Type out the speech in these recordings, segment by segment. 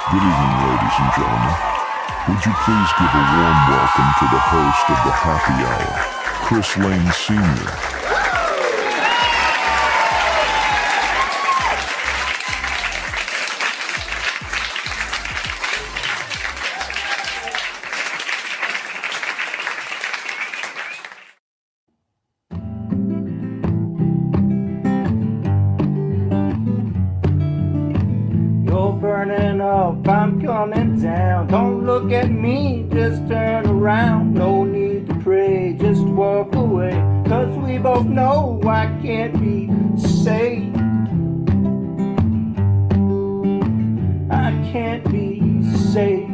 Good evening, ladies and gentlemen. Would you please give a warm welcome to the host of the Happy Hour, Chris Lane Sr. Burning up, I'm coming down. Don't look at me, just turn around. No need to pray, just walk away. 'Cause we both know I can't be saved. I can't be saved.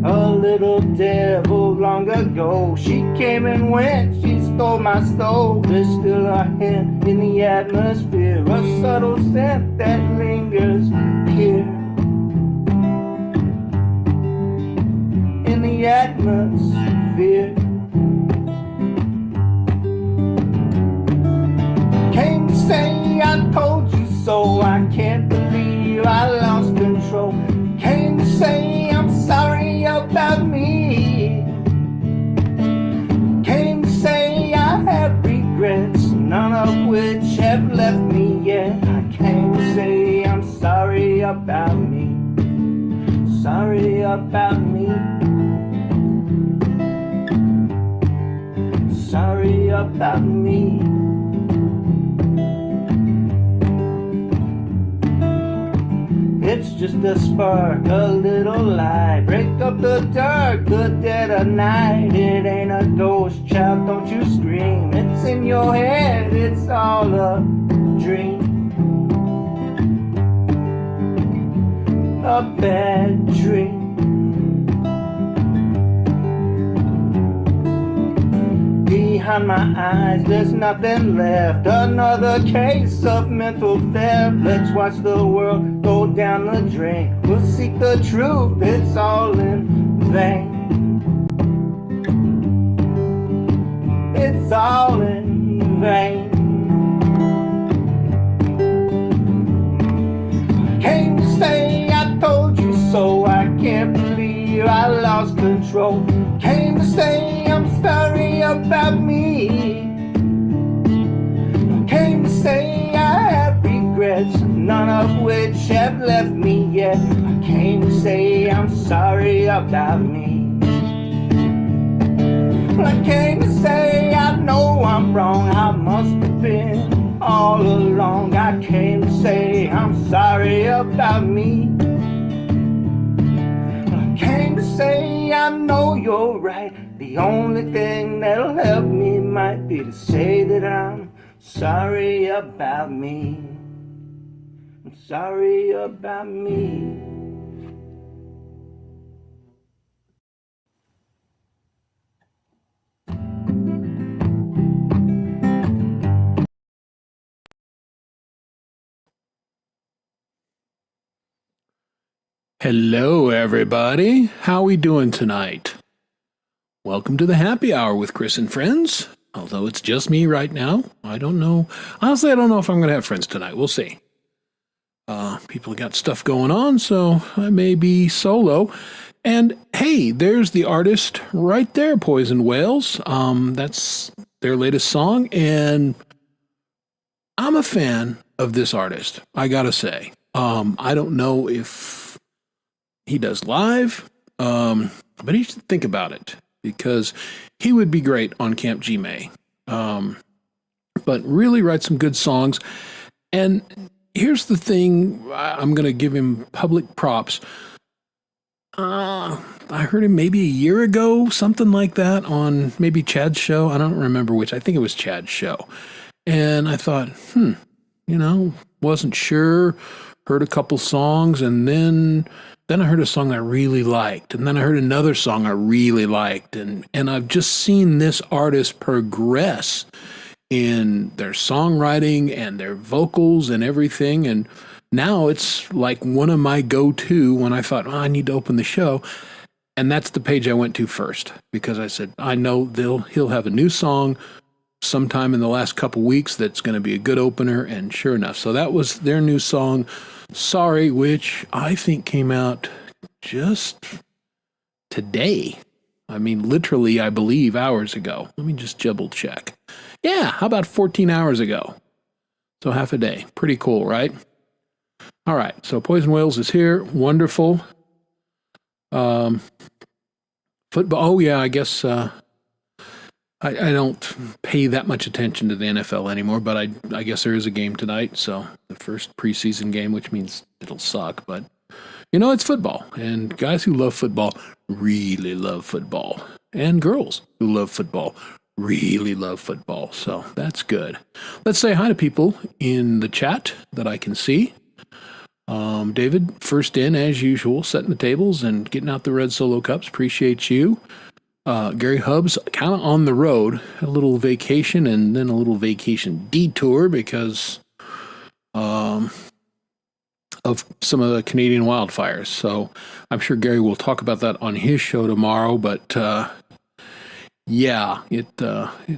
A little devil long ago, she came and went, she stole my soul. There's still a hint in the atmosphere, a subtle scent that lingers here. In the atmosphere. Came to say I told you so, I can't believe I lost control. Came to say I'm sorry about me. Came to say I have regrets, none of which have left me yet. I came to say I'm sorry about me. Sorry about me. Sorry about me. It's just a spark, a little light. Break up the dark, the dead of night. It ain't a ghost, child, don't you scream. It's in your head, it's all a dream. A bad dream. Behind my eyes, there's nothing left. Another case of mental theft. Let's watch the world go down the drain. We'll seek the truth, it's all in vain. It's all in vain. Came to say I told you so, I can't believe I lost control. Came to say I'm sorry about me. Came to say I have regrets, none of which have left me yet. I came to say I'm sorry about me. I came to say I know I'm wrong, I must have been all along. I came to say I'm sorry about me. I came to say I know you're right. The only thing that'll help me might be to say that I'm sorry about me. I'm sorry about me. Hello, everybody. How we doing tonight? Welcome to the Happy Hour with Chris and friends. Although it's just me right now, I don't know. Honestly, I don't know if I'm going to have friends tonight. We'll see. People got stuff going on, so I may be solo. And hey, there's the artist right there, Poison Whales. That's their latest song, and I'm a fan of this artist, I gotta say. I don't know if he does live, but you should think about it, because he would be great on Camp GMay. But really write some good songs. And here's the thing, I'm going to give him public props. I heard him maybe a year ago, something like that, on maybe Chad's show. I don't remember which. I think it was Chad's show. And I thought, wasn't sure. Heard a couple songs, and then I heard a song I really liked, and then I heard another song I really liked, and I've just seen this artist progress in their songwriting and their vocals and everything, and now it's like one of my go-to when I thought, I need to open the show, and that's the page I went to first, because I said, I know he'll have a new song sometime in the last couple weeks that's going to be a good opener, and sure enough. So that was their new song, Sorry, which I think came out just today. I mean, literally, I believe, hours ago. Let me just double check. Yeah, how about 14 hours ago? So half a day. Pretty cool, right? All right, so Poison Whales is here. Wonderful. Football. Oh, yeah, I guess I don't pay that much attention to the NFL anymore, but I guess there is a game tonight. So the first preseason game, which means it'll suck. But, it's football. And guys who love football really love football. And girls who love football really love football. So that's good. Let's say hi to people in the chat that I can see. David, first in as usual, setting the tables and getting out the red Solo cups. Appreciate you. Gary Hubbs, kind of on the road, a little vacation and then a little vacation detour because of some of the Canadian wildfires. So I'm sure Gary will talk about that on his show tomorrow. But yeah,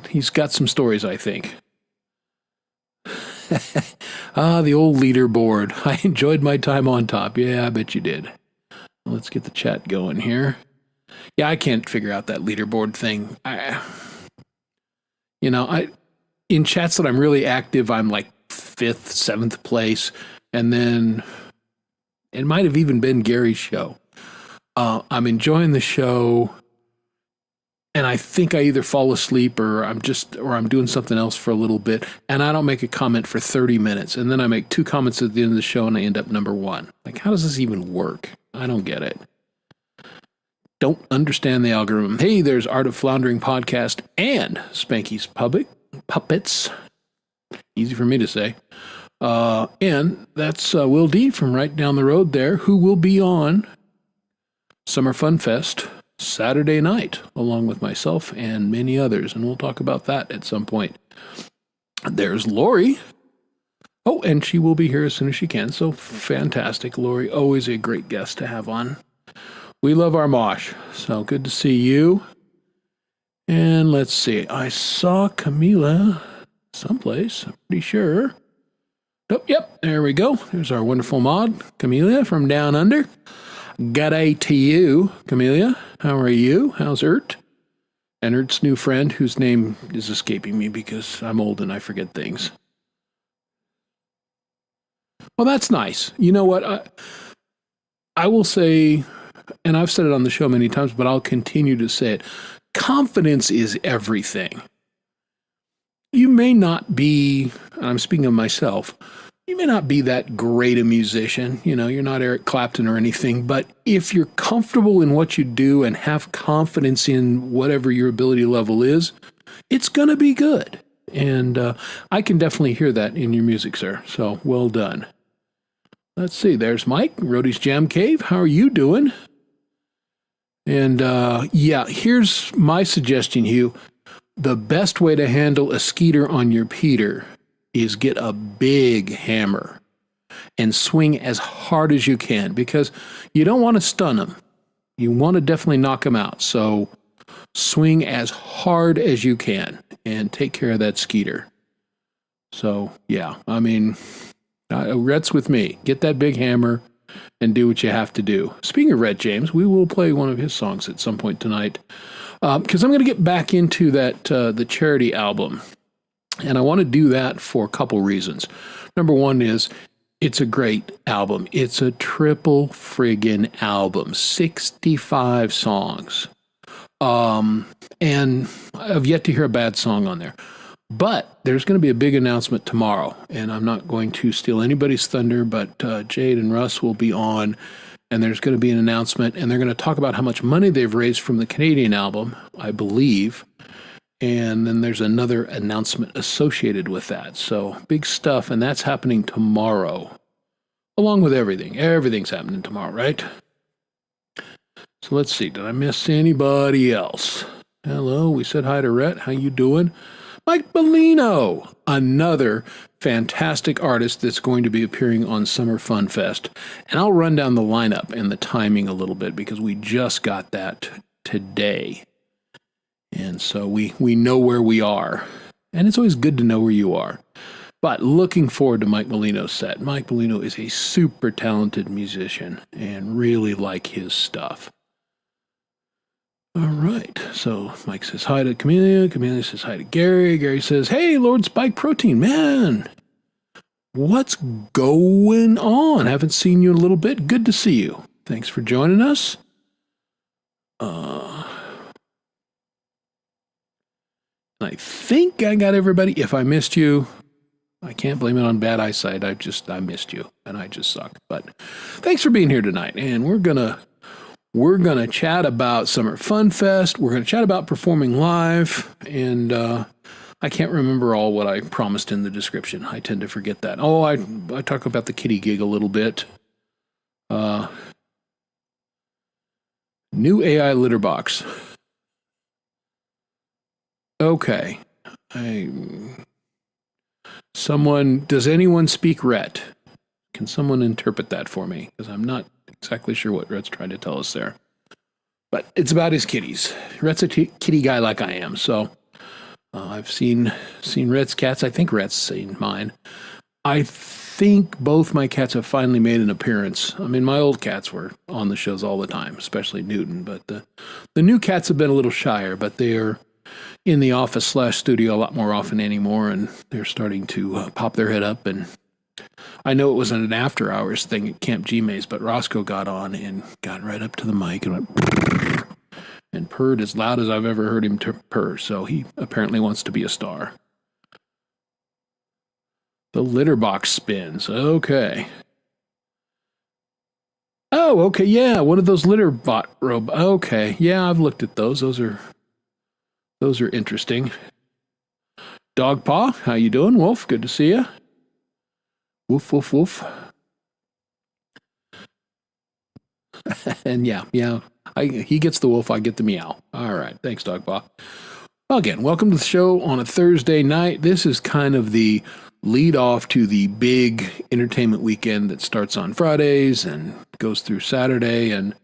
he's got some stories, I think. The old leaderboard. I enjoyed my time on top. Yeah, I bet you did. Let's get the chat going here. Yeah, I can't figure out that leaderboard thing. In chats that I'm really active, I'm like 5th, 7th place. And then it might have even been Gary's show. I'm enjoying the show. And I think I either fall asleep or I'm doing something else for a little bit, and I don't make a comment for 30 minutes, and then I make 2 comments at the end of the show, and I end up number 1. Like, how does this even work? I don't get it. Don't understand the algorithm. Hey, there's Art of Floundering podcast and Spanky's Puppets. Easy for me to say. And that's Will D from right down the road there, who will be on SummerFunFest Saturday night, along with myself and many others, and we'll talk about that at some point. There's Lori. Oh, and she will be here as soon as she can, so fantastic. Lori, always a great guest to have on. We love our mosh, so good to see you. And let's see, I saw Camila someplace, I'm pretty sure. Oh, yep, there we go. There's our wonderful mod, Camellia from Down Under. G'day to you, Camellia. How are you? How's Ert? And Ert's new friend, whose name is escaping me because I'm old and I forget things. Well, that's nice. You know what? I will say, and I've said it on the show many times, but I'll continue to say it. Confidence is everything. You may not be, and I'm speaking of myself, you may not be that great a musician, you're not Eric Clapton or anything, but if you're comfortable in what you do and have confidence in whatever your ability level is, it's going to be good. And I can definitely hear that in your music, sir. So well done. Let's see. There's Mike, Rhodey's Jam Cave. How are you doing? And yeah, here's my suggestion, Hugh. The best way to handle a skeeter on your Peter is get a big hammer and swing as hard as you can, because you don't want to stun them. You want to definitely knock them out. So swing as hard as you can and take care of that skeeter. So yeah, I mean, Rhett's with me. Get that big hammer and do what you have to do. Speaking of Rhett James, we will play one of his songs at some point tonight, because I'm going to get back into that the charity album. And I want to do that for a couple reasons. Number one is it's a great album. It's a triple friggin' album, 65 songs. And I've yet to hear a bad song on there. But there's going to be a big announcement tomorrow, and I'm not going to steal anybody's thunder, but Jade and Russ will be on, and there's going to be an announcement, and they're going to talk about how much money they've raised from the Canadian album, I believe. And then there's another announcement associated with that. So big stuff, and that's happening tomorrow, along with everything. Everything's happening tomorrow, right? So let's see. Did I miss anybody else? Hello, we said hi to Rhett. How you doing? Mike Bellino, another fantastic artist that's going to be appearing on SummerFunFest. And I'll run down the lineup and the timing a little bit because we just got that today. And so we know where we are. And it's always good to know where you are. But looking forward to Mike Molino's set. Mike Molino is a super talented musician and really like his stuff. All right. So Mike says hi to Camellia. Camellia says hi to Gary. Gary says, hey, Lord Spike Protein, man. What's going on? Haven't seen you in a little bit. Good to see you. Thanks for joining us. I think I got everybody. If I missed you, I can't blame it on bad eyesight. I missed you, and I just suck. But thanks for being here tonight. And we're gonna chat about SummerFunFest. We're gonna chat about performing live, and I can't remember all what I promised in the description. I tend to forget that. Oh, I talk about the kitty gig a little bit. New AI litter box. Okay. Does anyone speak Rhett? Can someone interpret that for me? Because I'm not exactly sure what Rhett's trying to tell us there. But it's about his kitties. Rhett's a kitty guy like I am, so I've seen Rhett's cats. I think Rhett's seen mine. I think both my cats have finally made an appearance. I mean, my old cats were on the shows all the time, especially Newton. But the new cats have been a little shyer, but they are in the office/studio a lot more often anymore, and they're starting to pop their head up. And I know it was an after-hours thing at Camp GMay's, but Roscoe got on and got right up to the mic and went and purred as loud as I've ever heard him purr. So he apparently wants to be a star. The litter box spins. Okay. Oh, okay. Yeah, one of those litter bot robots. Okay. Yeah, I've looked at those. Those are interesting. Dog Paw, how you doing? Wolf, good to see you. Woof, woof, woof. And yeah, he gets the wolf, I get the meow. All right, thanks, Dog Paw. Well, again, welcome to the show on a Thursday night. This is kind of the lead off to the big entertainment weekend that starts on Fridays and goes through Saturday. And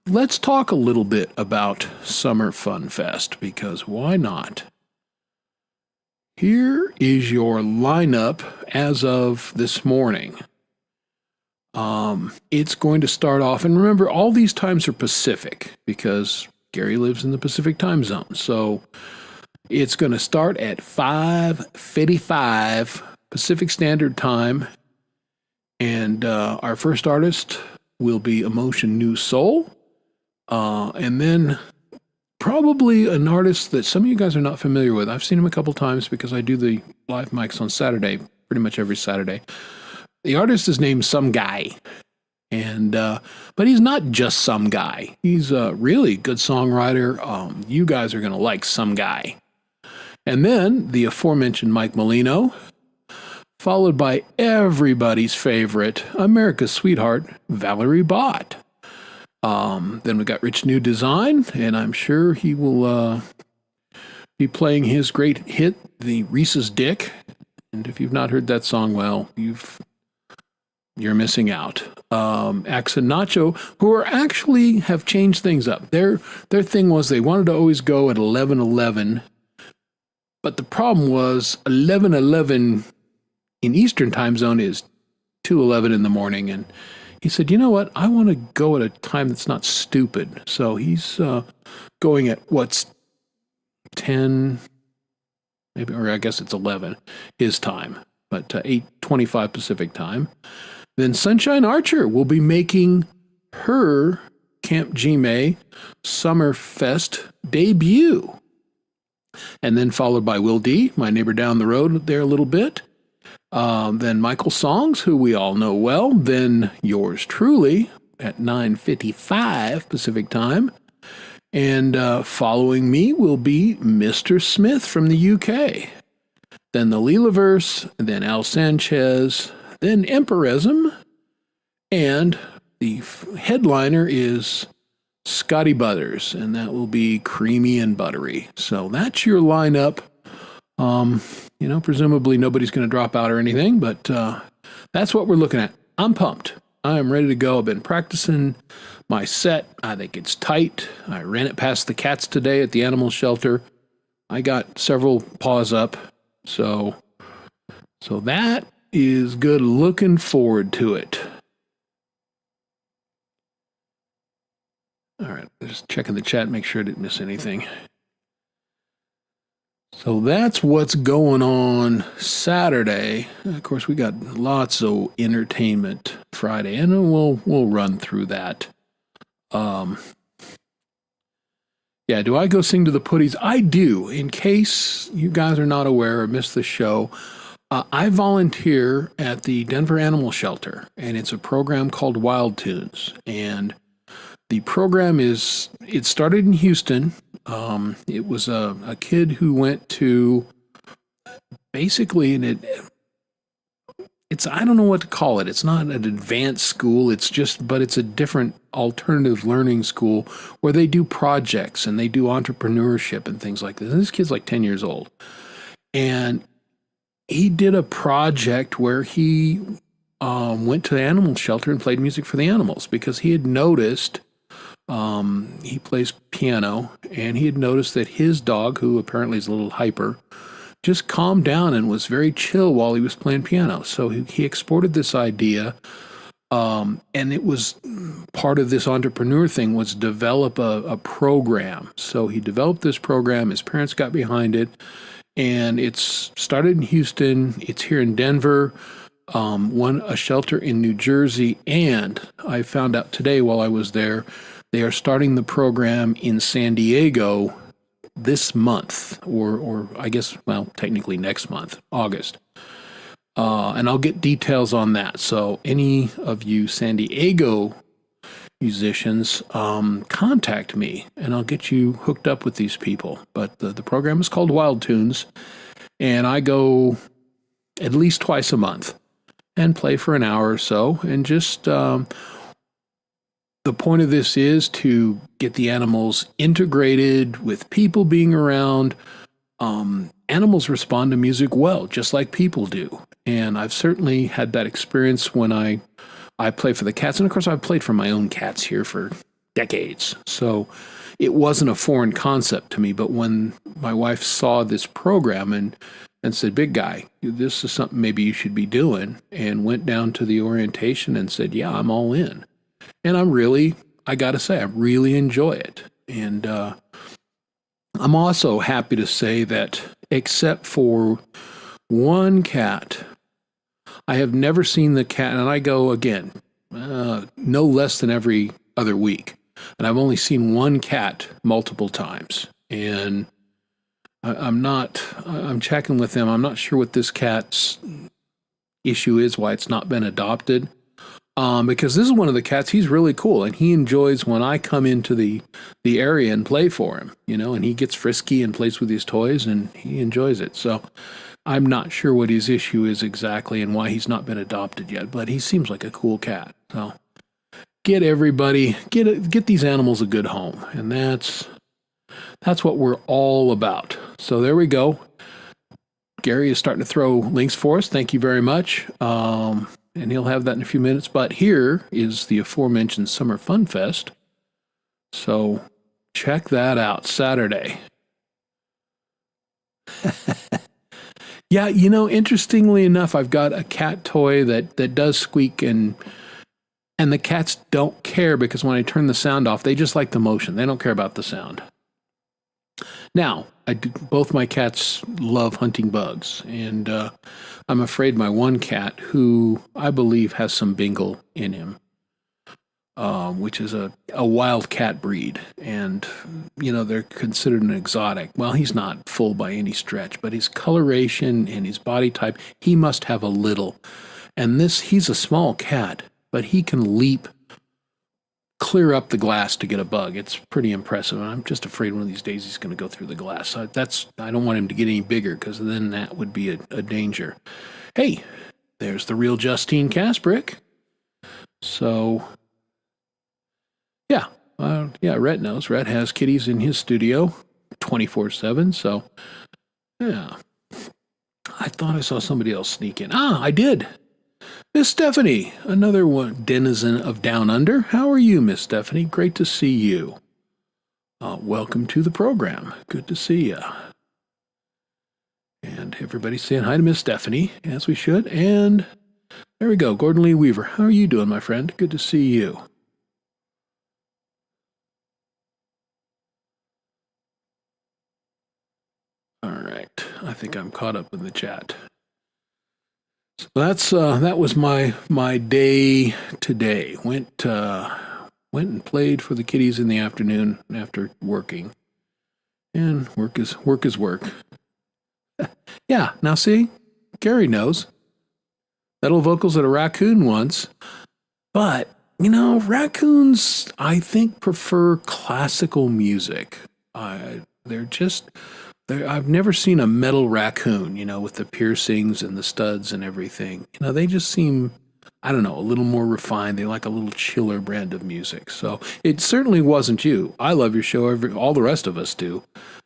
let's talk a little bit about SummerFunFest, because why not? Here is your lineup as of this morning. It's going to start off, and remember, all these times are Pacific, because Gary lives in the Pacific time zone. So it's going to start at 5:55 Pacific Standard Time, and our first artist will be Emotion New Soul. And then probably an artist that some of you guys are not familiar with. I've seen him a couple times because I do the live mics on Saturday, pretty much every Saturday. The artist is named Some Guy. And but he's not just some guy. He's a really good songwriter. You guys are going to like Some Guy. And then the aforementioned Mike Molino, followed by everybody's favorite, America's sweetheart, Valerie Bott. Then we got Rich New Design, and I'm sure he will be playing his great hit, the Reese's Dick. And if you've not heard that song, well, you're missing out. Axe and Nacho, who are actually have changed things up. Their thing was they wanted to always go at 11:11, but the problem was 11:11 in Eastern time zone is 2:11 in the morning, and he said, you know what, I want to go at a time that's not stupid. So he's going at what's 10, maybe, or I guess it's 11 his time, but 8:25 Pacific time. Then Sunshine Archer will be making her Camp GMay SummerFest debut. And then followed by Will D, my neighbor down the road there a little bit. Then Michael Songs, who we all know well. Then yours truly at 9:55 Pacific time. And following me will be Mr. Smith from the UK. Then the Leelaverse, then Al Sanchez, then Empirism, and the headliner is Scotty Butters, and that will be creamy and buttery. So that's your lineup. Presumably nobody's going to drop out or anything, but that's what we're looking at. I'm pumped. I am ready to go. I've been practicing my set. I think it's tight. I ran it past the cats today at the animal shelter. I got several paws up, so that is good. Looking forward to it. All right, just checking the chat, make sure I didn't miss anything. So that's what's going on Saturday. Of course, we got lots of entertainment Friday, and we'll run through that. Yeah, do I go sing to the Putties? I do. In case you guys are not aware or missed the show, I volunteer at the Denver Animal Shelter, and it's a program called Wild Tunes. And the program it started in Houston. It was a kid who went to basically I don't know what to call it. It's not an advanced school. But it's a different alternative learning school where they do projects and they do entrepreneurship and things like this. And this kid's like 10 years old. And he did a project where he went to the animal shelter and played music for the animals because he had noticed, he plays piano, and he had noticed that his dog, who apparently is a little hyper, just calmed down and was very chill while he was playing piano. So he exported this idea, and it was part of this entrepreneur thing was develop a program. So he developed this program. His parents got behind it, and it's started in Houston. It's here in Denver, a shelter in New Jersey, and I found out today while I was there, they are starting the program in San Diego this month, or I guess, well, technically next month, August. And I'll get details on that. So any of you San Diego musicians, contact me and I'll get you hooked up with these people. But the program is called Wild Tunes, and I go at least twice a month and play for an hour or so. And just the point of this is to get the animals integrated with people being around. Animals respond to music well, just like people do. And I've certainly had that experience when I play for the cats. And of course, I've played for my own cats here for decades. So it wasn't a foreign concept to me. But when my wife saw this program and said, "Big guy, this is something maybe you should be doing," and went down to the orientation and said, "Yeah, I'm all in." And I got to say, I really enjoy it. And I'm also happy to say that except for one cat, I have never seen the cat, and I go again, no less than every other week. And I've only seen one cat multiple times. And I'm checking with them. I'm not sure what this cat's issue is, why it's not been adopted. Because this is one of the cats, he's really cool, and he enjoys when I come into the area and play for him, and he gets frisky and plays with his toys, and he enjoys it. So I'm not sure what his issue is exactly and why he's not been adopted yet, but he seems like a cool cat. So get these animals a good home, and that's what we're all about. So there we go. Gary is starting to throw links for us. Thank you very much. And he'll have that in a few minutes. But here is the aforementioned SummerFunFest. So check that out Saturday. Yeah, interestingly enough, I've got a cat toy that does squeak, and the cats don't care because when I turn the sound off, they just like the motion. They don't care about the sound. Now, both my cats love hunting bugs, and I'm afraid my one cat, who I believe has some Bengal in him, which is a wild cat breed, and they're considered an exotic. Well, he's not full by any stretch, but his coloration and his body type, he must have a little. And he's a small cat, but he can leap clear up the glass to get a bug. It's pretty impressive. And I'm just afraid one of these days he's going to go through the glass. I don't want him to get any bigger, because then that would be a danger. Hey, there's the real Justine Casbrick. So, yeah, Rhett knows. Rhett has kitties in his studio 24/7. So, yeah. I thought I saw somebody else sneak in. I did. Miss Stephanie, another one denizen of Down Under. How are you, Miss Stephanie? Great to see you. Welcome to the program. Good to see you. And everybody's saying hi to Miss Stephanie, as we should. And there we go. Gordon Lee Weaver. How are you doing, my friend? Good to see you. All right. I think I'm caught up in the chat. So that was my day today. Went and played for the kiddies in the afternoon after working. And work is work. Yeah, now see, Gary knows. Metal vocals at a raccoon once. But, raccoons, I think, prefer classical music. I've never seen a metal raccoon, with the piercings and the studs and everything. They just seem, I don't know, a little more refined. They like a little chiller brand of music. So it certainly wasn't you. I love your show. All the rest of us do.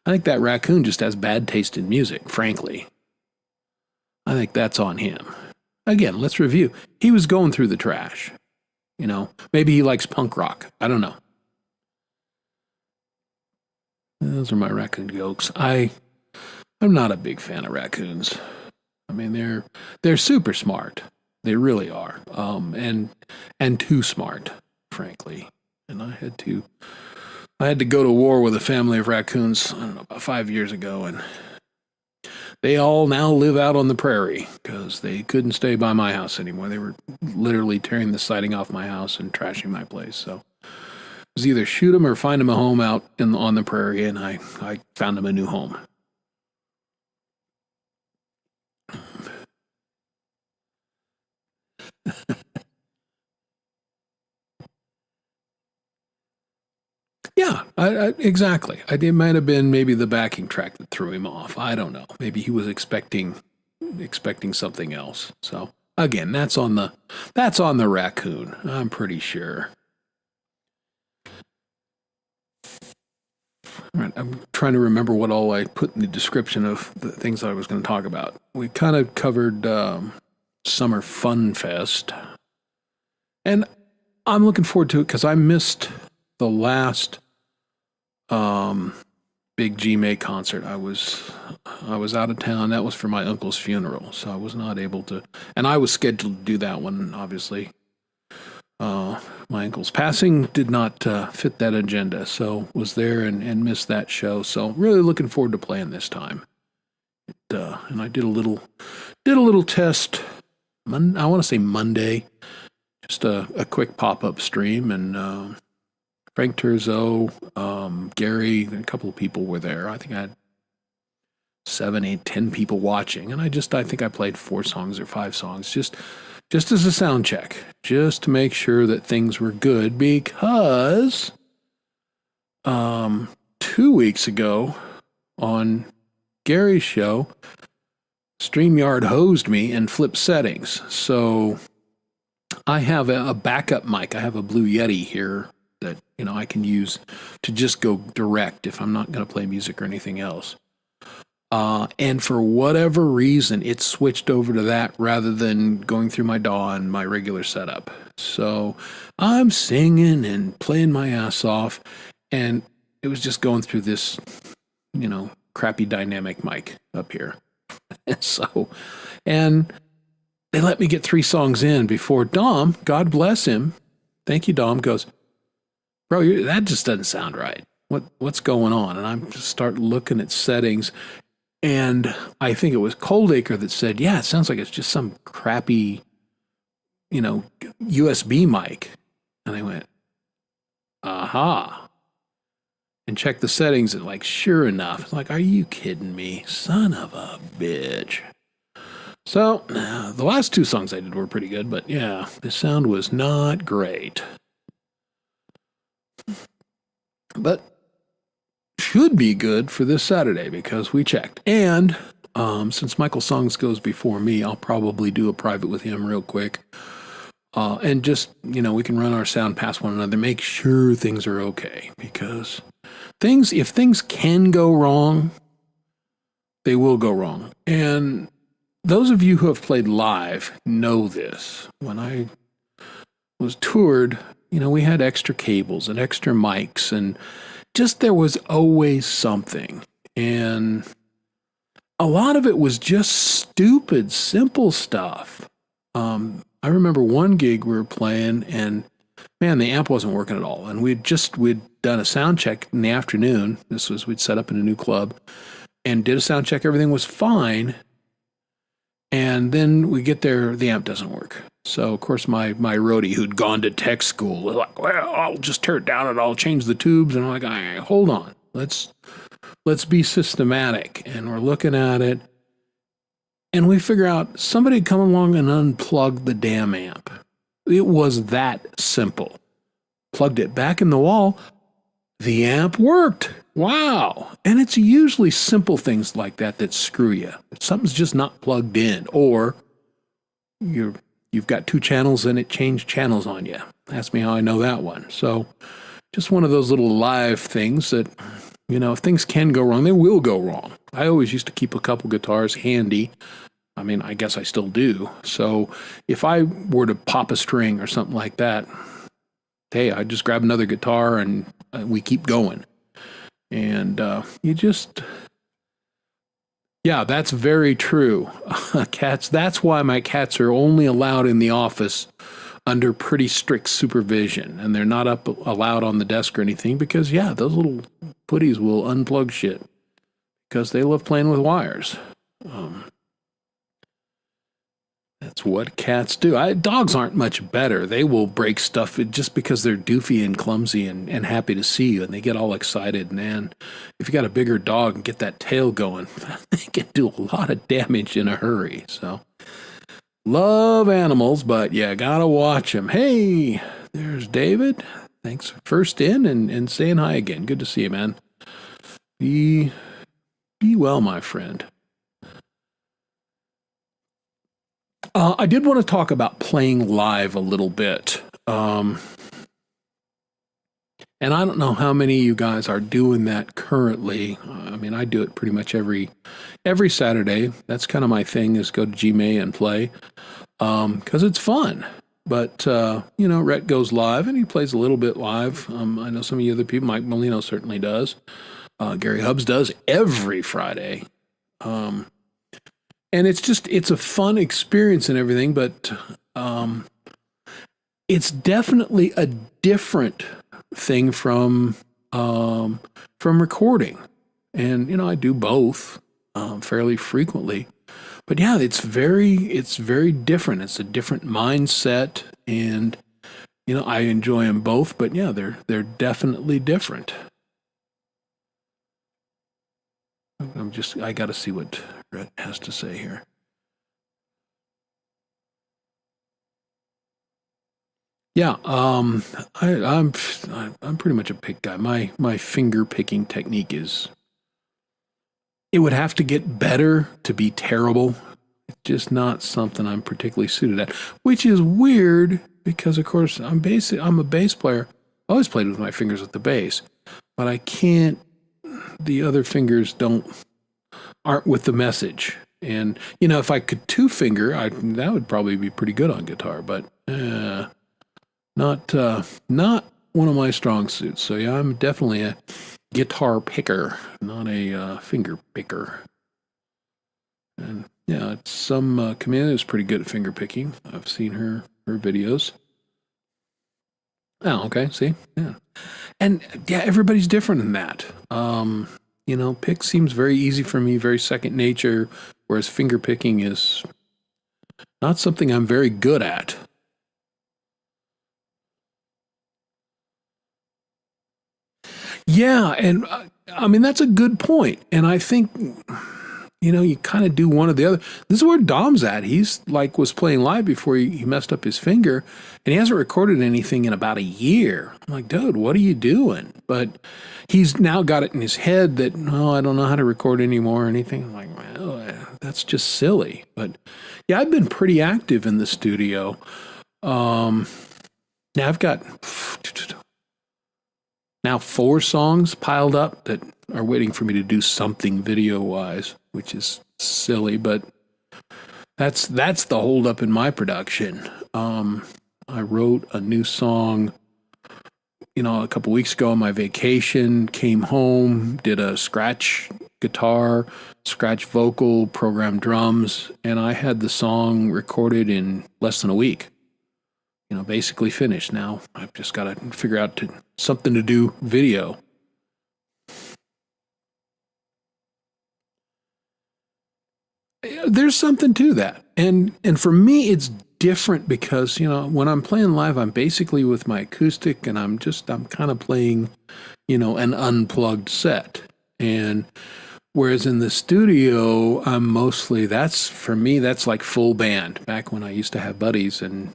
I think that raccoon just has bad taste in music, frankly. I think that's on him. Again, let's review. He was going through the trash. Maybe he likes punk rock. I don't know. Those are my raccoon jokes. I'm not a big fan of raccoons. I mean, they're super smart. They really are. And too smart, frankly. And I had to go to war with a family of raccoons, I don't know, about 5 years ago, and they all now live out on the prairie because they couldn't stay by my house anymore. They were literally tearing the siding off my house and trashing my place. So it was either shoot them or find them a home out on the prairie, and I found them a new home. Yeah, exactly. It might have been maybe the backing track that threw him off. I don't know. Maybe he was expecting something else. So again, that's on the raccoon. I'm pretty sure. All right, I'm trying to remember what all I put in the description of the things I was going to talk about. We kind of covered SummerFunFest, and I'm looking forward to it because I missed the last big GMay concert. I was out of town. That was for my uncle's funeral, so I was not able to. And I was scheduled to do that one, obviously. My uncle's passing did not fit that agenda, so was there and missed that show. So really looking forward to playing this time. And I did a little test. I want to say Monday, just a quick pop-up stream, and Frank Terzo, Gary, and a couple of people were there. I think I had 7, 8, 10 people watching, and I think I played 4 songs or 5 songs, just as a sound check, just to make sure that things were good, because 2 weeks ago on Gary's show, StreamYard hosed me and flipped settings. So I have a backup mic. I have a Blue Yeti here that I can use to just go direct if I'm not going to play music or anything else. And for whatever reason, it switched over to that rather than going through my DAW and my regular setup. So I'm singing and playing my ass off, and it was just going through this, crappy dynamic mic up here. And they let me get 3 songs in before Dom, God bless him, thank you, Dom, goes, bro, that just doesn't sound right. What's going on? And I'm just start looking at settings, and I think it was Coldacre that said, yeah, it sounds like it's just some crappy, USB mic. And I went, aha. And checked the settings, and sure enough, it's like, are you kidding me? Son of a bitch. So the last 2 songs I did were pretty good, but yeah, the sound was not great. But should be good for this Saturday because we checked. And since Michael Songs goes before me, I'll probably do a private with him real quick. And just, we can run our sound past one another, make sure things are okay. Because if things can go wrong, they will go wrong. And those of you who have played live know this. When I was toured, we had extra cables and extra mics, and just there was always something. And a lot of it was just stupid, simple stuff. I remember one gig we were playing, and man, the amp wasn't working at all. And we'd done a sound check in the afternoon. We'd set up in a new club and did a sound check. Everything was fine. And then we get there, the amp doesn't work. So, of course, my roadie who'd gone to tech school was like, well, I'll just tear it down and I'll change the tubes. And I'm like, right, hold on. Let's be systematic. And we're looking at it. And we figure out somebody had come along and unplugged the damn amp. It was that simple. Plugged it back in the wall. The amp worked. Wow. And it's usually simple things like that screw you. Something's just not plugged in, or you've got two channels and it changed channels on you. Ask me how I know that one. So just one of those little live things that, if things can go wrong, they will go wrong. I always used to keep a couple guitars handy. I mean, I guess I still do. So if I were to pop a string or something like that, hey, I just grab another guitar and we keep going. And that's very true. Cats, that's why my cats are only allowed in the office under pretty strict supervision. And they're not allowed on the desk or anything because, those little putties will unplug shit because they love playing with wires. That's what cats do. Dogs aren't much better. They will break stuff just because they're doofy and clumsy and happy to see you, and they get all excited. Man, if you got a bigger dog and get that tail going, they can do a lot of damage in a hurry. So, love animals, but gotta watch them. Hey, there's David. Thanks for first in and saying hi again. Good to see you, man. Be well, my friend. I did want to talk about playing live a little bit. And I don't know how many of you guys are doing that currently. I mean, I do it pretty much every Saturday. That's kind of my thing, is go to GMay and play, because it's fun. But, Rhett goes live and he plays a little bit live. I know some of the other people, Mike Molino certainly does. Gary Hubbs does every Friday. And it's a fun experience and everything, but it's definitely a different thing from recording. And, I do both fairly frequently. But it's very different. It's a different mindset, and, I enjoy them both, but they're definitely different. I got to see what Rhett has to say here. I'm pretty much a pick guy. My finger picking technique it would have to get better to be terrible. It's just not something I'm particularly suited at, which is weird because, of course, I'm a bass player. I always played with my fingers with the bass, but I can't. The other fingers aren't with the message. And, if I could two finger, that would probably be pretty good on guitar, but not one of my strong suits. So I'm definitely a guitar picker, not a finger picker. And Camilla is pretty good at finger picking. I've seen her videos. Oh, okay. See? Yeah. And everybody's different in that. Pick seems very easy for me, very second nature, whereas finger picking is not something I'm very good at. Yeah, and that's a good point. And I think, you kind of do one or the other. This is where Dom's at. He's was playing live before he messed up his finger, and he hasn't recorded anything in about a year. I'm like, dude, what are you doing? But he's now got it in his head that, no, I don't know how to record anymore or anything. I'm like, well, that's just silly. But I've been pretty active in the studio. Now I've got now 4 songs piled up that are waiting for me to do something video-wise, which is silly, but that's the holdup in my production. I wrote a new song, a couple weeks ago on my vacation, came home, did a scratch guitar, scratch vocal, program drums, and I had the song recorded in less than a week. Basically finished. Now I've just got to figure out something to do video. There's something to that. And for me, it's different because, when I'm playing live, I'm basically with my acoustic and I'm kind of playing, an unplugged set. And whereas in the studio, for me, that's like full band. Back when I used to have buddies and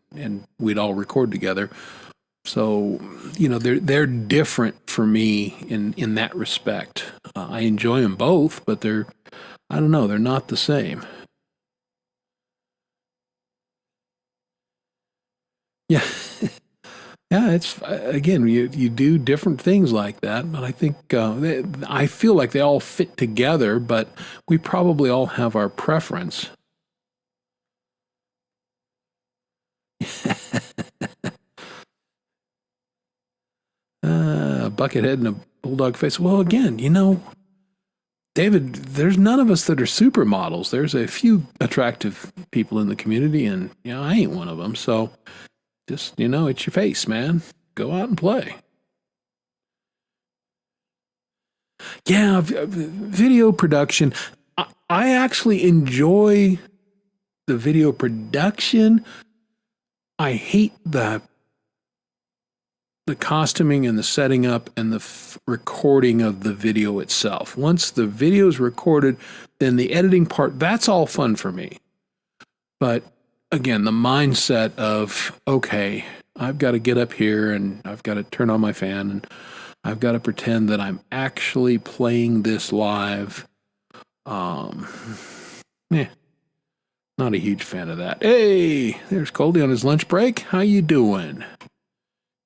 we'd all record together. So, they're different for me in that respect. I enjoy them both, but I don't know, they're not the same. Yeah. Yeah, it's again, you do different things like that, but I think I feel like they all fit together, but we probably all have our preference. A buckethead and a bulldog face. Well, again, David, there's none of us that are supermodels. There's a few attractive people in the community, and I ain't one of them. So just, it's your face, man. Go out and play. Yeah, video production. I actually enjoy the video production. I hate the costuming and the setting up and the recording of the video itself. Once the video is recorded, then the editing part, that's all fun for me. But again, the mindset of, okay, I've got to get up here and I've got to turn on my fan and I've got to pretend that I'm actually playing this live. Not a huge fan of that. Hey, there's Coldy on his lunch break. How you doing?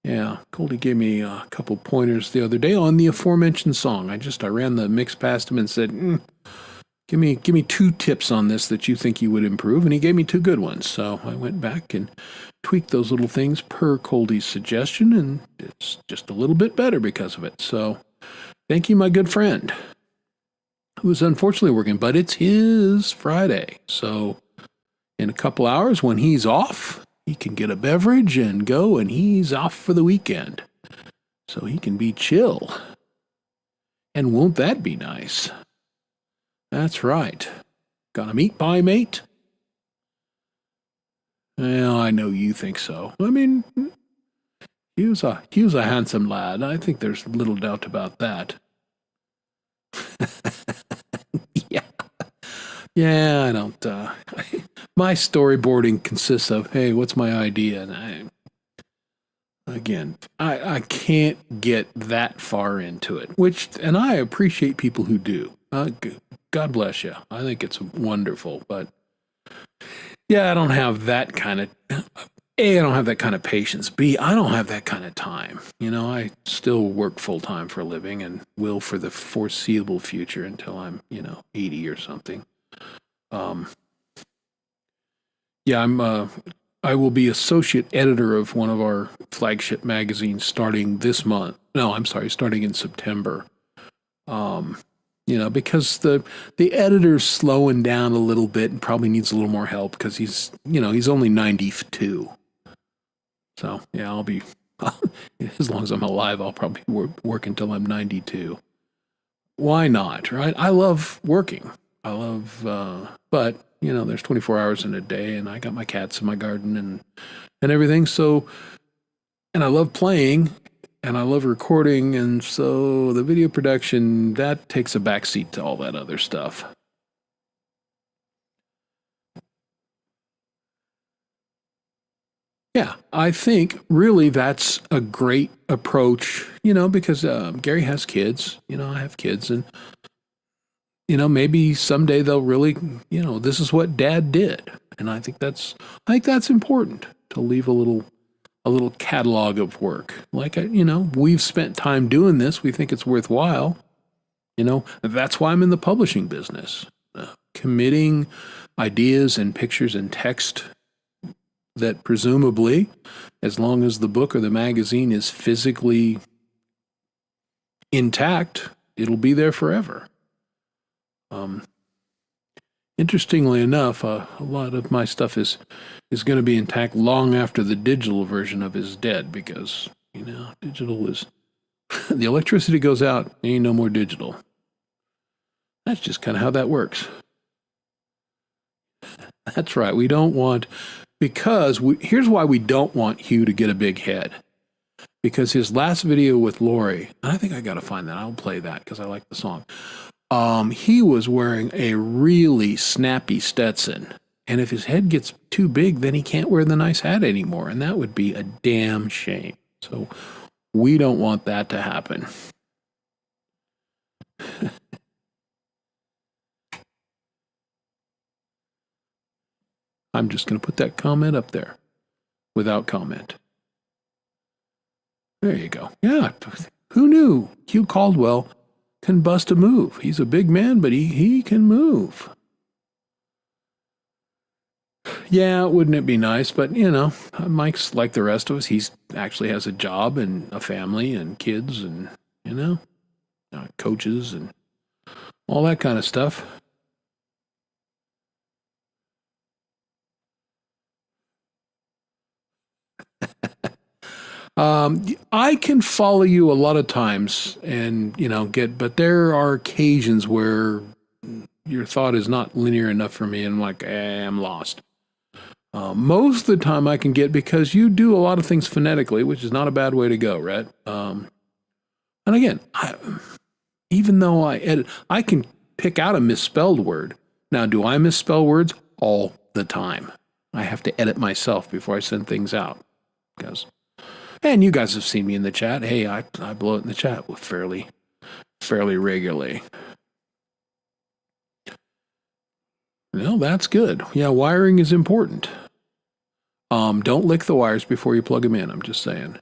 Yeah, Coldy gave me a couple pointers the other day on the aforementioned song. I ran the mix past him and said, give me 2 tips on this that you think you would improve, and he gave me 2 good ones. So I went back and tweaked those little things per Coldy's suggestion, and it's just a little bit better because of it. So thank you, my good friend, who is unfortunately working, but it's his Friday. So in a couple hours when he's off, he can get a beverage and go, and he's off for the weekend. So he can be chill. And won't that be nice? That's right. Got a meat pie, mate? Well, I know you think so. I mean, he was a handsome lad. I think there's little doubt about that. Yeah. Yeah, I don't, my storyboarding consists of, hey, what's my idea? And I can't get that far into it, and I appreciate people who do. God bless you. I think it's wonderful, but yeah, I don't have that kind of, A, I don't have that kind of patience. B, I don't have that kind of time. I still work full time for a living and will for the foreseeable future until I'm, 80 or something. Yeah, I will be associate editor of one of our flagship magazines starting this month. No, I'm sorry, starting in September. Because the editor's slowing down a little bit and probably needs a little more help because he's only 92. So yeah, I'll be, as long as I'm alive, I'll probably work until I'm 92. Why not, right? I love working. But there's 24 hours in a day, and I got my cats in my garden and everything. So, and I love playing, and I love recording, and so the video production, that takes a backseat to all that other stuff. Yeah, I think really that's a great approach, because Gary has kids, I have kids, and maybe someday they'll really, this is what Dad did, and I think that's important to leave a little catalog of work. Like we've spent time doing this. We think it's worthwhile. That's why I'm in the publishing business, committing ideas and pictures and text that presumably, as long as the book or the magazine is physically intact, it'll be there forever. Interestingly enough, a lot of my stuff is going to be intact long after the digital version of is dead because, digital is the electricity goes out, ain't no more digital. That's just kind of how that works. That's right. We don't want, here's why we don't want Hugh to get a big head. Because his last video with Lori, I think I got to find that. I'll play that because I like the song. He was wearing a really snappy Stetson. And if his head gets too big, then he can't wear the nice hat anymore. And that would be a damn shame. So we don't want that to happen. I'm just going to put that comment up there without comment. There you go. Yeah, who knew Hugh Caldwell can bust a move? He's a big man, but he can move. Yeah, wouldn't it be nice? But, Mike's like the rest of us. He actually has a job and a family and kids and, coaches and all that kind of stuff. I can follow you a lot of times and, but there are occasions where your thought is not linear enough for me and I'm like, I'm lost. Most of the time I can get because you do a lot of things phonetically, which is not a bad way to go, right? And again, even though I edit, I can pick out a misspelled word. Now, do I misspell words? All the time. I have to edit myself before I send things out and you guys have seen me in the chat. Hey, I blow it in the chat fairly regularly. Well, that's good. Yeah, wiring is important. Don't lick the wires before you plug them in. I'm just saying.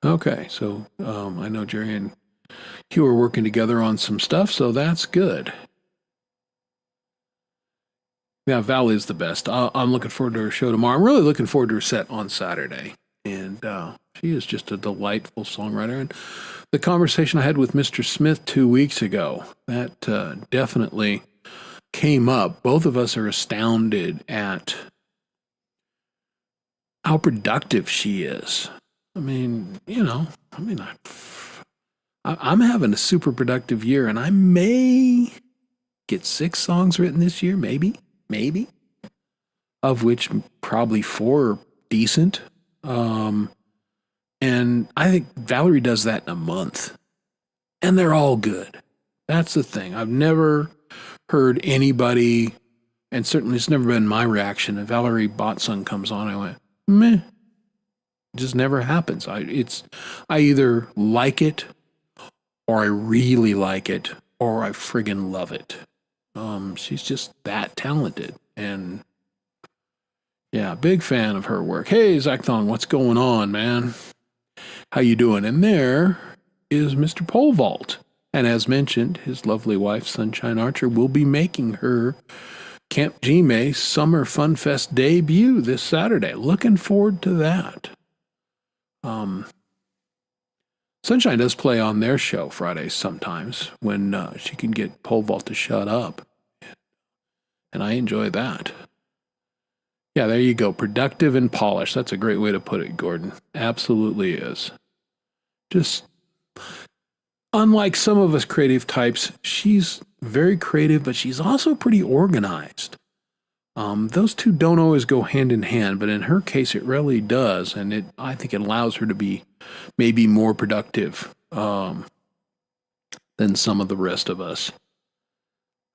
Okay, so I know Jerry and Hugh are working together on some stuff, so that's good. Yeah, Val is the best. I'm looking forward to her show tomorrow. I'm really looking forward to her set on Saturday. And she is just a delightful songwriter. And the conversation I had with Mr. Smith 2 weeks ago, that definitely came up. Both of us are astounded at how productive she is. I'm having a super productive year, and I may get 6 songs written this year, maybe, of which probably 4 are decent. And I think Valerie does that in a month, and they're all good. That's the thing. I've never heard anybody, and certainly it's never been my reaction. If Valerie Botson comes on, I went, meh. It just never happens. I either like it, or I really like it, or I friggin' love it. She's just that talented, and yeah, big fan of her work. Hey, Zachthon, what's going on, man? How you doing? And there is Mr. Pole Vault. And as mentioned, his lovely wife, Sunshine Archer, will be making her Camp GMay SummerFunFest debut this Saturday. Looking forward to that. Sunshine does play on their show Fridays sometimes when she can get Pole Vault to shut up. And I enjoy that. Yeah, there you go. Productive and polished. That's a great way to put it, Gordon. Absolutely is. Just unlike some of us creative types, she's very creative, but she's also pretty organized. Those two don't always go hand in hand, but in her case, it really does. And I think it allows her to be maybe more productive than some of the rest of us.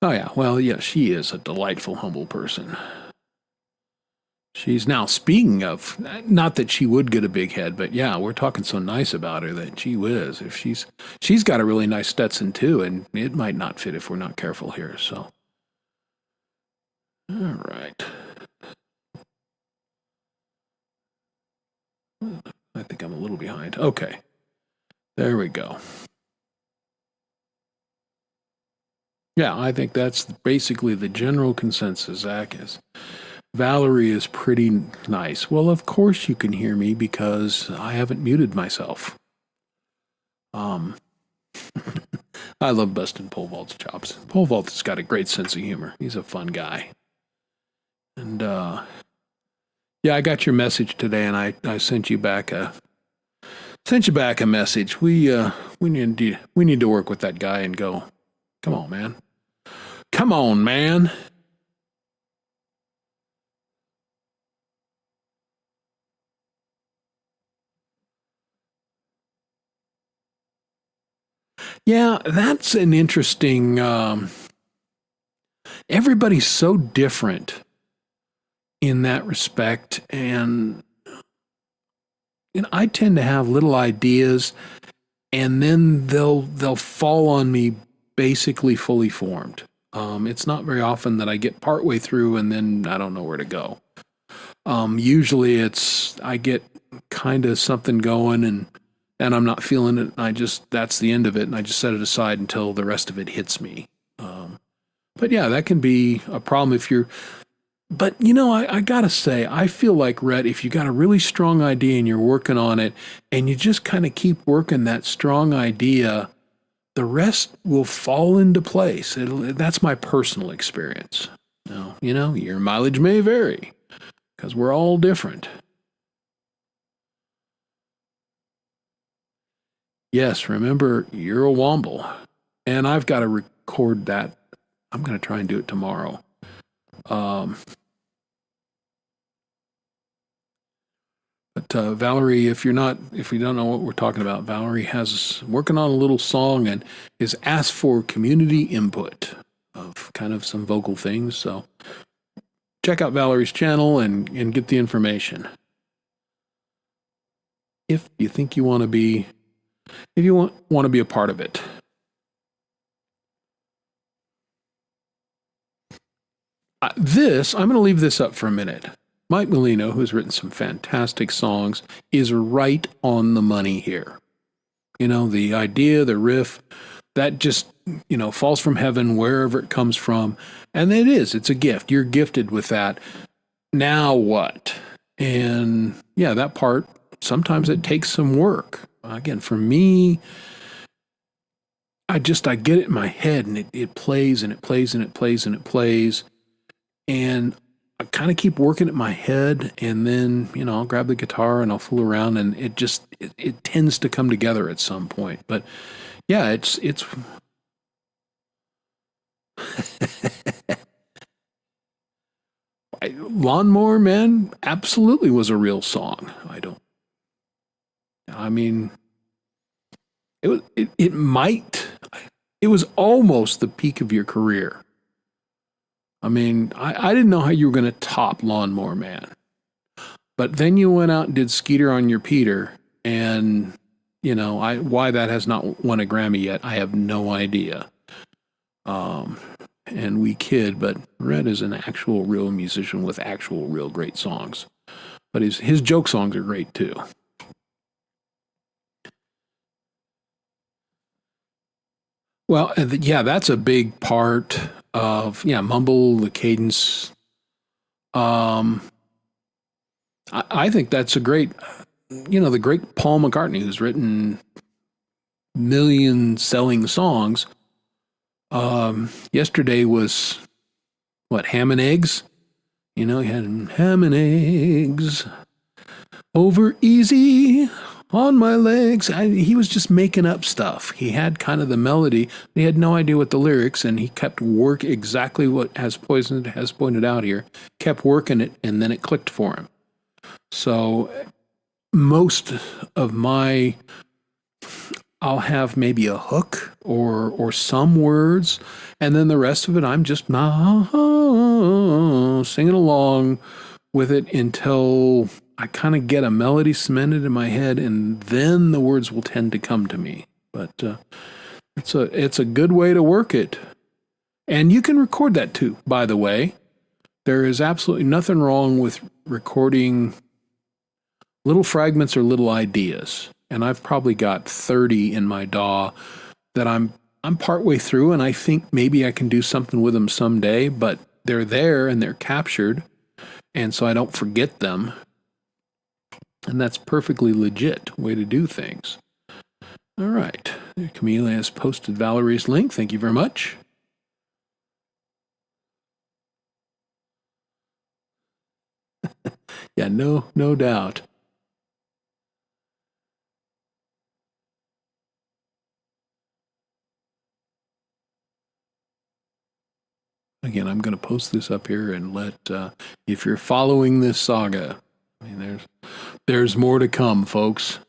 Oh, yeah. Well, yeah, she is a delightful, humble person. She's now, speaking of, not that she would get a big head, but yeah, we're talking so nice about her that gee whiz, if she's got a really nice Stetson too, and it might not fit if we're not careful here, so. All right. I think I'm a little behind. Okay. There we go. Yeah, I think that's basically the general consensus, Zach, is Valerie is pretty nice. Well, of course you can hear me because I haven't muted myself. I love busting Pole Vault's chops. Pole Vault has got a great sense of humor. He's a fun guy. And yeah, I got your message today, and I sent you back a message. We need to work with that guy and go. Come on, man. Come on, man. Yeah, that's an interesting. Everybody's so different in that respect, and I tend to have little ideas, and then they'll fall on me basically fully formed. It's not very often that I get partway through and then I don't know where to go. Usually I get kind of something going and I'm not feeling it. And that's the end of it. And I just set it aside until the rest of it hits me. But yeah, that can be a problem but I gotta say, I feel like, Rhett, if you got a really strong idea and you're working on it and you just kind of keep working that strong idea, the rest will fall into place. That's my personal experience. Now, your mileage may vary because we're all different. Yes, remember, you're a Womble. And I've got to record that. I'm going to try and do it tomorrow. But Valerie, if you don't know what we're talking about, Valerie has working on a little song and is asked for community input of kind of some vocal things. So check out Valerie's channel and get the information. If you think you want to be, if you want to be a part of it. I'm going to leave this up for a minute. Mike Molino, who's written some fantastic songs, is right on the money here. The idea, the riff, that just, falls from heaven wherever it comes from. And it's a gift. You're gifted with that. Now what? And yeah, that part, sometimes it takes some work. Again, for me, I get it in my head and it plays and it plays and it plays and it plays. And I kind of keep working at my head, and then, I'll grab the guitar and I'll fool around, and it tends to come together at some point. But yeah, it's Lawnmower Man absolutely was a real song. It was almost the peak of your career. I didn't know how you were going to top Lawnmower Man. But then you went out and did Skeeter on Your Peter, and, why that has not won a Grammy yet, I have no idea. And we kid, but Red is an actual real musician with actual real great songs. But his joke songs are great too. Well, yeah, that's a big part of, Mumble, the cadence. I think that's a great, the great Paul McCartney, who's written million selling songs. Yesterday was Ham and Eggs? He had ham and eggs over easy on my legs. He was just making up stuff. He had kind of the melody. He had no idea what the lyrics, and he kept exactly what has pointed out here, kept working it, and then it clicked for him. So most of I'll have maybe a hook or some words, and then the rest of it, I'm just singing along with it until I kind of get a melody cemented in my head, and then the words will tend to come to me. But it's a good way to work it. And you can record that too, by the way. There is absolutely nothing wrong with recording little fragments or little ideas. And I've probably got 30 in my DAW that I'm I'm partway through, and I think maybe I can do something with them someday, but they're there and they're captured, and so I don't forget them. And that's perfectly legit way to do things. All right. Camille has posted Valerie's link. Thank you very much. Yeah, no doubt. Again, I'm going to post this up here and let, if you're following this saga, I mean, there's more to come, folks.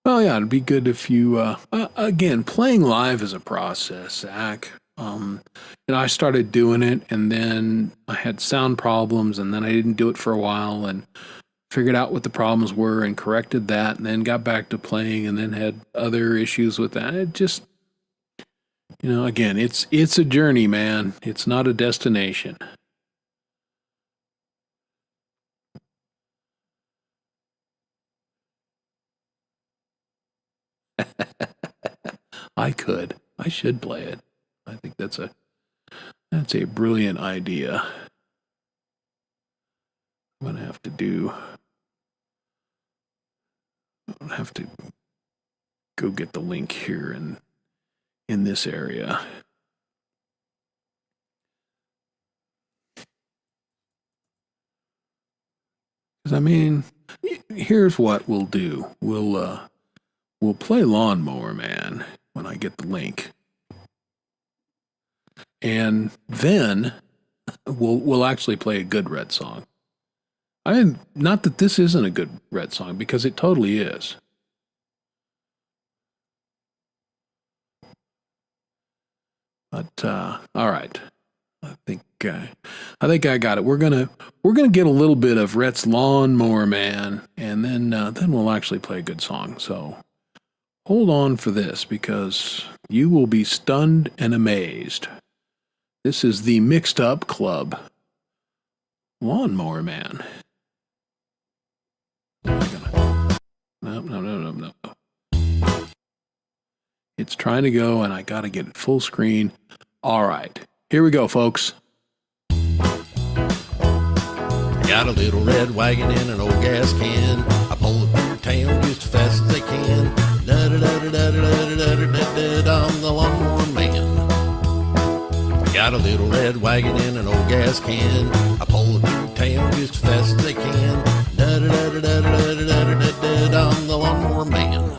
Well, yeah, it'd be good if you, again, playing live is a process, Zach. I started doing it, and then I had sound problems, and then I didn't do it for a while, and figured out what the problems were and corrected that, and then got back to playing, and then had other issues with that. It just, again, it's a journey, man. It's not a destination. I should play it. I think that's a brilliant idea. I'm gonna have to go get the link here in this area. Because I mean, here's what we'll do. We'll play Lawnmower Man when I get the link. And then we'll actually play a good Red song. I mean, not that this isn't a good Red song, because it totally is. But all right, I think I got it. We're gonna get a little bit of Rhett's Lawnmower Man, and then we'll actually play a good song. So hold on for this, because you will be stunned and amazed. This is the Mixed Up Club, Lawnmower Man. No. It's trying to go, and I got to get it full screen. All right, here we go, folks. Got a little red wagon in an old gas can. I pull it through town just as fast as they can. Da-da-da-da-da-da-da-da-da-da, I'm the lawnmower man. Got a little red wagon in an old gas can. I pull it through town just as fast as they can. Da-da-da-da-da-da-da-da-da, I'm the lawnmower man.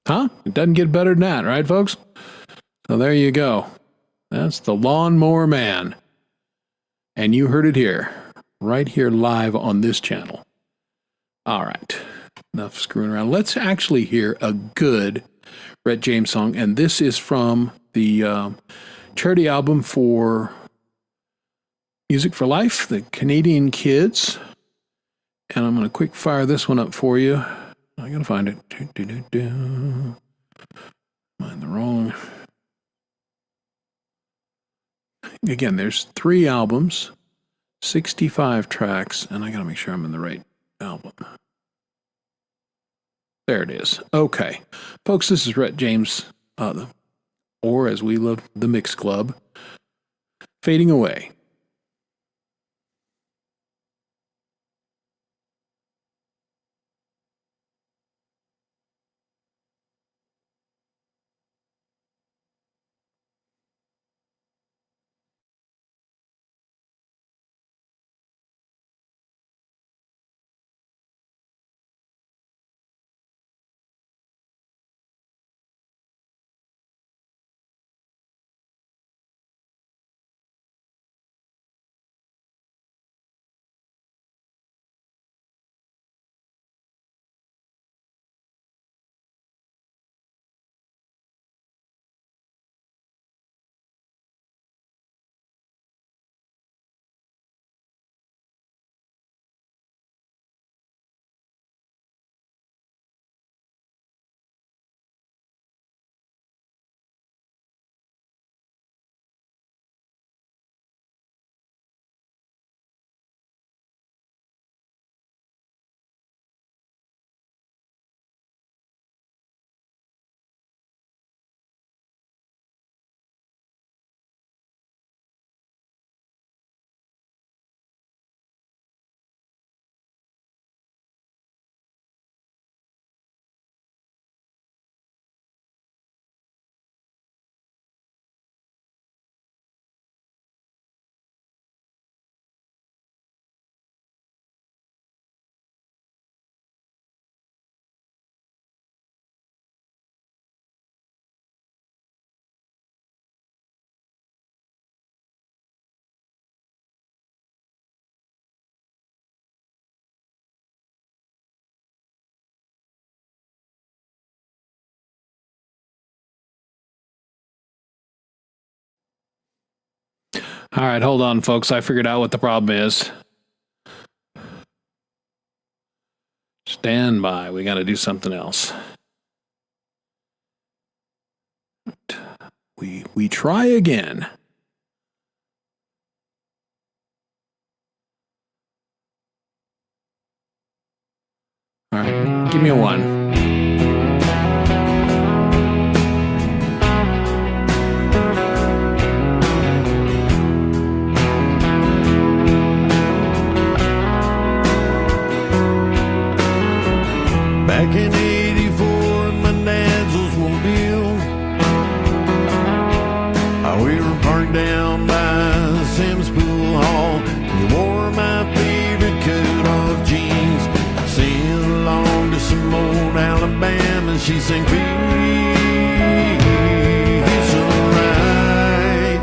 Huh? It doesn't get better than that, right, folks? So there you go. That's the Lawnmower Man. And you heard it here, right here live on this channel. All right. Enough screwing around. Let's actually hear a good Rhett James song. And this is from the charity album for Music for Life, the Canadian Kids. And I'm going to quick fire this one up for you. I got to find it. Find the wrong. Again, there's 3 albums, 65 tracks, and I got to make sure I'm in the right album. There it is. Okay. Folks, this is Rhett James, or as we love, the Mix Club, fading away. All right, hold on, folks. I figured out what the problem is. Stand by. We got to do something else. We try again. All right, give me a 1. Back in 84, my dad's Oldsmobile. We were parked down by Sam's Pool Hall. You wore my favorite cut-off jeans. Sing along to some old Alabama. She sang, "Peace and right."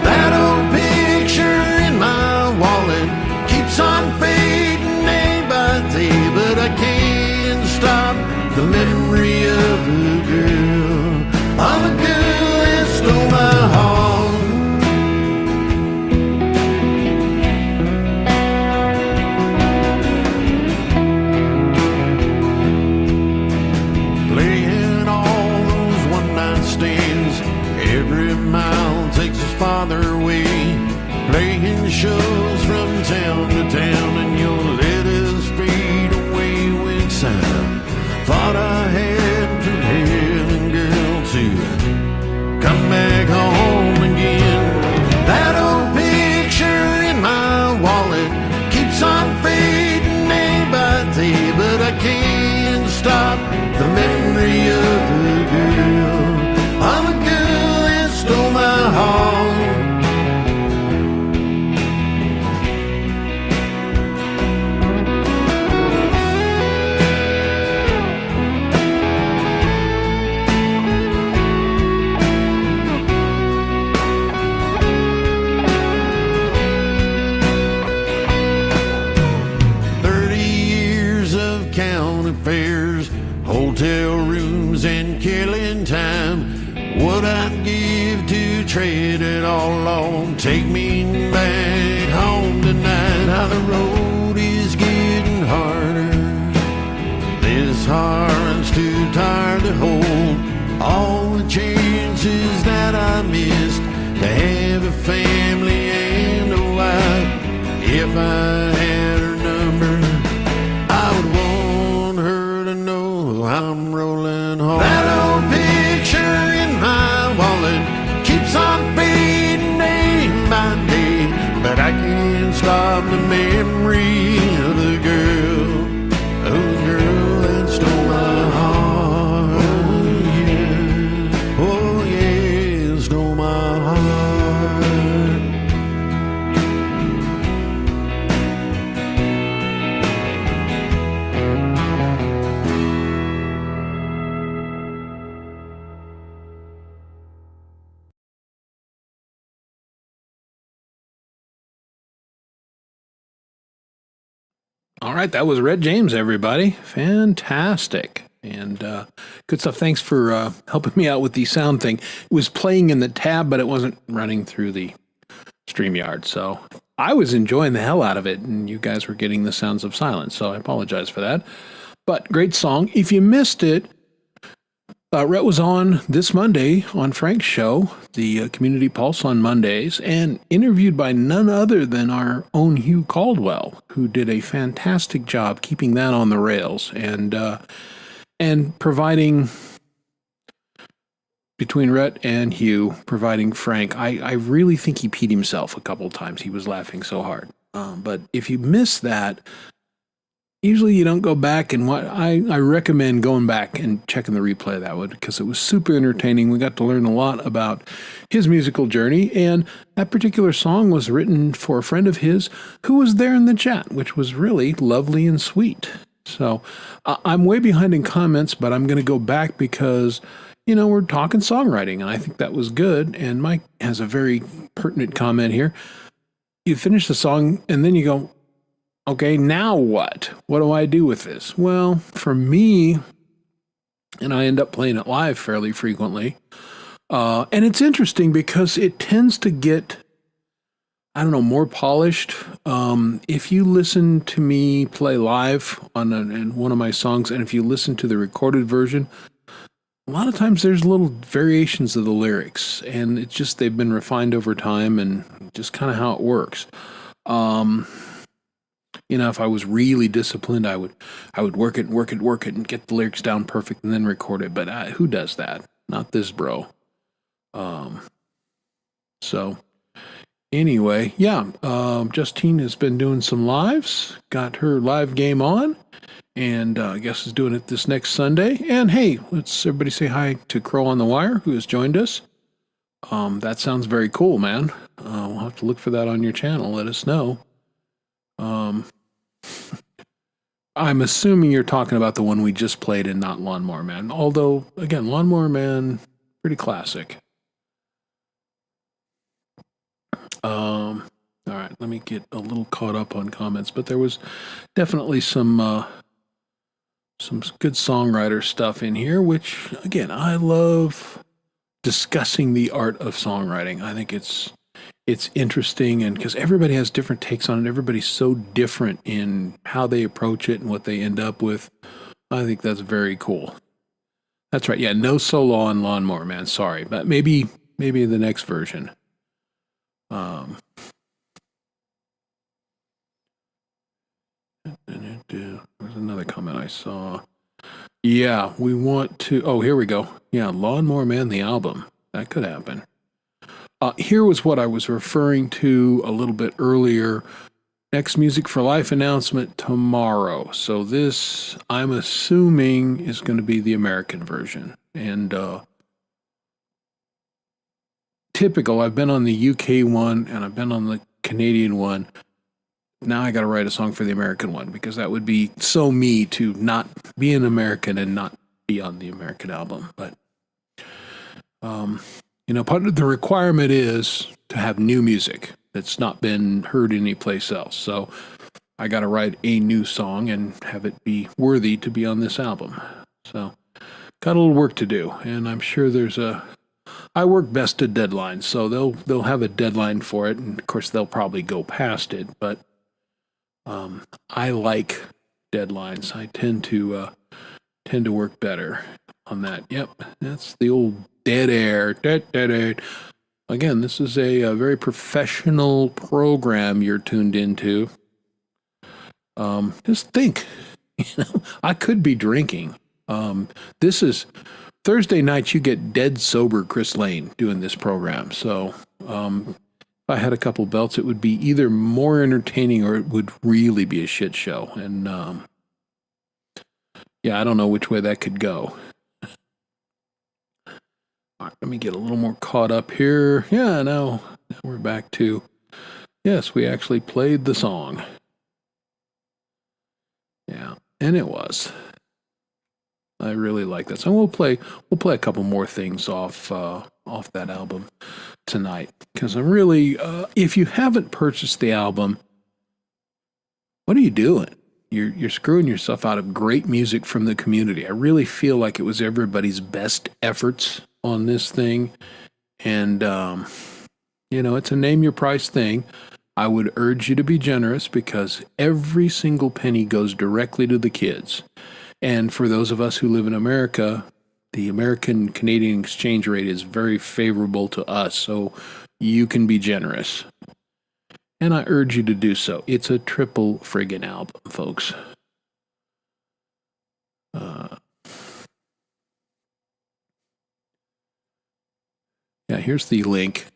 That old picture in my wallet keeps on fading day by day, but I can't stop the memory of a girl, of a girl that stole my heart. Playing all those one-night stands, every mile takes us farther away. Playing shows from town to town, and your letters fade away with sound. Thought I had from heaven, girl, to come back home again. That old picture in my wallet keeps on fading day by day, but I can't stop the memory of a girl, of a girl that stole my heart. Fares, hotel rooms, and killing time. What I'd give to trade it all on. Take me back home tonight. Now the road is getting harder. This heart's too tired to hold all the chances that I missed to have a family and a wife. If I had her number, I would want I'm rolling home. That old picture in my wallet keeps on fading day by day, but I can't stop the memory of the girl that stole my heart. Oh yeah, stole my heart. All right, that was Red James, everybody. Fantastic. And good stuff. Thanks for helping me out with the sound thing. It was playing in the tab, but it wasn't running through the StreamYard. So I was enjoying the hell out of it, and you guys were getting the sounds of silence. So I apologize for that. But great song. If you missed it, Rhett was on this Monday on Frank's show, the Community Pulse on Mondays, and interviewed by none other than our own Hugh Caldwell, who did a fantastic job keeping that on the rails and providing, between Rhett and Hugh, providing Frank. I really think he peed himself a couple times. He was laughing so hard. But if you miss that, usually you don't go back and I recommend going back and checking the replay of that one because it was super entertaining. We got to learn a lot about his musical journey, and that particular song was written for a friend of his who was there in the chat, which was really lovely and sweet. So I'm way behind in comments, but I'm going to go back because, we're talking songwriting, and I think that was good. And Mike has a very pertinent comment here. You finish the song, and then you go, okay, now what? What do I do with this? Well, for me, and I end up playing it live fairly frequently, And it's interesting because it tends to get, I don't know, more polished. If you listen to me play live in one of my songs, and if you listen to the recorded version, a lot of times there's little variations of the lyrics, and it's just they've been refined over time, and just kind of how it works. If I was really disciplined, I would work it, and get the lyrics down perfect, and then record it. But who does that? Not this bro. So anyway, yeah, Justine has been doing some lives, got her live game on, and I guess is doing it this next Sunday. And hey, let's everybody say hi to Crow on the Wire, who has joined us. That sounds very cool, man. We'll have to look for that on your channel. Let us know. I'm assuming you're talking about the one we just played and not Lawnmower Man. Although, again, Lawnmower Man, pretty classic. All right, let me get a little caught up on comments, but there was definitely some good songwriter stuff in here, which, again, I love discussing the art of songwriting. I think it's interesting, and because everybody has different takes on it, everybody's so different in how they approach it and what they end up with. I think that's very cool. That's right. Yeah, no solo on Lawnmower Man. Sorry, but maybe the next version. There's another comment I saw. Yeah, we want to. Oh, here we go. Yeah, Lawnmower Man, the album. That could happen. Here was what I was referring to a little bit earlier. Next Music for Life announcement tomorrow. So this, I'm assuming, is going to be the American version. And typical, I've been on the UK one and I've been on the Canadian one. Now I got to write a song for the American one, because that would be so me to not be an American and not be on the American album. But part of the requirement is to have new music that's not been heard anyplace else. So I got to write a new song and have it be worthy to be on this album. So got a little work to do, and I'm sure I work best to deadlines, so they'll have a deadline for it, and of course they'll probably go past it, but I like deadlines. I tend to work better on that. Yep, that's the old dead air. Dead air. Again, this is a very professional program you're tuned into. Just think, I could be drinking. This is Thursday nights. You get dead sober Chris Lane doing this program. So, if I had a couple belts, it would be either more entertaining or it would really be a shit show. And I don't know which way that could go. All right, let me get a little more caught up here. Yeah, now we're back to, yes, we actually played the song. Yeah, and it was. I really like that song. We'll play a couple more things off that album tonight, because I'm really, if you haven't purchased the album, what are you doing? You're screwing yourself out of great music from the community. I really feel like it was everybody's best efforts on this thing, and it's a name your price thing. I would urge you to be generous, because every single penny goes directly to the kids. And for those of us who live in America, the American-Canadian exchange rate is very favorable to us, so you can be generous. And I urge you to do so. It's a triple friggin' album, folks. Yeah, here's the link.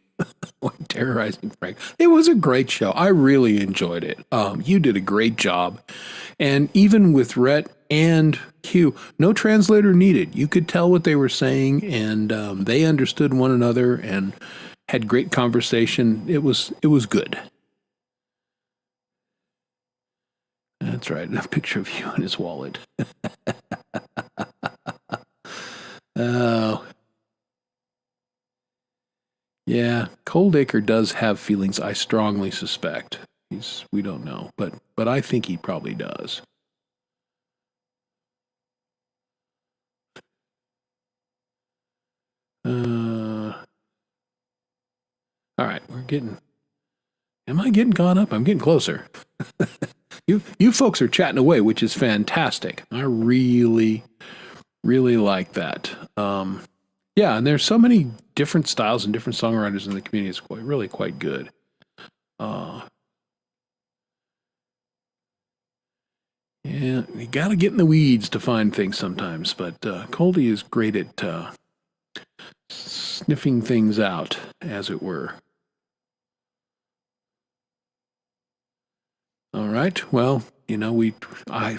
Terrorizing Frank. It was a great show. I really enjoyed it. You did a great job. And even with Rhett and Hugh, no translator needed. You could tell what they were saying, and they understood one another and had great conversation. It was good. That's right. A picture of Hugh in his wallet. Oh. Yeah, Coldacre does have feelings, I strongly suspect. We don't know, but I think he probably does. All right, am I getting caught up? I'm getting closer. You folks are chatting away, which is fantastic. I really, really like that. Yeah, and there's so many different styles and different songwriters in the community. It's really quite good. Yeah, you got to get in the weeds to find things sometimes, but Coldy is great at sniffing things out, as it were. All right. Well, I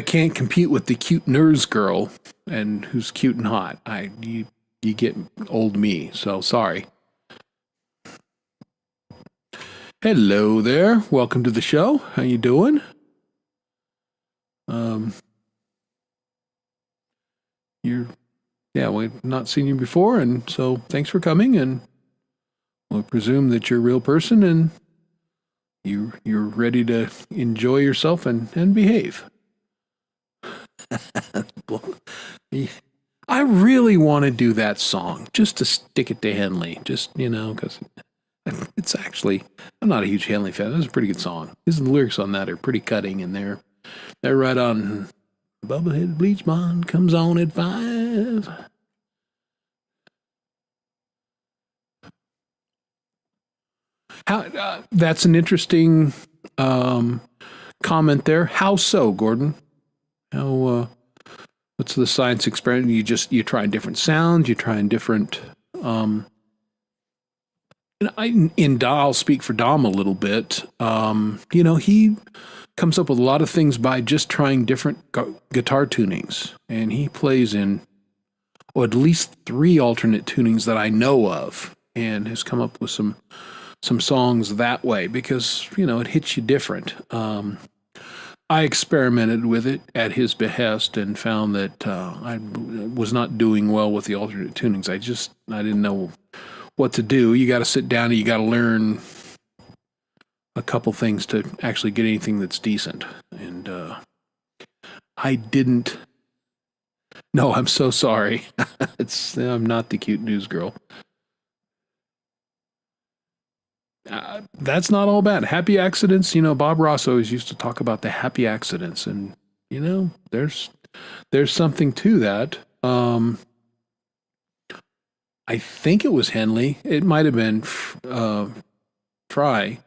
can't compete with the cute nurse girl and who's cute and hot. You get old me, so sorry. Hello there. Welcome to the show. How you doing? We've not seen you before, and so thanks for coming, and we'll presume that you're a real person and you're ready to enjoy yourself and behave. I really want to do that song just to stick it to Henley, just, because it's actually, I'm not a huge Henley fan. It's a pretty good song. The lyrics on that are pretty cutting, and they're right on. Bubblehead bleach blonde comes on at 5. That's an interesting comment there. How so, Gordon? What's the science experiment? You're trying different sounds. You're trying different. I'll speak for Dom a little bit. He comes up with a lot of things by just trying different guitar tunings, and he plays in at least 3 alternate tunings that I know of, and has come up with some songs that way because it hits you different. I experimented with it at his behest and found that I was not doing well with the alternate tunings. I didn't know what to do. You got to sit down and you got to learn a couple things to actually get anything that's decent. And I didn't. No, I'm so sorry. I'm not the cute news girl. That's not all bad. Happy accidents. Bob Ross always used to talk about the happy accidents, and there's something to that. I think it was Henley. It might have been Fry.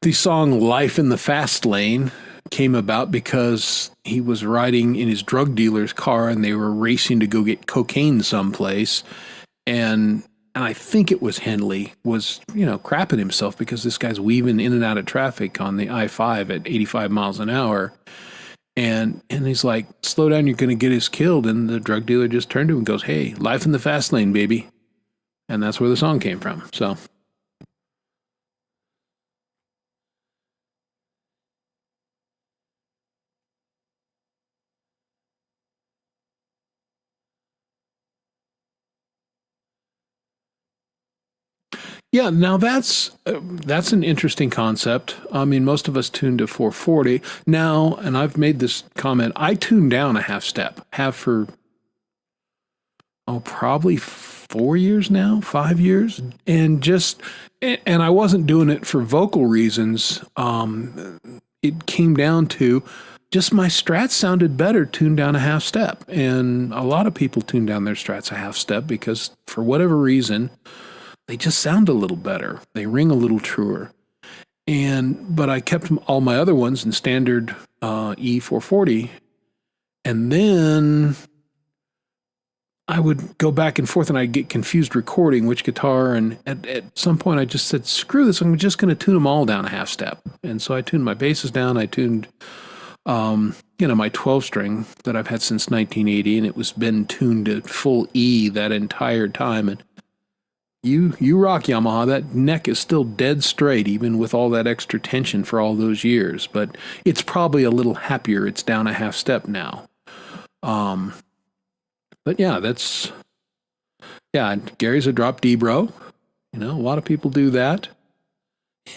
The song "Life in the Fast Lane" came about because he was riding in his drug dealer's car, and they were racing to go get cocaine someplace, and I think it was Henley was, crapping himself because this guy's weaving in and out of traffic on the I-5 at 85 miles an hour. And he's like, slow down, you're going to get us killed. And the drug dealer just turned to him and goes, hey, life in the fast lane, baby. And that's where the song came from. So. Yeah, now that's an interesting concept. I mean, most of us tune to 440 now, and I've made this comment. I tune down a half step, for probably 4 years now, 5 years, and I wasn't doing it for vocal reasons. It came down to just my strats sounded better tuned down a half step, and a lot of people tune down their strats a half step because for whatever reason. They just sound a little better. They ring a little truer. But I kept all my other ones in standard E440. And then I would go back and forth and I'd get confused recording which guitar. And at some point I just said, screw this. I'm just going to tune them all down a half step. And so I tuned my basses down. I tuned, my 12 string that I've had since 1980. And it was been tuned to full E that entire time. And You rock, Yamaha. That neck is still dead straight, even with all that extra tension for all those years. But it's probably a little happier. It's down a half step now. But yeah, Gary's a drop D bro. A lot of people do that.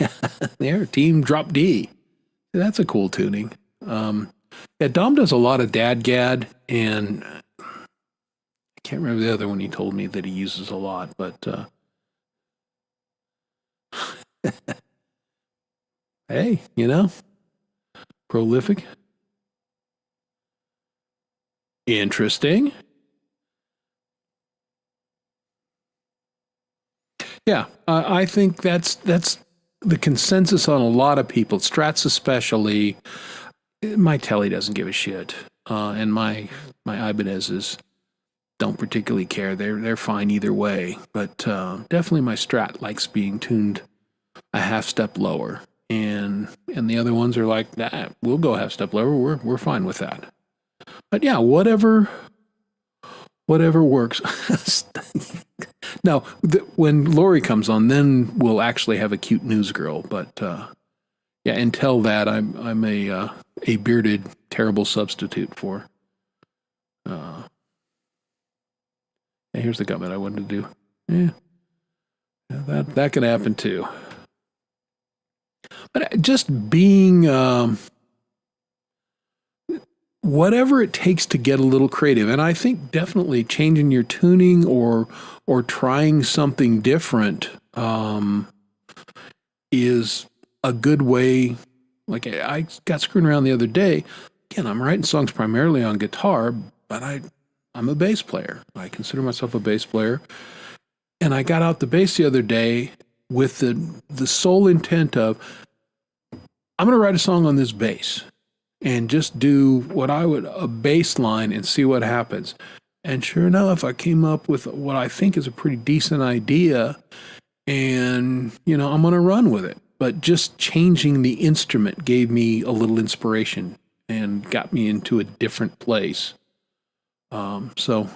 Yeah, there, team drop D. That's a cool tuning. Dom does a lot of dadgad, and I can't remember the other one he told me that he uses a lot, but Hey, prolific. Interesting. Yeah, I think that's the consensus on a lot of people, Strats especially. My telly doesn't give a shit, and my Ibanez's don't particularly care. They're fine either way, but definitely my Strat likes being tuned a half step lower, and the other ones are like, nah, we'll go half step lower. We're fine with that. But yeah, whatever works. Now, when Lori comes on, then we'll actually have a cute news girl. But yeah, until that, I'm a bearded, terrible substitute for. And here's the comment I wanted to do. Yeah, that can happen too. But just being whatever it takes to get a little creative, and I think definitely changing your tuning or trying something different is a good way. Like I got screwing around the other day. Again, I'm writing songs primarily on guitar, but I'm a bass player. I consider myself a bass player. And I got out the bass the other day with the sole intent of, I'm going to write a song on this bass and just do a bass line and see what happens. And sure enough, I came up with what I think is a pretty decent idea, and, I'm going to run with it. But just changing the instrument gave me a little inspiration and got me into a different place. So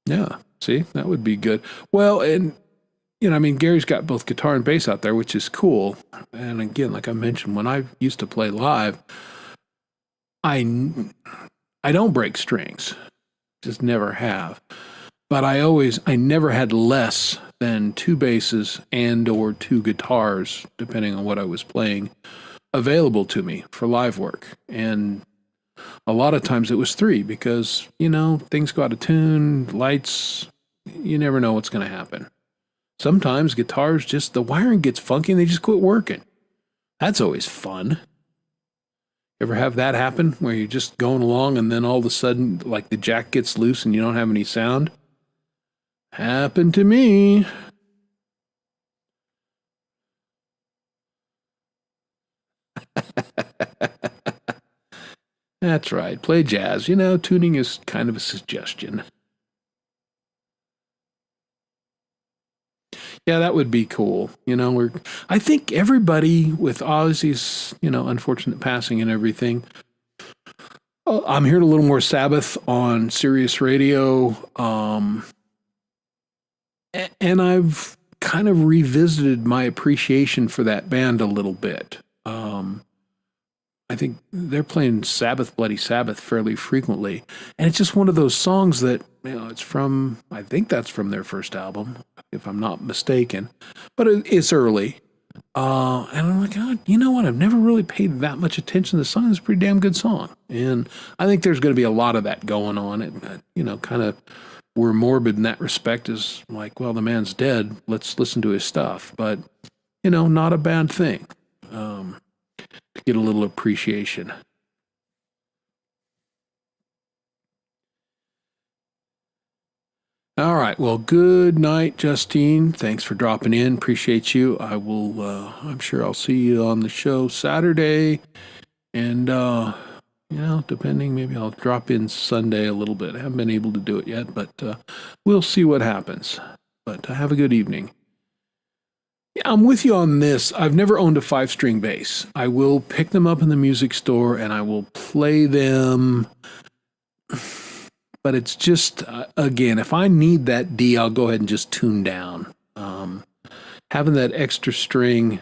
yeah, see, that would be good. Well, and Gary's got both guitar and bass out there, which is cool. And again, like I mentioned, when I used to play live, I don't break strings, just never have. But I never had less than 2 basses and or 2 guitars, depending on what I was playing, available to me for live work. And a lot of times it was 3 because, things go out of tune, lights, you never know what's going to happen. Sometimes guitars the wiring gets funky and they just quit working. That's always fun. Ever have that happen where you're just going along and then all of a sudden, like the jack gets loose and you don't have any sound? Happened to me. That's right. Play jazz. Tuning is kind of a suggestion. Yeah, that would be cool. I think everybody with Ozzy's, unfortunate passing and everything. I'm hearing a little more Sabbath on Sirius Radio. And I've kind of revisited my appreciation for that band a little bit. I think they're playing Sabbath, Bloody Sabbath fairly frequently. And it's just one of those songs that, I think that's from their first album, if I'm not mistaken. But it's early. And I'm like, oh, you know what? I've never really paid that much attention to the song. It's a pretty damn good song. And I think there's going to be a lot of that going on. It, kind of, we're morbid in that respect, is like, well, the man's dead. Let's listen to his stuff. But, not a bad thing. To get a little appreciation. All right. Well, good night, Justine. Thanks for dropping in. Appreciate you. I will, I'm sure I'll see you on the show Saturday. And, depending, maybe I'll drop in Sunday a little bit. I haven't been able to do it yet, but we'll see what happens. But have a good evening. I'm with you on this. I've never owned a 5-string bass. I will pick them up in the music store and I will play them. But it's just, again, if I need that D, I'll go ahead and just tune down. Having that extra string,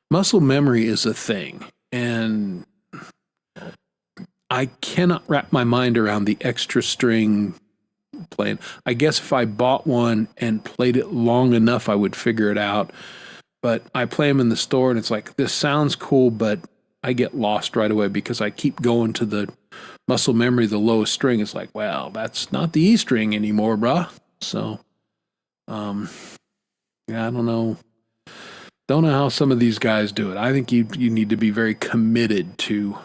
muscle memory is a thing. And I cannot wrap my mind around the extra string playing. I guess if I bought one and played it long enough, I would figure it out. But I play them in the store and it's like, this sounds cool, but I get lost right away because I keep going to the muscle memory, the lowest string. It's like, well, that's not the E string anymore, bruh. So, Yeah, I don't know. Don't know how some of these guys do it. I think you need to be very committed to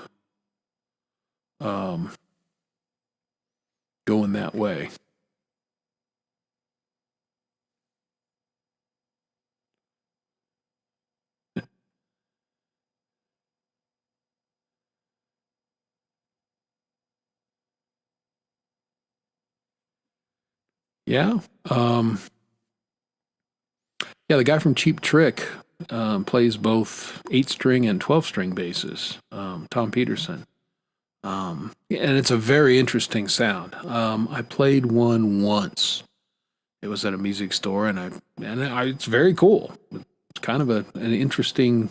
going that way. Yeah. Yeah, the guy from Cheap Trick plays both 8-string and 12-string basses, Tom Peterson. And it's a very interesting sound. I played one once. It was at a music store, and it's very cool. It's kind of an interesting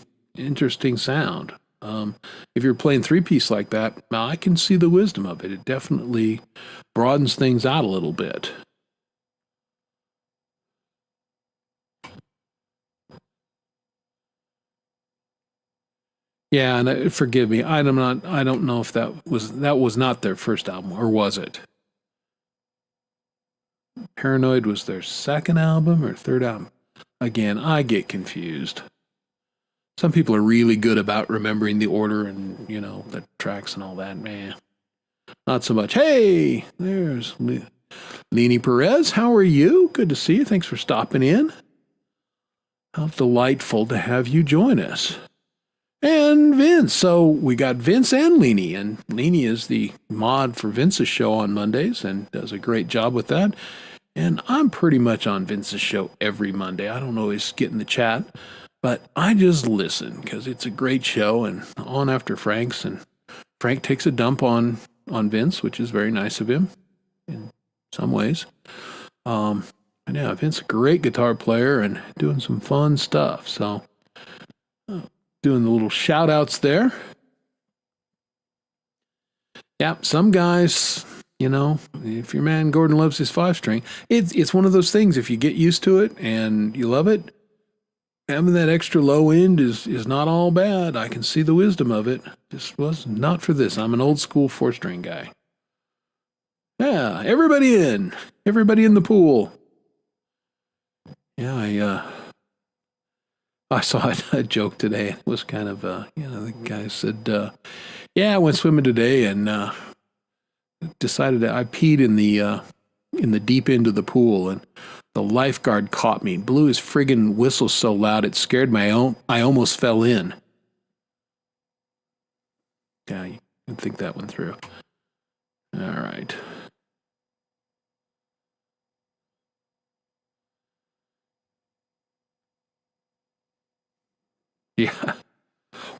sound. If you're playing 3-piece like that, I can see the wisdom of it. It definitely broadens things out a little bit. Yeah, and forgive me, I don't know if that was not their first album, or was it? Paranoid was their second album or third album. Again, I get confused. Some people are really good about remembering the order and, the tracks and all that. Man, not so much. Hey, there's Leni Perez. How are you? Good to see you. Thanks for stopping in. How delightful to have you join us. And Vince. So we got Vince and Leni. And Leni is the mod for Vince's show on Mondays and does a great job with that. And I'm pretty much on Vince's show every Monday. I don't always get in the chat, but I just listen because it's a great show and on after Frank's. And Frank takes a dump on Vince, which is very nice of him in some ways. And yeah, Vince, a great guitar player and doing some fun stuff. So doing the little shout outs there. Yeah, some guys, if your man Gordon loves his 5-string, it's one of those things. If you get used to it and you love it, having that extra low end is not all bad. I can see the wisdom of it. Just was not for this. I'm an old school 4-string guy. Yeah, everybody in the pool. Yeah, I saw a joke today. It was kind of, the guy said, I went swimming today and decided that I peed in the deep end of the pool, and the lifeguard caught me, blew his friggin' whistle so loud it scared I almost fell in. Yeah, you can think that one through. All right. Yeah.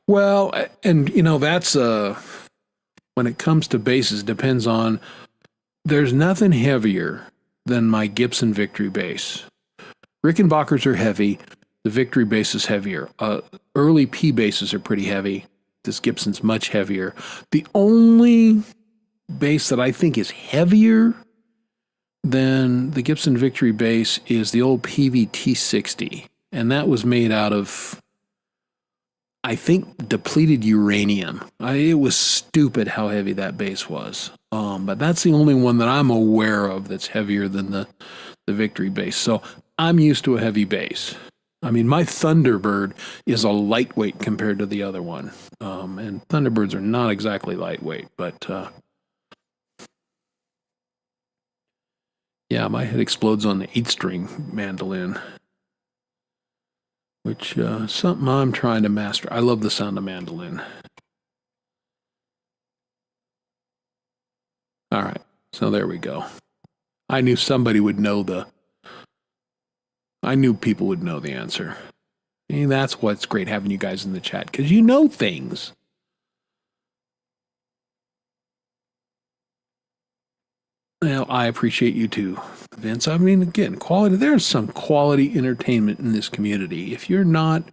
Well, and that's when it comes to basses, depends on. There's nothing heavier than my Gibson Victory bass. Rickenbackers are heavy. The Victory bass is heavier. Early P basses are pretty heavy. This Gibson's much heavier. The only bass that I think is heavier than the Gibson Victory bass is the old PVT-60, and that was made out of, I think, depleted uranium. It was stupid how heavy that bass was. But that's the only one that I'm aware of that's heavier than the Victory bass. So I'm used to a heavy bass. I mean, my Thunderbird is a lightweight compared to the other one. And Thunderbirds are not exactly lightweight, but yeah, my head explodes on the 8-string mandolin, which something I'm trying to master. I love the sound of mandolin. All right, so there we go. I knew somebody would know I knew people would know the answer. And that's what's great having you guys in the chat, because you know things. Well, I appreciate you too, Vince. I mean, again, quality. There's some quality entertainment in this community. If you're not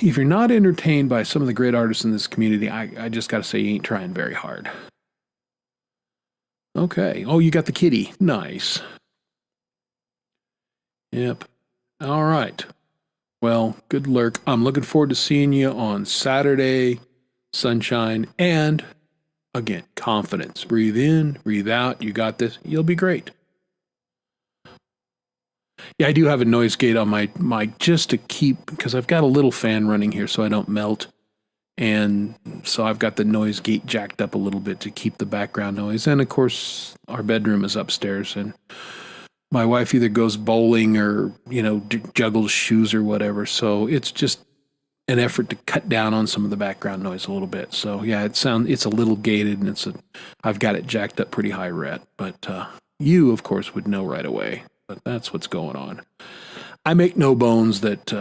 entertained by some of the great artists in this community, I just got to say you ain't trying very hard. Okay. Oh, you got the kitty. Nice. Yep. All right. Well, good lurk. I'm looking forward to seeing you on Saturday, sunshine, and again, confidence. Breathe in, breathe out. You got this. You'll be great. Yeah, I do have a noise gate on my mic just to keep, because I've got a little fan running here so I don't melt. And so I've got the noise gate jacked up a little bit to keep the background noise. And of course, our bedroom is upstairs, and my wife either goes bowling or, juggles shoes or whatever. So it's just an effort to cut down on some of the background noise a little bit. So yeah, it's a little gated, and I've got it jacked up pretty high ret. But you, of course, would know right away. But that's what's going on. I make no bones that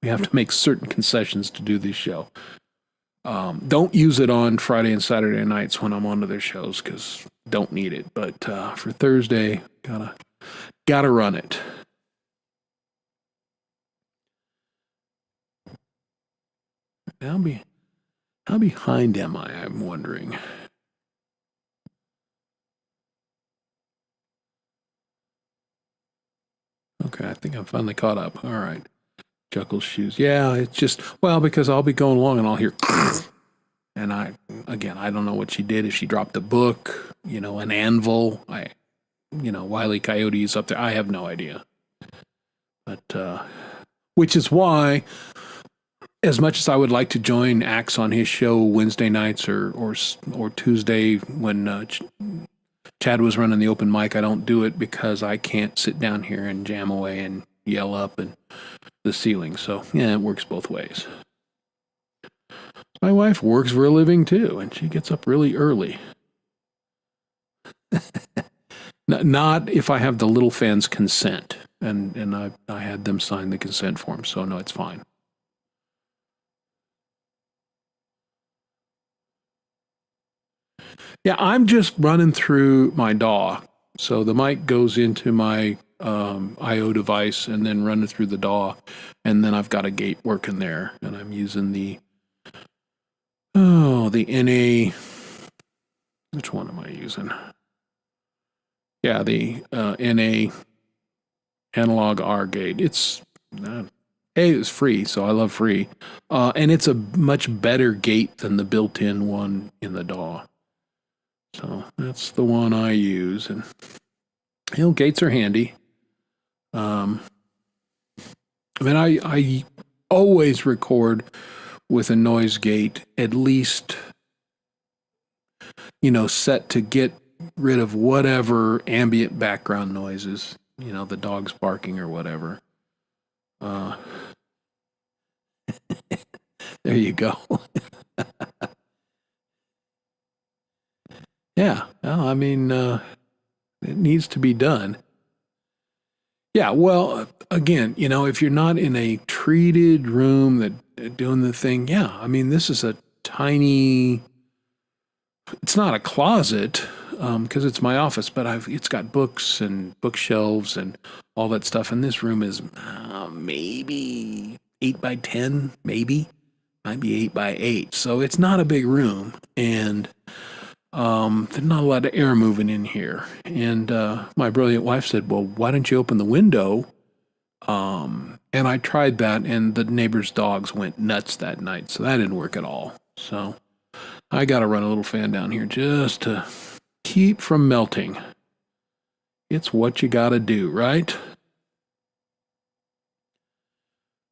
we have to make certain concessions to do this show. Don't use it on Friday and Saturday nights when I'm on to their shows, because don't need it. But for Thursday, gotta run it. How behind am I? I'm wondering. Okay, I think I'm finally caught up. All right. Juggles shoes. Yeah, it's just, because I'll be going along and I'll hear, and I don't know what she did. If she dropped a book, an anvil, Wile E. Coyote's up there. I have no idea. But, which is why, as much as I would like to join Axe on his show Wednesday nights or Tuesday when Chad was running the open mic, I don't do it because I can't sit down here and jam away and yell up and the ceiling. So yeah, it works both ways. My wife works for a living too, and she gets up really early. Not if I have the little fans' consent, and I had them sign the consent form, so no, it's fine. Yeah, I'm just running through my DAW. So the mic goes into my I/O device and then running through the DAW. And then I've got a gate working there. And I'm using the NA. Which one am I using? Yeah, the NA analog R gate. It's free, so I love free. And it's a much better gate than the built-in one in the DAW. So that's the one I use, and gates are handy. I always record with a noise gate, at least, set to get rid of whatever ambient background noises, the dogs barking or whatever. There you go. Yeah, well, it needs to be done. Yeah, well, again, if you're not in a treated room that doing the thing, this is a tiny, it's not a closet, because it's my office, but it's got books and bookshelves and all that stuff, and this room is maybe 8 by 10, maybe, might be 8 by 8, so it's not a big room, and there's not a lot of air moving in here. And my brilliant wife said, well, why don't you open the window? And I tried that, and the neighbor's dogs went nuts that night, so that didn't work at all. So I got to run a little fan down here just to keep from melting. It's what you got to do, right?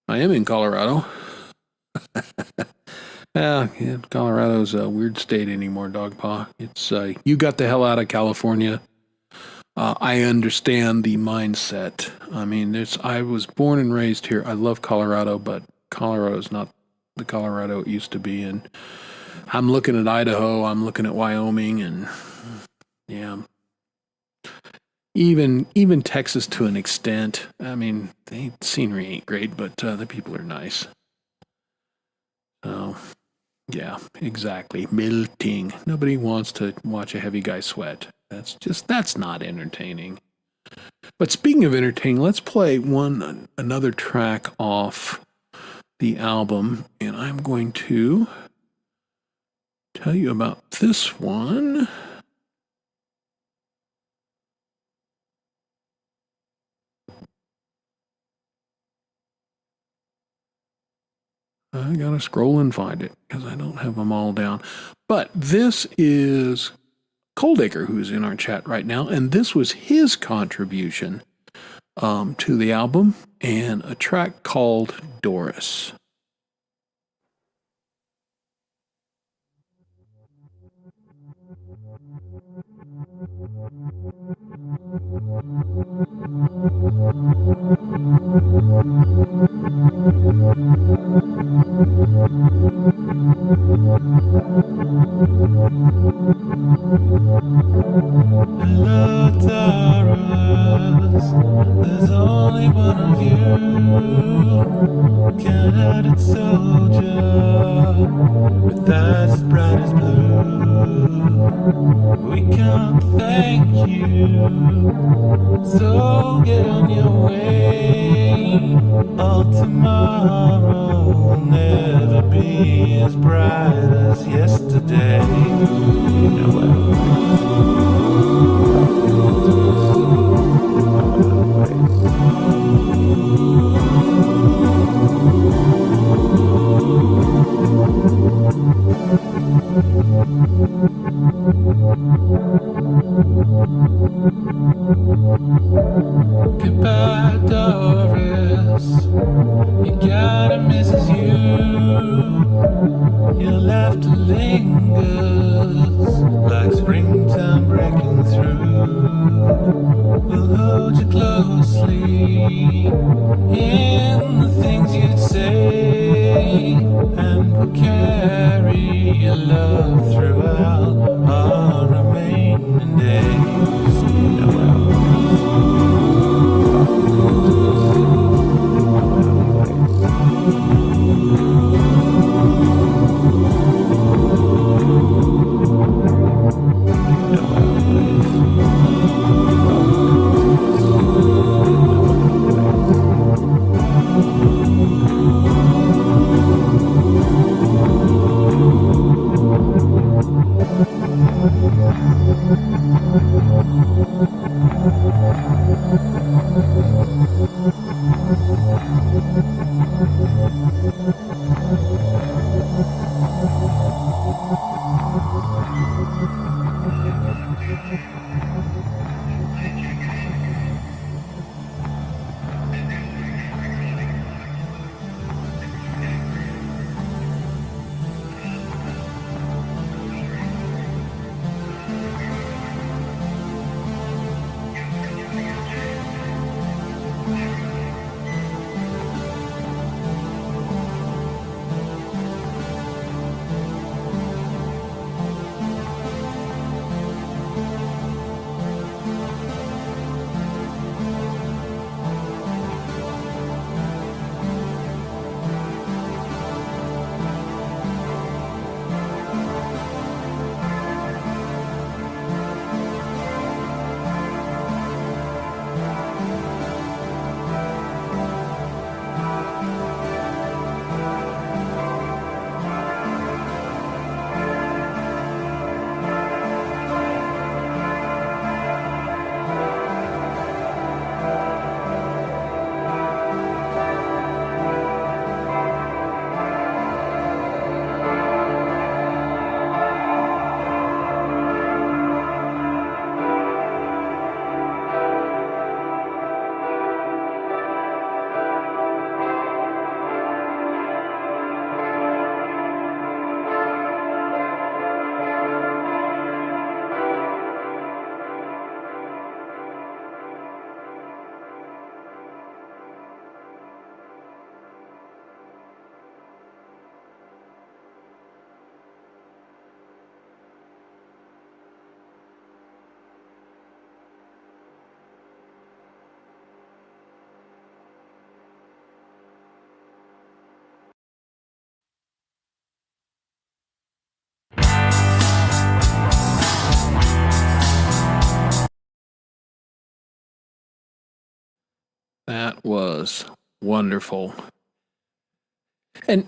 I am in Colorado. Yeah, Colorado's a weird state anymore, Dogpaw. It's you got the hell out of California. I understand the mindset. I was born and raised here. I love Colorado, but Colorado is not the Colorado it used to be. And I'm looking at Idaho. I'm looking at Wyoming, and yeah, even Texas to an extent. The scenery ain't great, but the people are nice. So. Yeah, exactly. Melting. Nobody wants to watch a heavy guy sweat. That's not entertaining. But speaking of entertaining, let's play another track off the album, and I'm going to tell you about this one. I gotta scroll and find it because I don't have them all down. But this is Coldacre, who's in our chat right now, and this was his contribution to the album, and a track called Doris. Hello, Doris. There's only one of you. Can't-headed soldier with eyes as bright as blue. We can't thank you, so get on your way. All tomorrow will never be as bright as yesterday. Goodbye, Doris. You got a Mrs. You. Your laughter lingers like springtime breaking through. We'll hold you closely in the things you'd say, and we'll carry your love throughout our remaining days. That was wonderful. And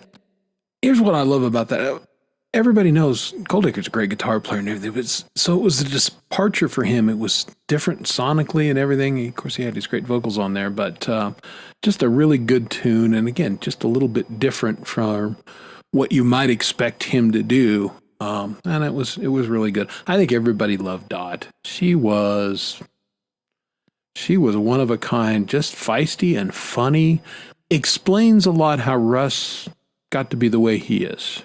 here's what I love about that. Everybody knows Goldacre's a great guitar player and everything. So it was a departure for him. It was different sonically and everything. Of course, he had his great vocals on there, but just a really good tune. And again, just a little bit different from what you might expect him to do. And it was really good. I think everybody loved Dot. She was She was one of a kind, just feisty and funny. Explains a lot how Russ got to be the way he is.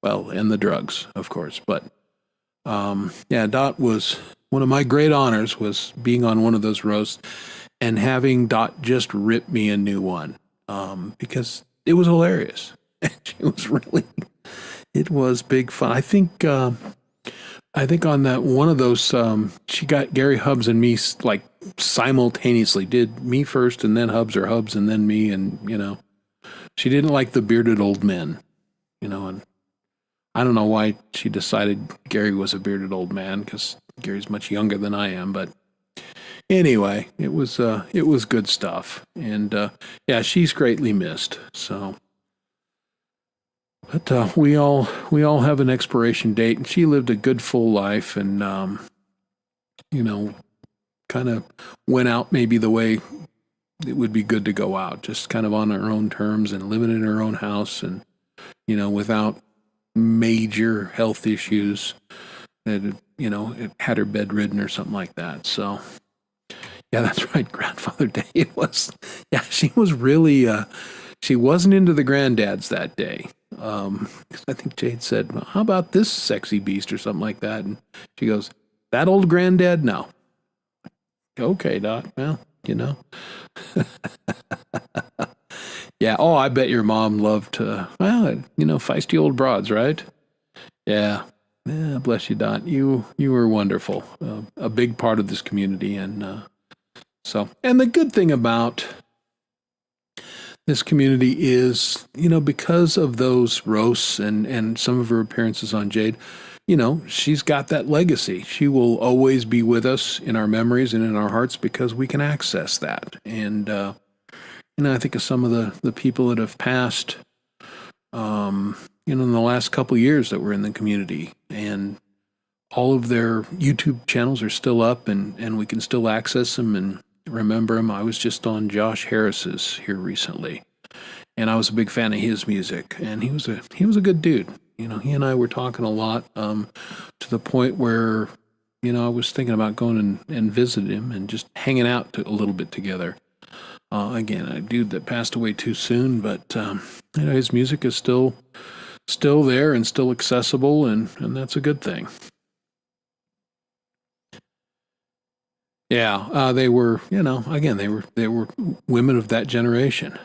Well, and the drugs, of course. But yeah, Dot was one of my great honors was being on one of those roasts and having Dot just rip me a new one because it was hilarious. It was big fun. I think on that one of those, she got Gary Hubbs and me like simultaneously. Did me first and then Hubbs, or Hubbs and then me, and she didn't like the bearded old men, and I don't know why she decided Gary was a bearded old man, because Gary's much younger than I am. But anyway, it was good stuff, and yeah, she's greatly missed. So. But we all have an expiration date, and she lived a good full life, and kind of went out maybe the way it would be good to go out, just kind of on her own terms and living in her own house, and without major health issues that it had her bedridden or something like that. So yeah, that's right, Grandfather Day. It was, yeah, she was really she wasn't into the granddads that day. I think Jade said, well, how about this sexy beast or something like that? And she goes, that old granddad? No. Okay, Doc. Well, Yeah. Oh, I bet your mom loved, feisty old broads, right? Yeah. Yeah. Bless you, Dot. You were wonderful. A big part of this community. And and the good thing about this community is, because of those roasts and some of her appearances on Jade, she's got that legacy. She will always be with us in our memories and in our hearts because we can access that. And, I think of some of the people that have passed, in the last couple of years that were in the community, and all of their YouTube channels are still up, and we can still access them and remember him. I was just on Josh Harris's here recently, and I was a big fan of his music, and he was a good dude. He and I were talking a lot, to the point where, I was thinking about going and visit him and just hanging out a little bit together. Again, a dude that passed away too soon, but his music is still there and still accessible, and that's a good thing. Yeah, they were, again, they were women of that generation.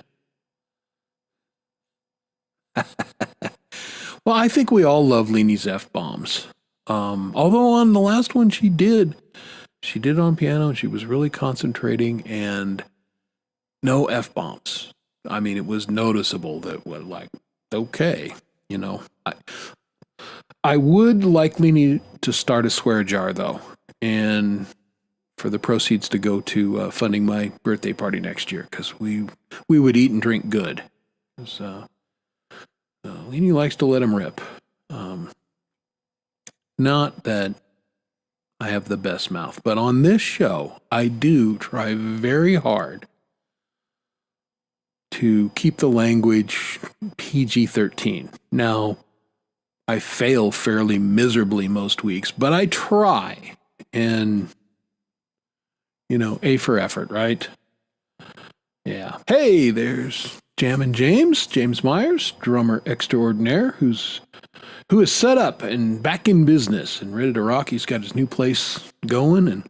Well, I think we all love Leanie's F-bombs. Although on the last one she did on piano, and she was really concentrating, and no F-bombs. I mean, it was noticeable that okay, I would like Leanie to start a swear jar though, and for the proceeds to go to funding my birthday party next year, because we would eat and drink good. Leanie likes to let him rip. Not that I have the best mouth, but on this show, I do try very hard to keep the language PG-13. Now, I fail fairly miserably most weeks, but I try, and A for effort, right? Yeah. Hey, there's Jammin' James Myers, drummer extraordinaire, who is set up and back in business and ready to rock. He's got his new place going, and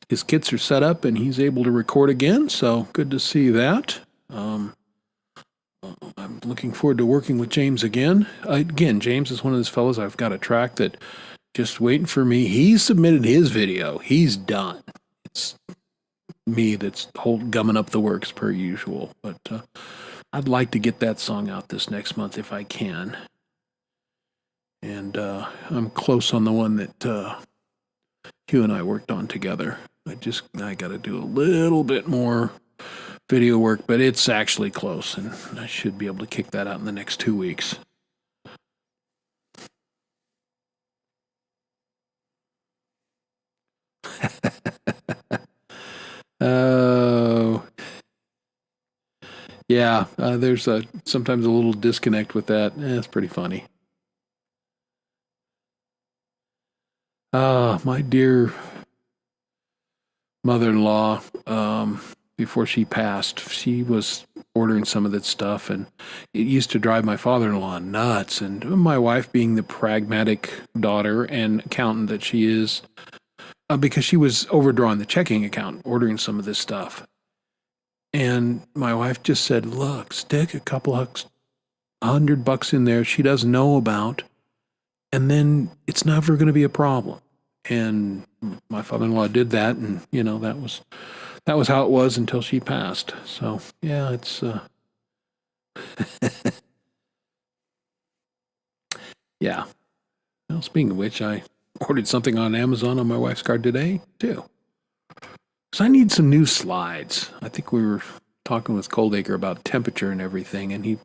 his kits are set up, and he's able to record again. So good to see that. I'm looking forward to working with James again. Again, James is one of those fellows. I've got a track that just waiting for me. He submitted his video. He's done. It's me that's gumming up the works per usual. But I'd like to get that song out this next month if I can. And I'm close on the one that Hugh and I worked on together. I got to do a little bit more video work, but it's actually close, and I should be able to kick that out in the next 2 weeks. Oh, yeah. There's sometimes a little disconnect with that. It's pretty funny. My dear mother-in-law, before she passed, she was ordering some of that stuff, and it used to drive my father-in-law nuts. And my wife, being the pragmatic daughter and accountant that she is, because she was overdrawing the checking account, ordering some of this stuff. And my wife just said, look, stick a couple of $100 in there she doesn't know about, and then it's never going to be a problem. And my father-in-law did that, and that was how it was until she passed. So yeah, it's yeah. Well, speaking of which, I ordered something on Amazon on my wife's card today too. So I need some new slides. I think we were talking with Coldacre about temperature and everything, and he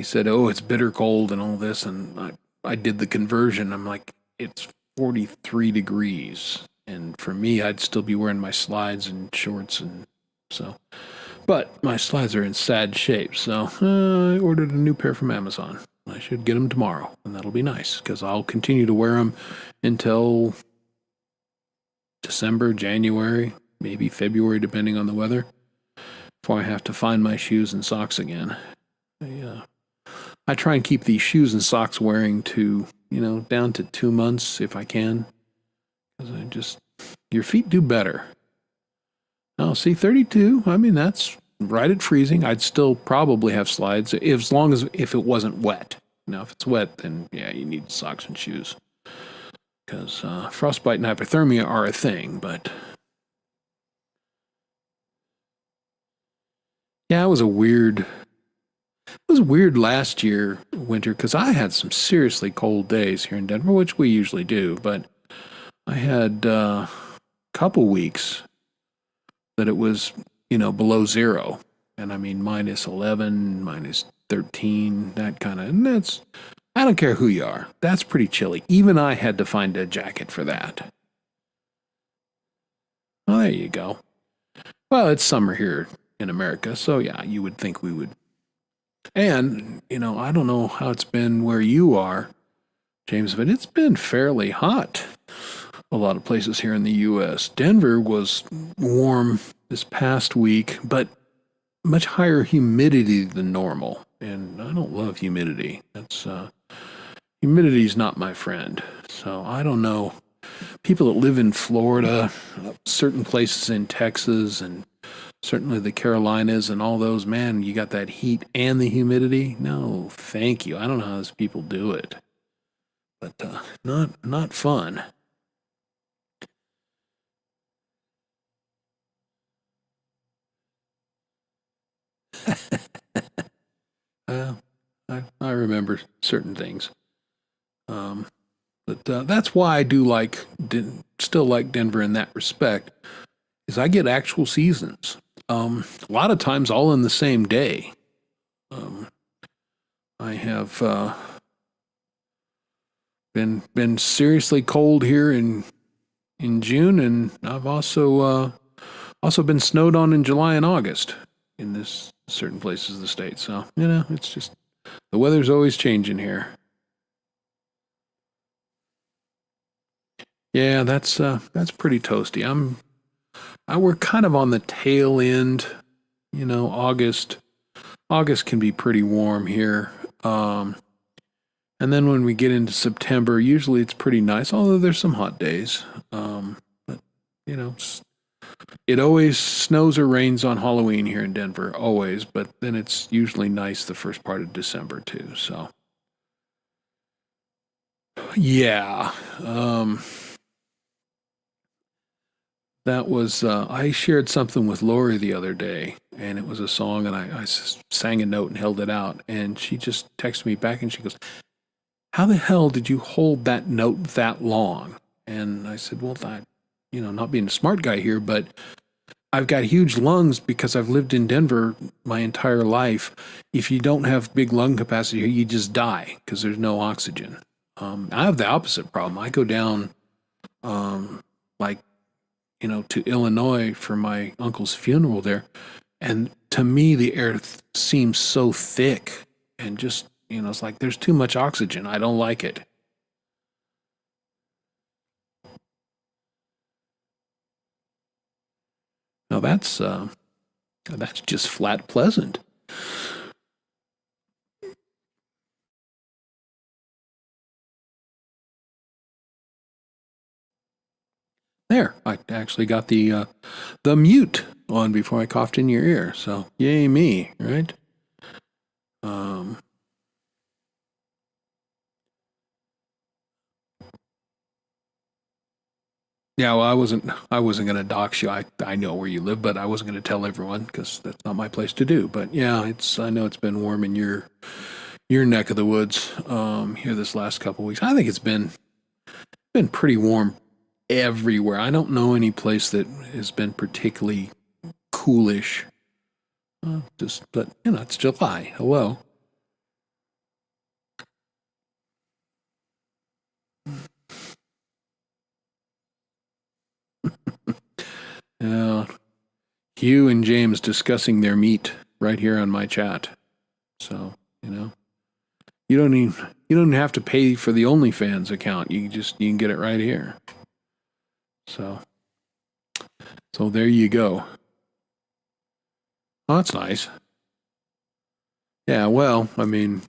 said, "Oh, it's bitter cold and all this," and I did the conversion. I'm like, it's 43 degrees, and for me, I'd still be wearing my slides and shorts, and so. But my slides are in sad shape, so I ordered a new pair from Amazon. I should get them tomorrow, and that'll be nice because I'll continue to wear them until December, January, maybe February, depending on the weather, before I have to find my shoes and socks again. I try and keep these shoes and socks wearing to, down to 2 months if I can. Because your feet do better. Oh, see, 32, I mean, that's right at freezing. I'd still probably have slides as long as if it wasn't wet. Now, if it's wet, then yeah, you need socks and shoes. Because frostbite and hypothermia are a thing, but yeah, it was weird last year, winter, because I had some seriously cold days here in Denver, which we usually do, but I had a couple weeks that it was, below zero. And I mean, minus 11, minus 13, that kind of, and that's, I don't care who you are. That's pretty chilly. Even I had to find a jacket for that. Oh, there you go. Well, it's summer here in America, so yeah, you would think we would. And, I don't know how it's been where you are, James, but it's been fairly hot a lot of places here in the U.S. Denver was warm this past week, but much higher humidity than normal. And I don't love humidity. Humidity is not my friend. So I don't know. People that live in Florida, certain places in Texas, and certainly the Carolinas and all those, man, you got that heat and the humidity. No, thank you. I don't know how those people do it. But not fun. I remember certain things. But that's why I do still like Denver in that respect, is I get actual seasons. A lot of times all in the same day. I have been seriously cold here in June, and I've also been snowed on in July and August in this certain places of the state. So it's just the weather's always changing here. Yeah, that's pretty toasty. We're kind of on the tail end. August can be pretty warm here. And then when we get into September, usually it's pretty nice, although there's some hot days. But it always snows or rains on Halloween here in Denver, always. But then it's usually nice the first part of December too. So yeah. That was, I shared something with Lori the other day, and it was a song, and I sang a note and held it out, and she just texted me back, and she goes, how the hell did you hold that note that long? And I said, well, not being a smart guy here, but I've got huge lungs because I've lived in Denver my entire life. If you don't have big lung capacity here, you just die because there's no oxygen. I have the opposite problem. I go down, to Illinois for my uncle's funeral there. And to me, the air seems so thick and just, it's like there's too much oxygen. I don't like it. Now that's just flat pleasant. There, I actually got the mute on before I coughed in your ear. So yay me, right? Yeah, well, I wasn't going to dox you. I know where you live, but I wasn't going to tell everyone because that's not my place to do. But yeah, I know it's been warm in your neck of the woods here this last couple of weeks. I think it's been pretty warm everywhere. I don't know any place that has been particularly coolish. But it's July. Hello. Hugh and James discussing their meat right here on my chat. So, you don't even have to pay for the OnlyFans account. You can get it right here. So there you go. Oh, that's nice. Yeah, well, I mean,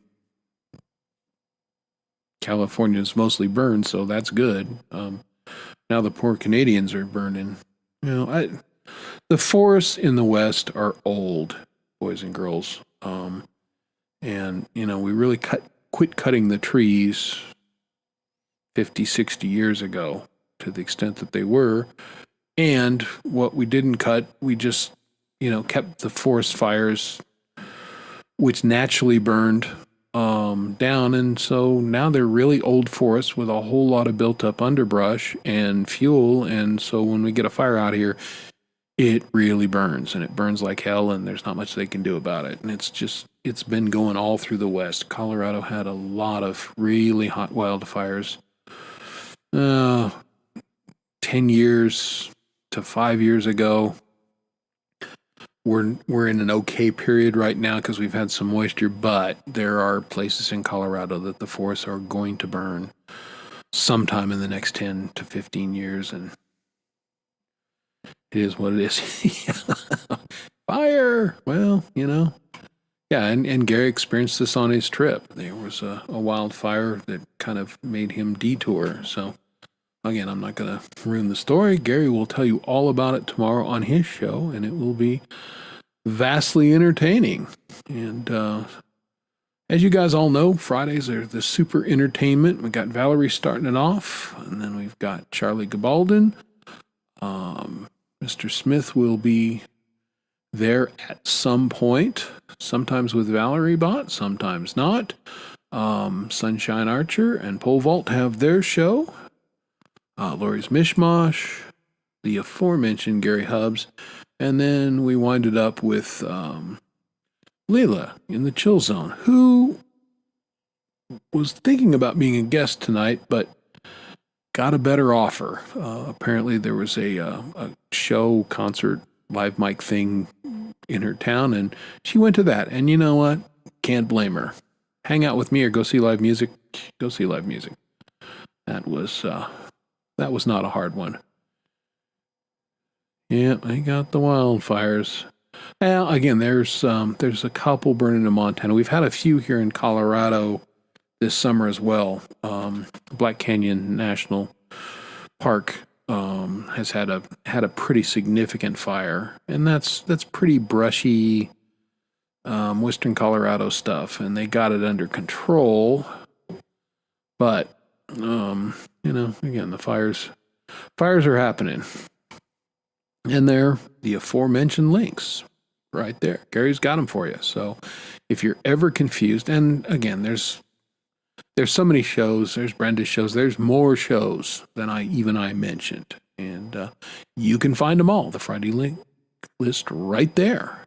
California's mostly burned, so that's good. Now the poor Canadians are burning. The forests in the West are old, boys and girls. And, we really quit cutting the trees 50, 60 years ago to the extent that they were. And what we didn't cut, we just, kept the forest fires, which naturally burned down. And so now they're really old forests with a whole lot of built up underbrush and fuel. And so when we get a fire out here, it really burns, and it burns like hell, and there's not much they can do about it. And it's been going all through the West. Colorado had a lot of really hot wildfires 10 years to 5 years ago. We're in an okay period right now because we've had some moisture, but there are places in Colorado that the forests are going to burn sometime in the next 10 to 15 years, and it is what it is. Fire! Well, Yeah, and Gary experienced this on his trip. There was a wildfire that kind of made him detour. So, again, I'm not going to ruin the story. Gary will tell you all about it tomorrow on his show, and it will be vastly entertaining. And as you guys all know, Fridays are the super entertainment. We got Valerie starting it off, and then we've got Charlie Gabaldon. Mr. Smith will be there at some point, sometimes with Valerie Bot, sometimes not. Sunshine Archer and Pole Vault have their show. Lori's Mishmash, the aforementioned Gary Hubbs, and then we wind it up with Leela in the Chill Zone, who was thinking about being a guest tonight, but got a better offer. Apparently there was a show, concert, live mic thing in her town, and she went to that. And you know what? Can't blame her. Hang out with me or go see live music. Go see live music. That was not a hard one. Yeah, they got the wildfires. Well, again, there's a couple burning in Montana. We've had a few here in Colorado this summer as well. Black Canyon National Park has had a pretty significant fire, and that's pretty brushy Western Colorado stuff, and they got it under control. But again, the fires are happening, and they're the aforementioned links right there. Gary's got them for you. So if you're ever confused, and again, there's so many shows. There's Brenda's shows. There's more shows than I mentioned. And you can find them all. The Friday link list right there.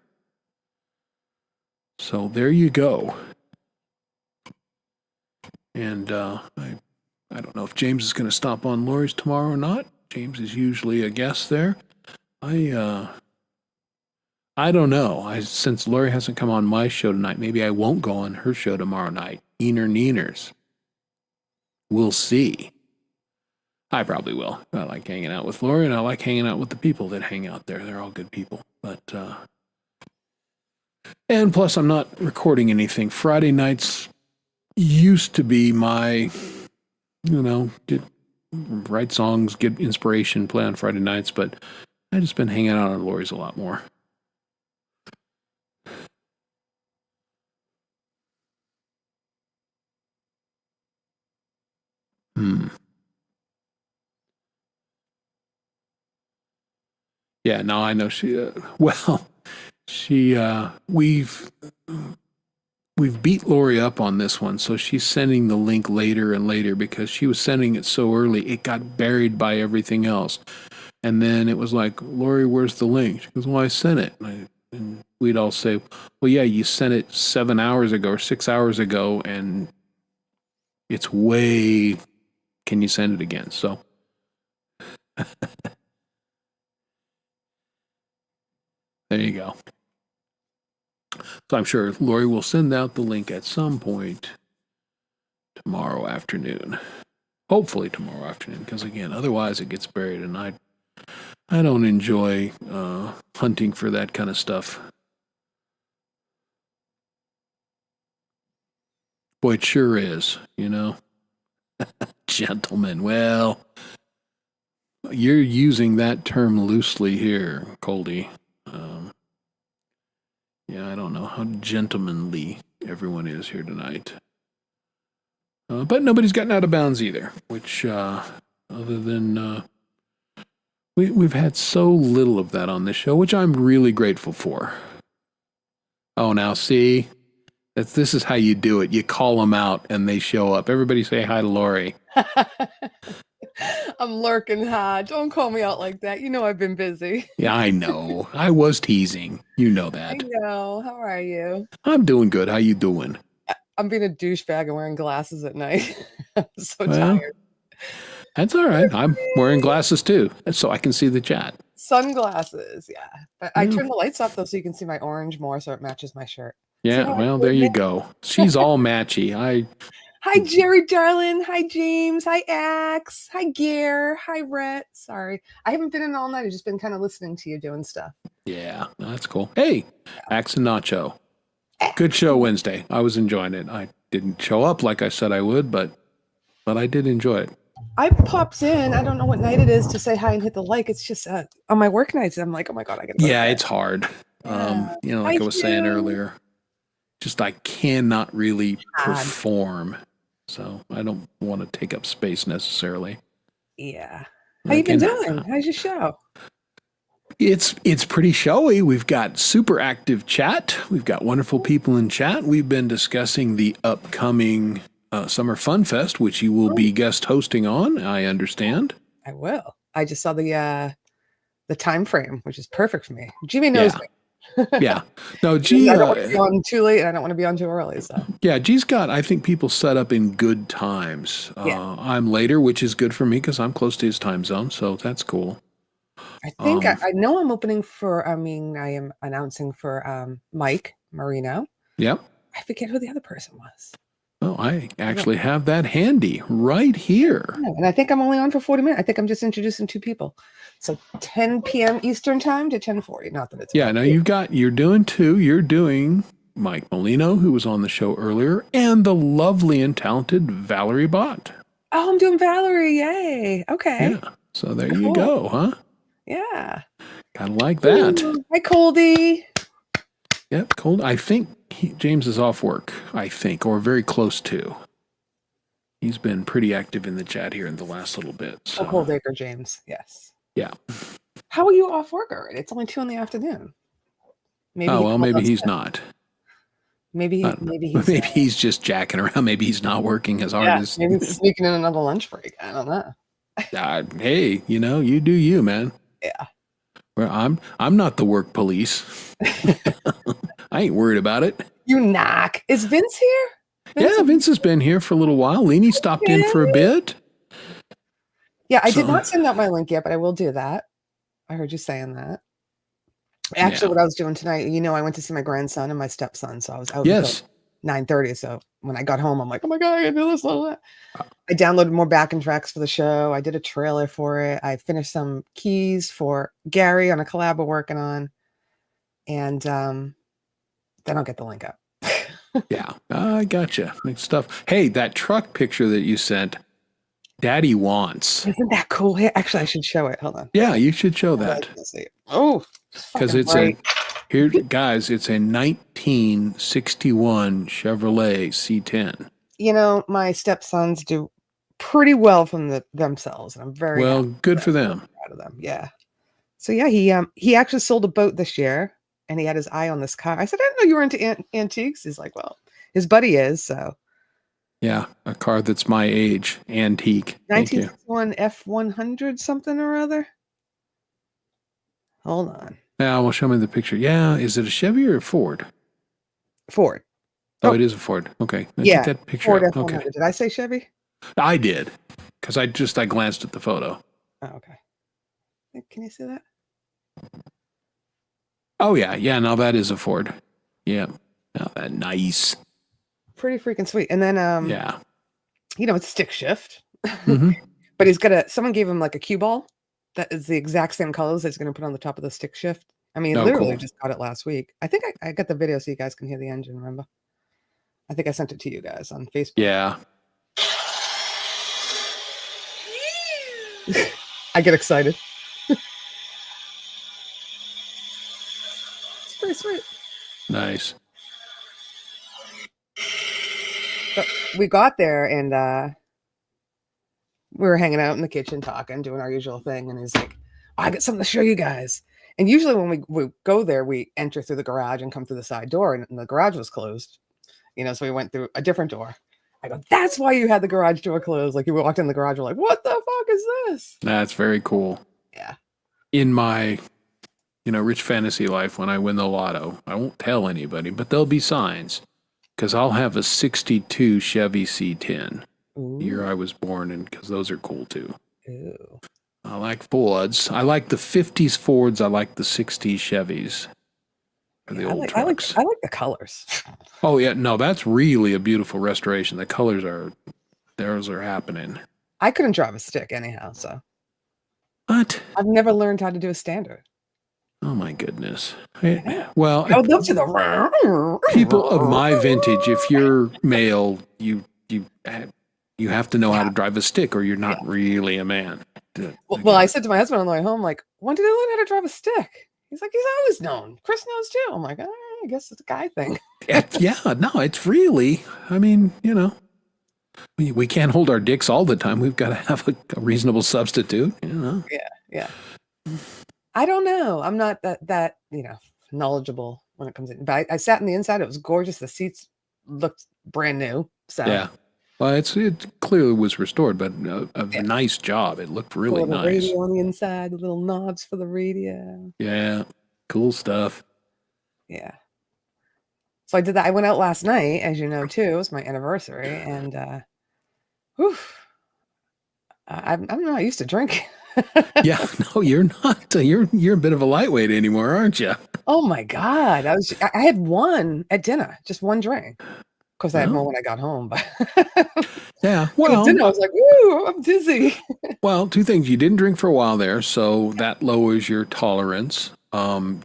So there you go. And I don't know if James is going to stop on Lori's tomorrow or not. James is usually a guest there. I don't know. Since Lori hasn't come on my show tonight, maybe I won't go on her show tomorrow night. Neeners. We'll see. I probably will. I like hanging out with Lori, and I like hanging out with the people that hang out there. They're all good people. But and plus, I'm not recording anything. Friday nights used to be my, write songs, get inspiration, play on Friday nights. But I just been hanging out on Lori's a lot more. Yeah, no, I know she. We've beat Lori up on this one, so she's sending the link later and later because she was sending it so early it got buried by everything else, and then it was like, Lori, where's the link? She goes, well, I sent it, and we'd all say, well, yeah, you sent it 7 hours ago or 6 hours ago, and it's way. Can you send it again? So. There you go. So I'm sure Lori will send out the link at some point tomorrow afternoon. Hopefully tomorrow afternoon, because again, otherwise it gets buried, and I don't enjoy hunting for that kind of stuff. Boy, it sure is, Gentlemen, well, you're using that term loosely here, Coldy. Yeah, I don't know how gentlemanly everyone is here tonight. But nobody's gotten out of bounds either, which, other than, we've had so little of that on this show, which I'm really grateful for. Oh, now see, this is how you do it. You call them out and they show up. Everybody say hi to Lori. I'm lurking hard. Don't call me out like that. You know I've been busy. Yeah, I know. I was teasing. You know that. I know. How are you? I'm doing good. How you doing? I'm being a douchebag and wearing glasses at night. I'm so tired. That's all right. I'm wearing glasses too, so I can see the chat. Sunglasses, yeah. But I turned the lights off though, so you can see my orange more, so it matches my shirt. Yeah, well, there you go. She's all matchy. Hi, Jerry, darling. Hi, James. Hi, Axe. Hi, Gear. Hi, Rhett. Sorry. I haven't been in all night. I've just been kind of listening to you doing stuff. Yeah, that's cool. Hey, Axe and Nacho. Good show Wednesday. I was enjoying it. I didn't show up like I said I would, but I did enjoy it. I pops in. I don't know what night it is to say hi and hit the like. It's just on my work nights. I'm like, oh my God, I got to. Yeah, it's hard. Like I was saying earlier, just I cannot really perform. So I don't want to take up space necessarily. Yeah. How you been doing? How's your show? It's pretty showy. We've got super active chat. We've got wonderful people in chat. We've been discussing the upcoming SummerFunFest, which you will be guest hosting on, I understand. I will. I just saw the time frame, which is perfect for me. GMay knows me. Yeah. No, G. I don't want to be on too late, and I don't want to be on too early. So. Yeah, G's got, I think, people set up in good times. I'm later, which is good for me because I'm close to his time zone, so that's cool. I think I know I'm opening for. I am announcing for Mike Marino. Yep. I forget who the other person was. Oh, I actually have that handy right here. Yeah, and I think I'm only on for 40 minutes. I think I'm just introducing 2 people. So 10 p.m. Eastern time to 10:40. Not that it's. Yeah, no, you're doing 2. You're doing Mike Molino, who was on the show earlier, and the lovely and talented Valerie Bott. Oh, I'm doing Valerie. Yay. Okay. Yeah. So there you go, huh? Yeah. Kind of like that. Ooh, hi, Coldy. Yep, Cold. I think James is off work, or very close to. He's been pretty active in the chat here in the last little bit. So. Coldacre James, yes. Yeah. How are you off work already? It's only 2 in the afternoon. Maybe he's not. Maybe he's just jacking around. Maybe he's not working as hard as. Maybe he's sneaking in another lunch break. I don't know. Hey, you do you, man. Yeah. Well, I'm not the work police. I ain't worried about it. You knock. Is Vince here? Vince has been here for a little while. Leanie stopped in for a bit. Yeah, I did not send out my link yet, but I will do that. I heard you saying that. Actually, what I was doing tonight, I went to see my grandson and my stepson, so I was out until 9:30. So when I got home, I'm like, oh my God, I gotta do this. I downloaded more backing tracks for the show. I did a trailer for it. I finished some keys for Gary on a collab we're working on. And then I'll get the link up. Yeah, I gotcha. Good stuff. Hey, that truck picture that you sent, Daddy wants. Isn't that cool? Hey, actually, I should show it. Hold on. Yeah, you should show that. Oh, because it's bright. here, guys. It's a 1961 Chevrolet C10. You know, my stepsons do pretty well from themselves, and I'm very Well. Good for them. Proud of them. Yeah. So yeah, he actually sold a boat this year, and he had his eye on this car. I said, I didn't know you were into antiques. He's like, well, his buddy is. So Yeah, a car that's my age, antique. Thank you. 1961 F100 something or other. Hold on. Now, well, show me the picture. Yeah, is it a Chevy or a Ford? Ford. Oh, it is a Ford. Okay, let's Yeah, get that picture. Ford Up. F100. Okay, Did I say Chevy? I did because I glanced at the photo. Oh, okay. Can you see that? Oh yeah. Now that is a Ford. Yeah. Now that nice. Pretty freaking sweet. And then Yeah. you know, it's stick shift. Mm-hmm. But he's got someone gave him like a cue ball that is the exact same colors that he's going to put on the top of the stick shift. I mean, literally cool. just got it last week. I think I got the video so you guys can hear the engine, remember? I think I sent it to you guys on Facebook. Yeah. I get excited. It's pretty sweet. Nice. But we got there and we were hanging out in the kitchen talking, doing our usual thing. And he's like, I got something to show you guys. And usually when we go there, we enter through the garage and come through the side door, and the garage was closed. You know, so we went through a different door. I go, that's why you had the garage door closed. Like you walked in the garage, we're like, what the fuck is this? That's very cool. Yeah. In my, rich fantasy life, when I win the lotto, I won't tell anybody, but there'll be signs because I'll have a 62 Chevy C10. Ooh. The year I was born, and because those are cool too. Ew. I like Fords. I like the 50s Fords. I like the 60s Chevys. Or the old trucks. I like the colors. Oh yeah, no, that's really a beautiful restoration. The colors are happening. I couldn't drive a stick anyhow, so What? I've never learned how to do a standard. Oh my goodness. Well, I would love to the people of my vintage, if you're male, you have to know how to drive a stick, or you're not really a man. Well, I said to my husband on the way home, like, when did I learn how to drive a stick? He's like, he's always known. Chris knows too. I'm like, I guess it's a guy thing. Yeah, no, it's really, I mean, we can't hold our dicks all the time. We've got to have a reasonable substitute, Yeah. I don't know. I'm not that knowledgeable when it comes in. But I sat in the inside. It was gorgeous. The seats looked brand new. So yeah. Well, it clearly was restored, but a nice job. It looked really the nice. radio on the inside, the little knobs for the radio. Yeah, cool stuff. Yeah. So I did that. I went out last night, as you know, too. It was my anniversary, and I'm not used to drinking. Yeah, no, you're not. You're a bit of a lightweight anymore, aren't you? Oh my God. I had one at dinner, just one drink. Of course, I had more when I got home, but yeah. Well, at dinner, I was like, "Woo, I'm dizzy." Well, two things. You didn't drink for a while there, so that lowers your tolerance.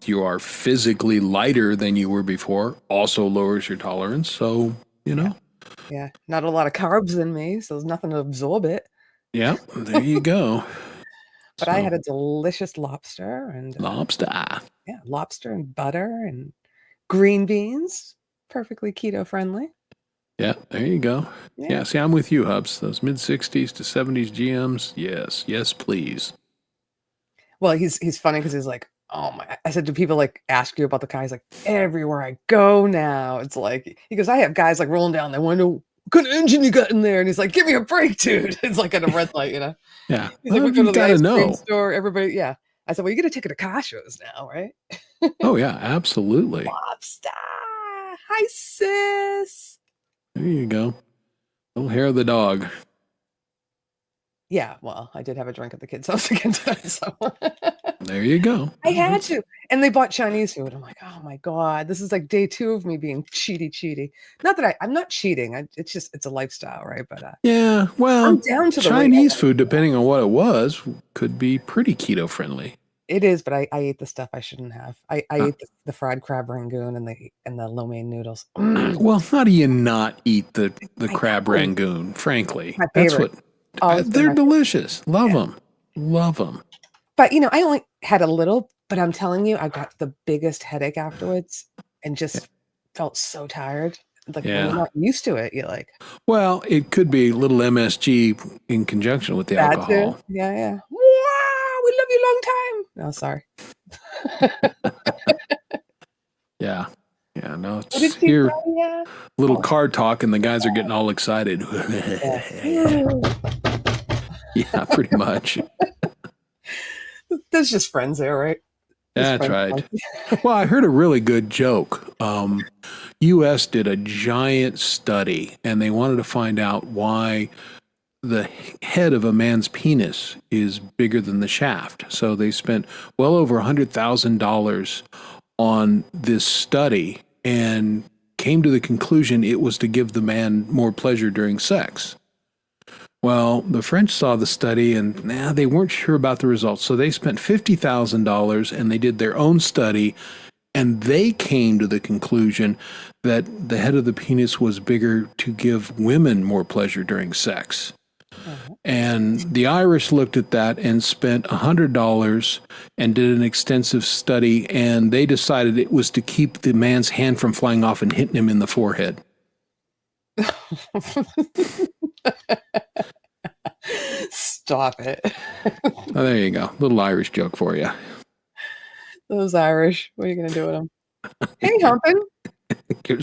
You are physically lighter than you were before, also lowers your tolerance. So, Yeah, not a lot of carbs in me, so there's nothing to absorb it. Yeah, there you go. But I had a delicious lobster and lobster. Yeah, lobster and butter and green beans, perfectly keto friendly. Yeah, there you go. Yeah, see, I'm with you, Hubs. Those mid-60s to 70s GMs, yes, please. Well, he's funny because he's like, oh my, I said, do people like ask you about the car? He's like, everywhere I go now, it's like, he goes, I have guys like rolling down their window, what kind of engine you got in there? And he's like, give me a break, dude. It's like at a red light, Yeah. He's like, we go to the gotta ice cream know. store, everybody, yeah. I said, well, you're going to take it to car shows now, right? Oh, yeah, absolutely. Lobster. Hi, sis. There you go. Little hair of the dog. Yeah, well, I did have a drink at the kids' house again today, so. There you go. I had to. And they bought Chinese food. I'm like, oh my God, this is like day 2 of me being cheaty. Not that I'm not cheating. It's a lifestyle, right? But Yeah, well, I'm down to the Chinese food, depending on what it was, could be pretty keto friendly. It is, but I ate the stuff I shouldn't have. I ate the fried crab rangoon and the lo mein noodles. Well, how do you not eat the crab rangoon? Frankly, My that's favorite. what they're delicious. Love them, love them. But I only had a little. But I'm telling you, I got the biggest headache afterwards, and just felt so tired. Like when you're not used to it, you're like. Well, it could be a little MSG in conjunction with the alcohol. Too. Yeah. Wow, we love you long time. No, sorry. Yeah. No, it's here. Little car talk, and the guys are getting all excited. Yeah, pretty much. There's just friends there, right? That's right. Well, I heard a really good joke. U.S. did a giant study, and they wanted to find out why the head of a man's penis is bigger than the shaft. So they spent well over $100,000 on this study and came to the conclusion it was to give the man more pleasure during sex. Well, the French saw the study and they weren't sure about the results. So they spent $50,000 and they did their own study, and they came to the conclusion that the head of the penis was bigger to give women more pleasure during sex. And the Irish looked at that and spent $100 and did an extensive study, and they decided it was to keep the man's hand from flying off and hitting him in the forehead. Stop it. Oh, there you go. Little Irish joke for you. Those Irish. What are you going to do with them? Hey, humping. You're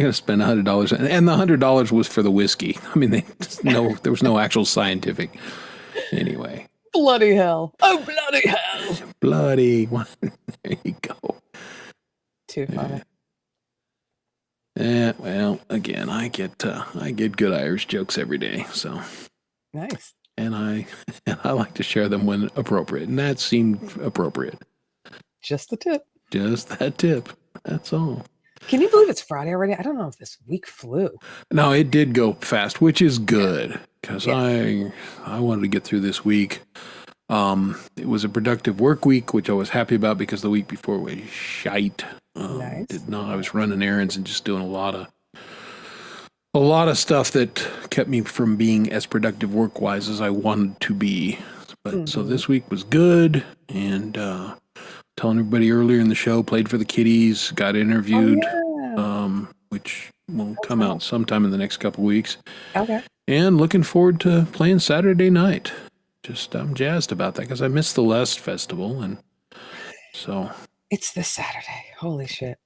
going to spend $100, and the $100 was for the whiskey. I mean, there was no actual scientific. Anyway. Bloody hell. Oh, bloody hell. Bloody. There you go. Too funny. Yeah, well, again, I get good Irish jokes every day, so nice. And I like to share them when appropriate, and that seemed appropriate. Just the tip. Just that tip. That's all. Can you believe it's Friday already? I don't know if this week flew. No, it did go fast, which is good because I wanted to get through this week. It was a productive work week, which I was happy about because the week before was shite. Nice. I was running errands and just doing a lot of stuff that kept me from being as productive work-wise as I wanted to be. But so this week was good, and telling everybody earlier in the show, played for the kiddies, got interviewed, which will come out sometime in the next couple weeks. Okay. And looking forward to playing Saturday night. I'm jazzed about that because I missed the last festival, and so it's this Saturday. Holy shit.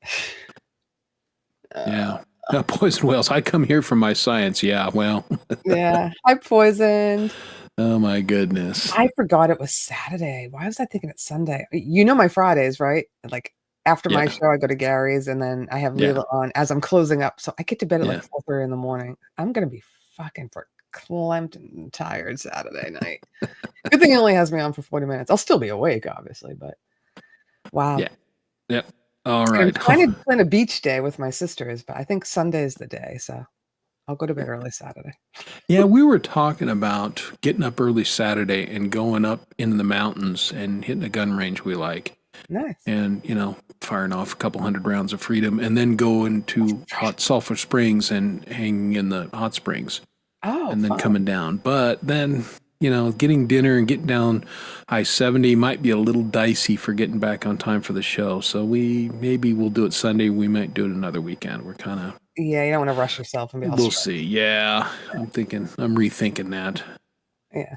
Yeah. Poison Wells. I come here for my science. Yeah, well. Yeah. I poisoned. Oh, my goodness. I forgot it was Saturday. Why was I thinking it's Sunday? You know my Fridays, right? Like after my show, I go to Gary's, and then I have Leela on as I'm closing up. So I get to bed at like 4:30 in the morning. I'm going to be fucking verklempt and tired Saturday night. Good thing it only has me on for 40 minutes. I'll still be awake, obviously, but wow. Yeah. Yep. All right. I'm trying to plan a beach day with my sisters, but I think Sunday is the day. So I'll go to bed early Saturday. Yeah, we were talking about getting up early Saturday and going up into the mountains and hitting a gun range we like. Nice. And, firing off a couple hundred rounds of freedom and then going to hot sulfur springs and hanging in the hot springs. Oh, and then fun. coming down. But then, getting dinner and getting down I-70 might be a little dicey for getting back on time for the show. So maybe we'll do it Sunday. We might do it another weekend. We're kind of... Yeah, you don't want to rush yourself and be all We'll stressed. see. Yeah, I'm rethinking that. Yeah.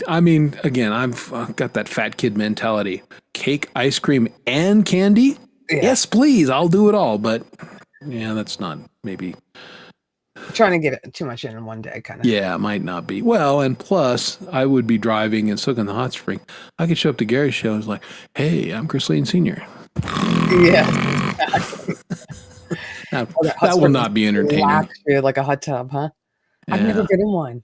I mean, again, I've got that fat kid mentality. Cake, ice cream, and candy? Yeah. Yes, please. I'll do it all. But yeah, that's not maybe... Trying to get it too much in one day, kind of. Yeah, it might not be. Well, and plus, I would be driving and soaking the hot spring. I could show up to Gary's show and it's like, hey, I'm Chris Lane Sr. Yeah, exactly. that will not be entertaining. Like a hot tub, huh? Yeah. I've never been in one.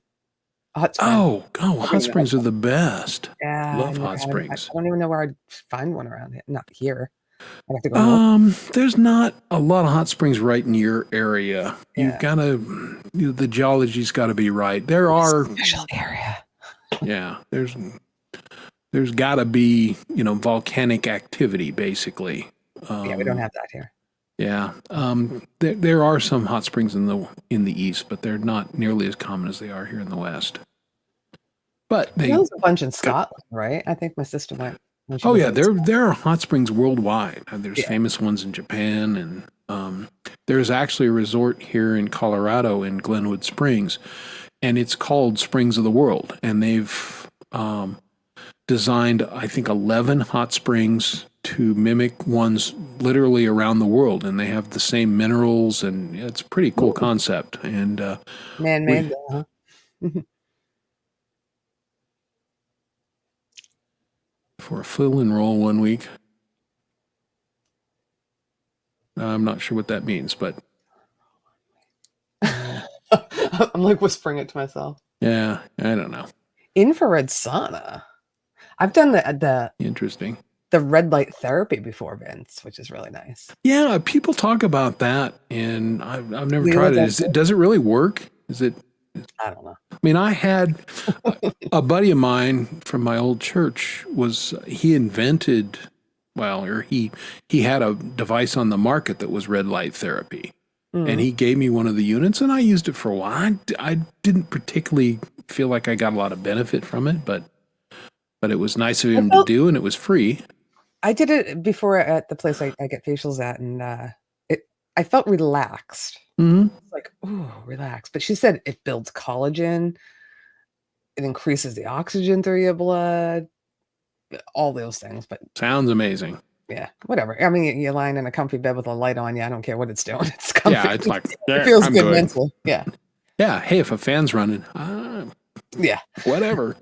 Hot springs. Hot springs are the best. Yeah, Love I hot I springs. don't even know where I'd find one around here. Not here. I'd have to go north. There's not a lot of hot springs right in your area. You've Yeah. got to, the geology's got to be right. There are, Special area. yeah, there's got to be, volcanic activity, basically. Yeah, we don't have that here. Yeah. There are some hot springs in the east, but they're not nearly as common as they are here in the west. But There's a bunch in Scotland, right? I think my sister went. when she Oh was yeah, in there are hot springs worldwide. There's famous ones in Japan, and there's actually a resort here in Colorado in Glenwood Springs, and it's called Springs of the World. And they've designed, I think, 11 hot springs to mimic ones literally around the world, and they have the same minerals, and it's a pretty cool concept. And man-made, huh? for a full enroll 1 week. I'm not sure what that means, but I'm like whispering it to myself. yeah, I don't know. Infrared sauna. I've done the Interesting. red light therapy before, Vince, which is really nice. Yeah, people talk about that, and I've never You tried look it. Does it really work? Is it? I don't know. I mean, I had a buddy of mine from my old church he invented, or he had a device on the market that was red light therapy. And he gave me one of the units, and I used it for a while. I didn't particularly feel like I got a lot of benefit from it, but it was nice of him to do, and it was free. I did it before at the place I get facials at, and I felt relaxed. Mm-hmm. It's like, ooh, relax. But she said it builds collagen, it increases the oxygen through your blood, all those things. But Sounds amazing. yeah, whatever. I mean, you're lying in a comfy bed with a light on you. I don't care what it's doing. It's comfy. Yeah, it's like, it feels I'm good good. mentally. Yeah. Yeah, hey, if a fan's running, Yeah. whatever.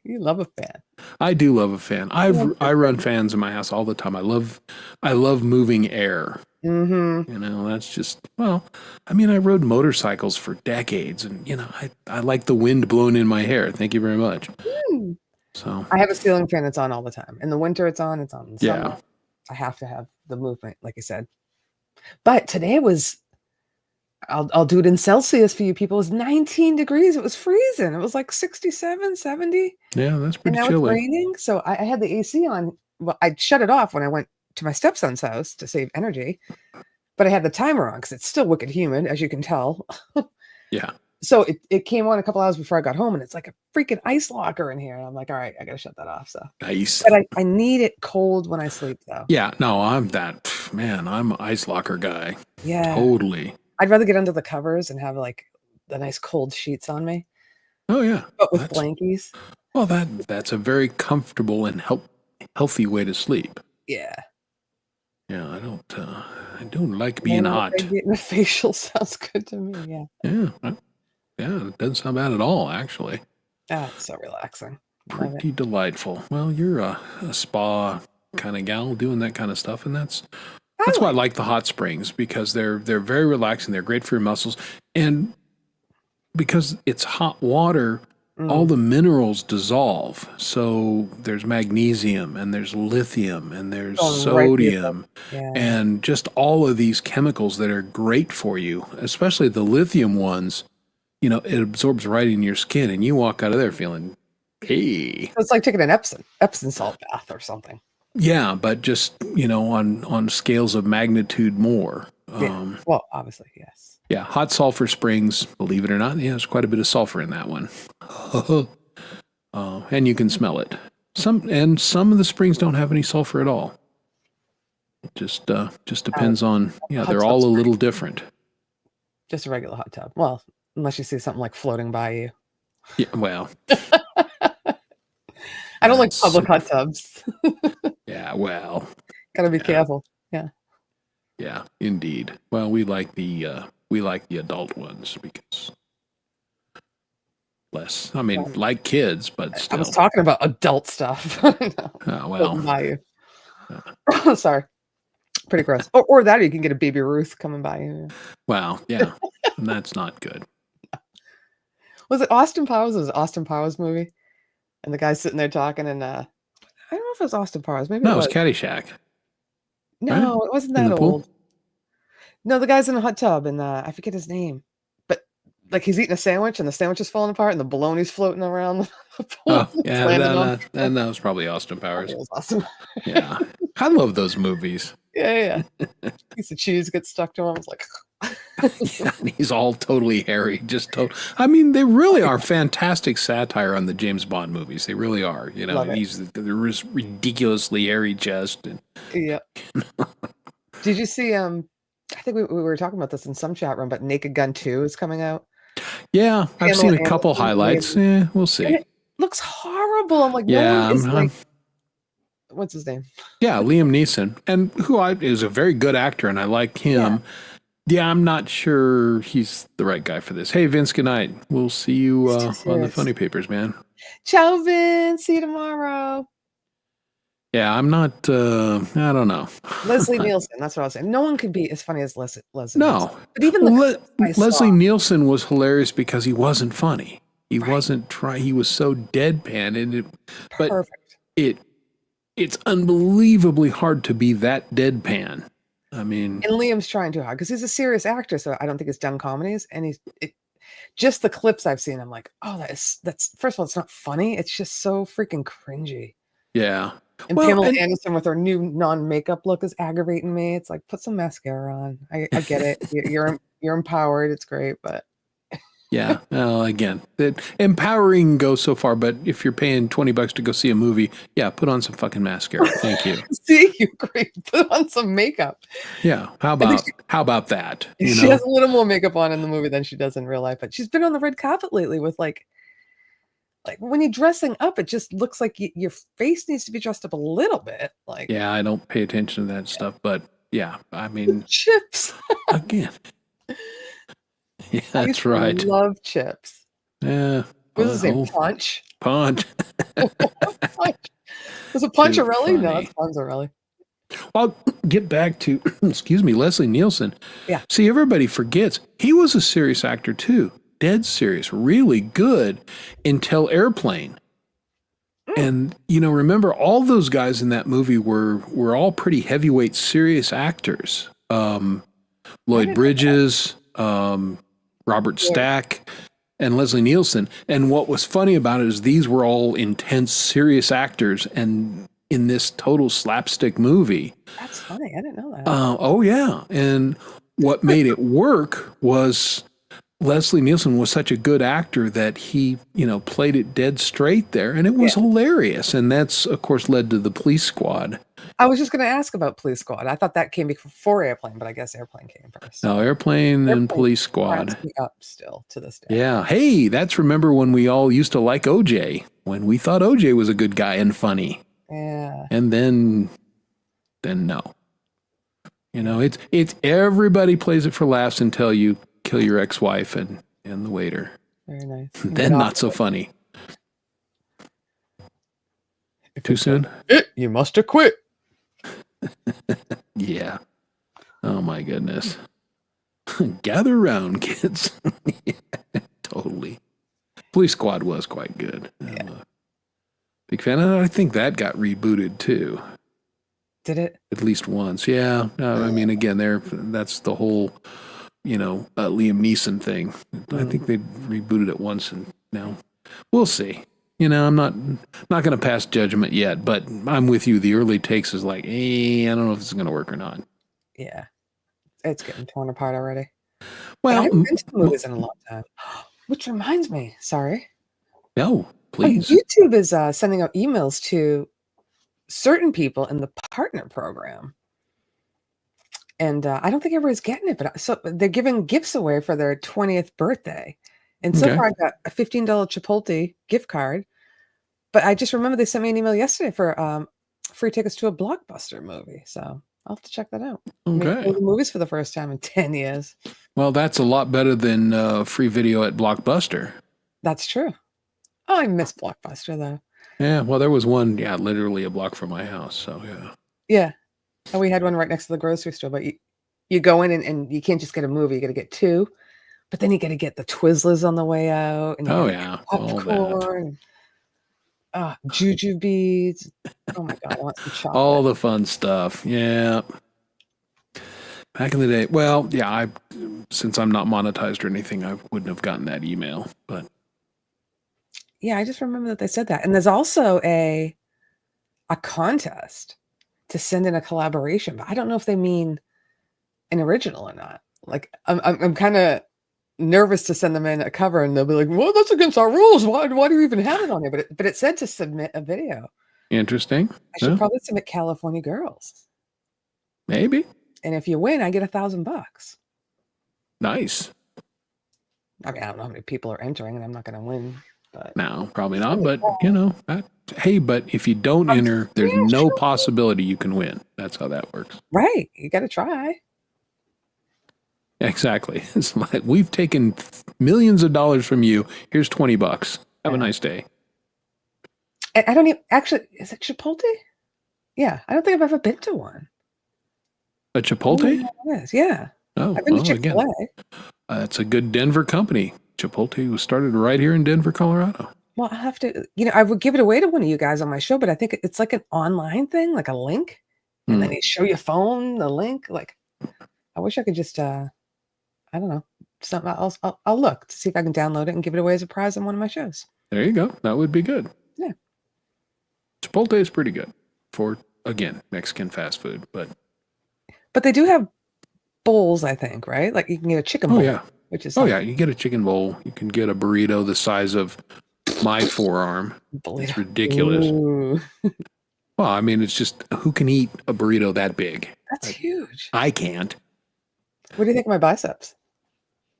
You love a fan. I do love a fan. I run fans in my house all the time. I love moving air. Mm-hmm. That's just, I rode motorcycles for decades, and I like the wind blowing in my hair. Thank you very much. So I have a ceiling fan that's on all the time. In the winter, it's on. It's on. In the Yeah. summer. I have to have the movement, like you said. But today was, I'll do it in Celsius for you people. It was 19 degrees. It was freezing. It was like 67, 70. yeah, that's And pretty now chilly. it's raining. So I had the AC on. Well, I shut it off when I went to my stepson's house to save energy. But I had the timer on because it's still wicked humid, as you can tell. Yeah. So it came on a couple hours before I got home, and it's like a freaking ice locker in here. And I'm like, all right, I got to shut that off. So Nice. But I need it cold when I sleep, though. Yeah, no, I'm an ice locker guy. Yeah. Totally. I'd rather get under the covers and have like the nice cold sheets on me, Oh yeah. but with blankies. Well, that's a very comfortable and healthy way to sleep. Yeah. Yeah, I don't like being hot. Getting a facial sounds good to me. Yeah. Yeah. Yeah, it doesn't sound bad at all, actually. It's so relaxing. Love it. Pretty delightful. Well, you're a spa kind of gal doing that kind of stuff, and that's why I like the hot springs, because they're very relaxing. They're great for your muscles, and because it's hot water, all the minerals dissolve. So there's magnesium, and there's lithium, and there's sodium, and just all of these chemicals that are great for you, especially the lithium ones. It absorbs right in your skin, and you walk out of there feeling, hey. So it's like taking an Epsom salt bath or something. Yeah, but just, on scales of magnitude more. Well, obviously, yes. Yeah, hot sulfur springs, believe it or not, there's quite a bit of sulfur in that one. And you can smell it. Some of the springs don't have any sulfur at all. It just depends on, they're all a little different. Just a regular hot tub. Well, unless you see something like floating by you. Yeah, well. I don't like public hot tubs. Yeah, well. Gotta be careful. Yeah. Yeah, indeed. Well, we like the adult ones because less. Like kids, but still. I was talking about adult stuff. Oh, well. Floating by you. Sorry. Pretty gross. Or that, or you can get a baby Ruth coming by you. Well, yeah, and that's not good. Was it Austin Powers? It was an Austin Powers movie, and the guy's sitting there talking, and I don't know if it was Austin Powers. Maybe No, it it was was. Caddyshack. No, it wasn't In that the old. pool? No, the guy's in a hot tub, and I forget his name, but like he's eating a sandwich, and the sandwich is falling apart, and the bologna's floating around the pool. Oh, It's yeah, landing on- that was probably Austin Powers. It was awesome. Yeah. I love those movies. Yeah. Piece of cheese gets stuck to him. It's like, Yeah, and he's all totally hairy. I mean, they really are fantastic satire on the James Bond movies. They really are. You know, Love it. he's this ridiculously hairy chest. And yeah. Did you see? I think we were talking about this in some chat room, but Naked Gun 2 is coming out. yeah, I've Pamela seen a couple Anderson, highlights. Yeah, we'll And see. it looks horrible. I'm like, Yeah, no, it's I'm- like, what's his name? Yeah, Liam Neeson, and is a very good actor, and I like him. Yeah, I'm not sure he's the right guy for this. Hey, Vince, good night. We'll see you It's too on the serious. Funny Papers, man. Ciao, Vin. See you tomorrow. Yeah, I'm not. I don't know. Leslie Nielsen. That's what I was saying. No one can be as funny as Leslie. Nielsen. No, But even the Le- clips I saw- Leslie Nielsen was hilarious because he wasn't funny. He Right. wasn't trying. He was so deadpan, and but perfect. it's unbelievably hard to be that deadpan. I mean, And Liam's trying too hard because he's a serious actor, so I don't think he's done comedies. And just the clips I've seen, I'm like, oh, that's first of all, it's not funny. It's just so freaking cringy. yeah. And Well, Pamela and- Anderson with her new non-makeup look is aggravating me. It's like, put some mascara on. I get it. You're empowered. It's great, but Yeah. Well, again, that empowering goes so far, but if you're paying $20 to go see a movie, yeah, put on some fucking mascara. Thank you. see, you great. Put on some makeup. Yeah. How about that? You She know? has a little more makeup on in the movie than she does in real life, but she's been on the red carpet lately with like when you're dressing up, it just looks like your face needs to be dressed up a little bit. Like Yeah, I don't pay attention to that stuff, but yeah, I mean, chips. again. Yeah, I used that's to right. love chips. Yeah. What was his name? Oh, Punch. Punch. Punch. Was it Puncharelli? No, funny. that's Ponzarelli. I'll get back to, excuse me, Leslie Nielsen. Yeah. See, everybody forgets he was a serious actor too. Dead serious, really good until Airplane. And, remember all those guys in that movie were all pretty heavyweight, serious actors. Lloyd Bridges, Robert Stack, and Leslie Nielsen. And what was funny about it is these were all intense, serious actors. And in this total slapstick movie. That's funny. I didn't know that. Oh, yeah. And what made it work was Leslie Nielsen was such a good actor that he, played it dead straight there. And it was hilarious. And that's, of course, led to the Police Squad. I was just going to ask about Police Squad. I thought that came before Airplane, but I guess Airplane came first. Now, Airplane and Police Squad. Cracks me up still to this day. Yeah. Hey, that's remember when we all used to like OJ, when we thought OJ was a good guy and funny. Yeah. And then no. It's everybody plays it for laughs until you kill your ex-wife and the waiter. Very nice. Then not so funny. Too soon? You must have quit. Yeah. Oh my goodness. Gather around, kids. Yeah, totally. Police Squad was quite good. Big fan. And I think that got rebooted too. Did it? At least once. Yeah. I mean, again, that's the whole, Liam Neeson thing. I think they rebooted it once and now we'll see. I'm not going to pass judgment yet, but I'm with you. The early takes is like, I don't know if it's going to work or not. Yeah. It's getting torn apart already. Well, I haven't been to the movies in a long time. Which reminds me, sorry. No, please. YouTube is sending out emails to certain people in the partner program. And I don't think everybody's getting it, but so they're giving gifts away for their 20th birthday. And so far I got a $15 Chipotle gift card. But I just remember they sent me an email yesterday for free tickets to a Blockbuster movie. So I'll have to check that out. Okay. Go to the movies for the first time in 10 years. Well, that's a lot better than free video at Blockbuster. That's true. Oh, I miss Blockbuster though. Yeah, well, there was one, literally a block from my house. So, yeah. Yeah. And we had one right next to the grocery store. But you go in and you can't just get a movie. You got to get two. But then you got to get the Twizzlers on the way out, and you Oh gotta yeah, get all that. popcorn, juju beads. Oh my god, I want some chocolate. All the fun stuff. Yeah. Back in the day. Well, yeah, since I'm not monetized or anything, I wouldn't have gotten that email. But Yeah, I just remember that they said that. And there's also a contest to send in a collaboration, but I don't know if they mean an original or not. Like I'm kind of nervous to send them in a cover, and they'll be like, "Well, that's against our rules. Why do you even have it on here?" But it said to submit a video. interesting. I should Yeah, probably submit California Girls, maybe. and if you win, I get $1,000. Nice. I mean, I don't know how many people are entering, and I'm not going to win. But No, probably not. But hey, but if you don't enter, there's yeah, no sure. possibility you can win. That's how that works. Right, you got to try. Exactly. It's like we've taken millions of dollars from you. Here's $20. Have a nice day. I don't even actually. Is it Chipotle? Yeah, I don't think I've ever been to one. A Chipotle? It is, yeah. Oh, I've been to well, again, Chick-fil-A. it's a good Denver company. Chipotle was started right here in Denver, Colorado. Well, I have to, I would give it away to one of you guys on my show, but I think it's like an online thing, like a link, and then you show your phone the link. Like, I wish I could just, I don't know, something else. I'll look to see if I can download it and give it away as a prize on one of my shows. There you go. That would be good. Yeah. Chipotle is pretty good for, again, Mexican fast food. But they do have bowls, I think, right? Like you can get a chicken bowl. oh yeah, Which is you get a chicken bowl. You can get a burrito the size of my forearm. It's ridiculous. Ooh, Well, I mean, it's just who can eat a burrito that big? that's huge. I can't. What do you think of my biceps?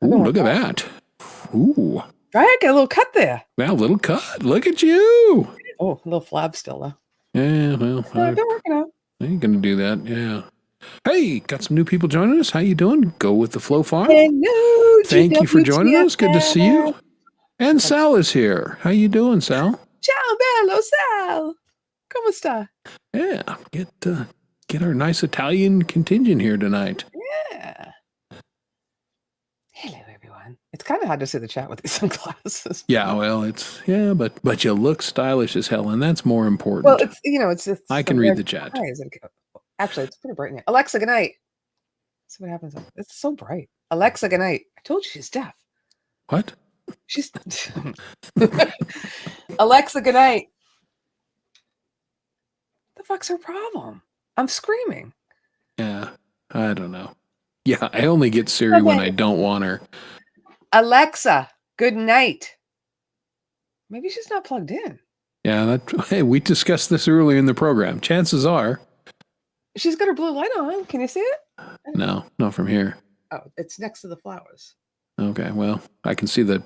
Ooh, look at that. Ooh, Right? Get a little cut there. now little cut. Look at you. Oh, a little flab still, though. Yeah, well, They're working out. I ain't gonna do that. Yeah. Hey, got some new people joining us. How you doing? Go with the flow farm. Hello, Thank you for joining us. Good to see you. GWTFL. And Sal is here. How you doing, Sal? Ciao, bello, Sal. Come sta? Yeah, get our nice Italian contingent here tonight. Yeah. Hello, everyone. It's kind of hard to see the chat with these sunglasses. Yeah, well, but you look stylish as hell, and that's more important. Well, it's just. I can read the chat. Actually, it's pretty bright in here. Alexa, good night. See what happens. It's so bright. Alexa, good night. I told you she's deaf. What? She's. Alexa, good night. What the fuck's her problem? I'm screaming. Yeah, I don't know. Yeah, I only get Siri when I don't want her. Alexa, good night. Maybe she's not plugged in. Yeah, hey, we discussed this earlier in the program. Chances are. She's got her blue light on. Can you see it? No, not from here. Oh, it's next to the flowers. Okay, well, I can see the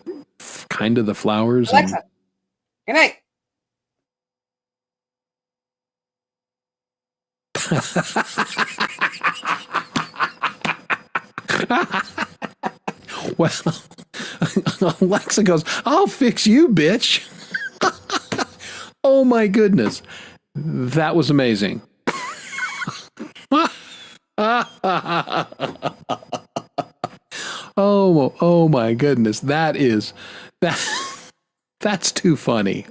kind of the flowers. Alexa, good night. Well, Alexa goes, I'll fix you, bitch. Oh my goodness. That was amazing. Oh my goodness. That's too funny.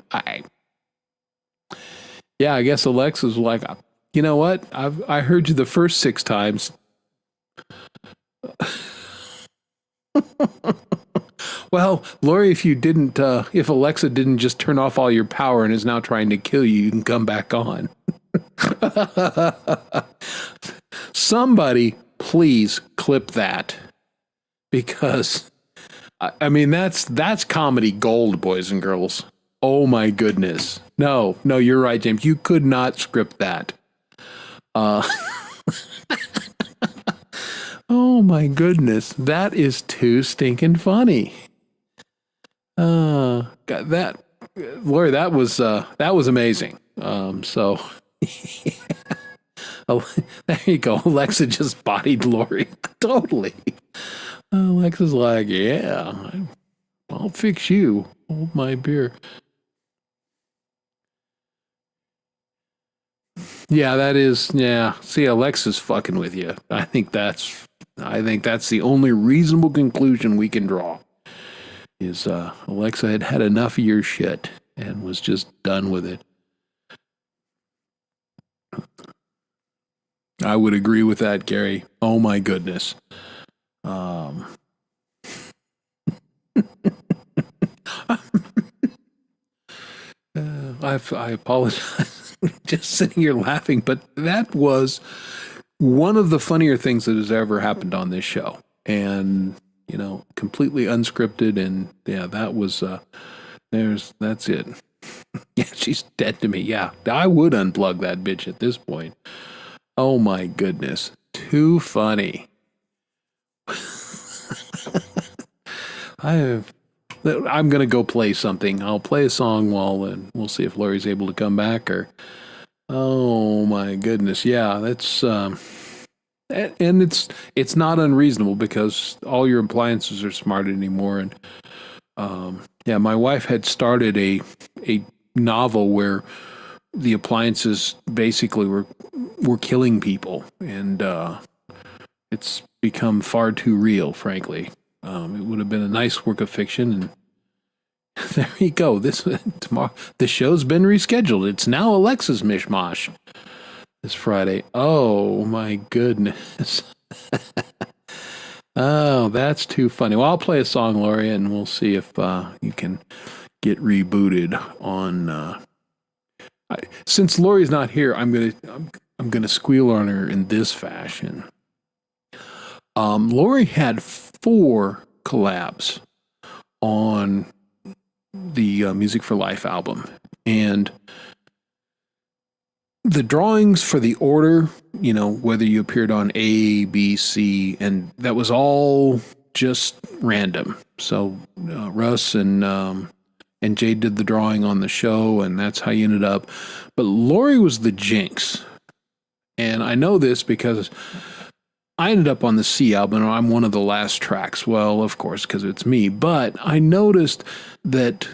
Yeah, I guess Alexa's like, you know what? I heard you the first 6 times. Well, Lori, if Alexa didn't just turn off all your power and is now trying to kill you, you can come back on. Somebody, please clip that, because I mean that's comedy gold, boys and girls. Oh my goodness! No, you're right, James. You could not script that. Oh my goodness, that is too stinking funny. God, that, Lori, that was amazing. So there you go. Alexa just bodied Lori totally. Alexa's like, yeah, I'll fix you. Hold my beer. Yeah, that is. Yeah, see, Alexa's fucking with you. I think that's I think that's the only reasonable conclusion we can draw. Is Alexa had had enough of your shit and was just done with it. I would agree with that, Gary. Oh my goodness. I apologize. Just sitting here laughing, but that was one of the funnier things that has ever happened on this show. And, you know, completely unscripted. And yeah, that was, that's it. Yeah, she's dead to me. Yeah, I would unplug that bitch at this point. Oh my goodness. Too funny. I'm going to go play something. I'll play a song and we'll see if Lori's able to come back or, oh my goodness. Yeah, that's, and it's not unreasonable because all your appliances are smart anymore. And, yeah, my wife had started a novel where the appliances basically were killing people, and it's become far too real, frankly. It would have been a nice work of fiction, and there you go. Tomorrow, the show's been rescheduled. It's now Alexa's Mishmash this Friday. Oh my goodness. Oh, that's too funny. Well, I'll play a song, Lori, and we'll see if you can get rebooted on. Since Lori's not here, I'm gonna squeal on her in this fashion. Lori had 4 collabs on the Music for Life album, and the drawings for the order, you know, whether you appeared on A, B, C, and that was all just random. So Russ and Jay did the drawing on the show, and that's how you ended up. But Lori was the jinx, and I know this because I ended up on the C album, and I'm one of the last tracks. Well, of course, because it's me. But I noticed that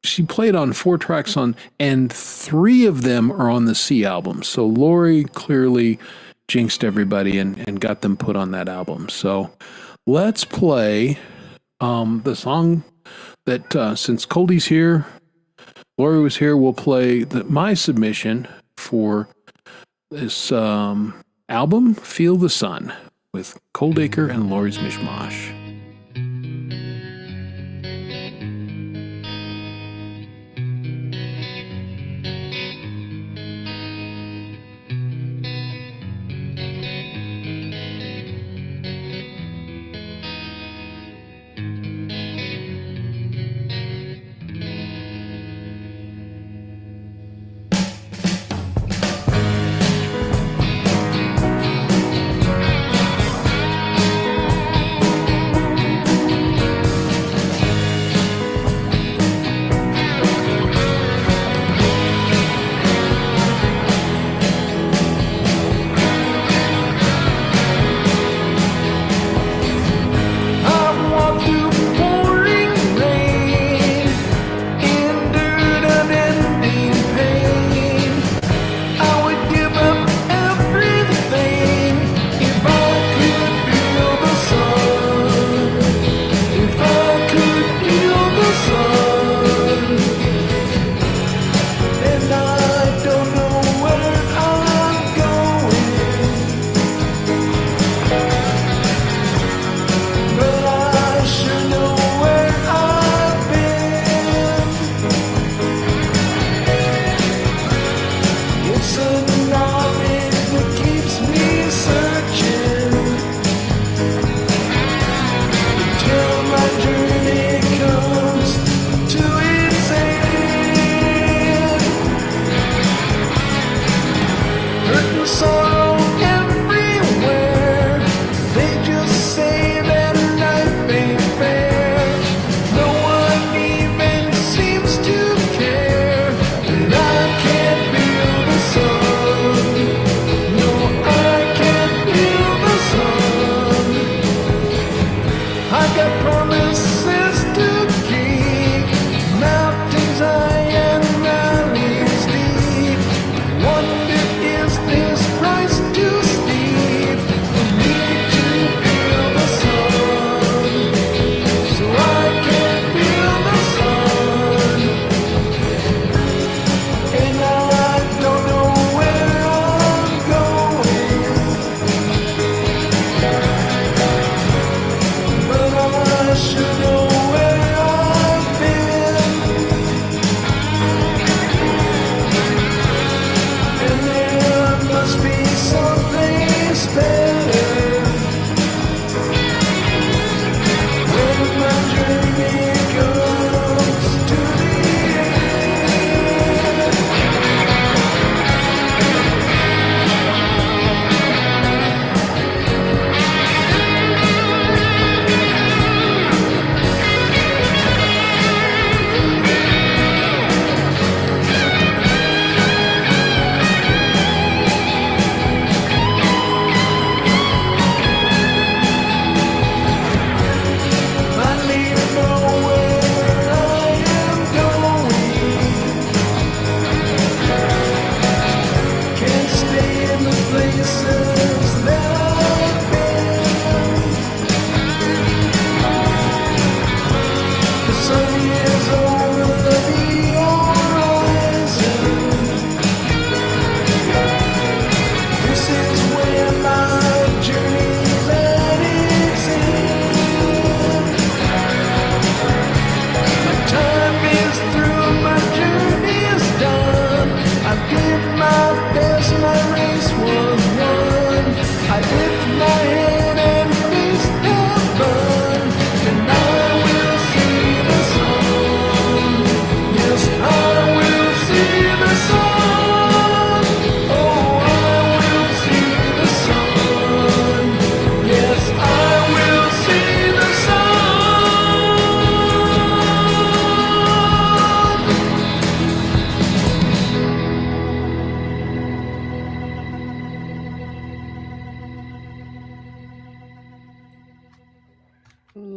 she played on 4 tracks and 3 of them are on the C album. So Lori clearly jinxed everybody and got them put on that album. So let's play the song that, since Coldie's here, Lori was here, we'll play my submission for this album, Feel the Sun, with Coldacre and Lori's Mishmash. Feel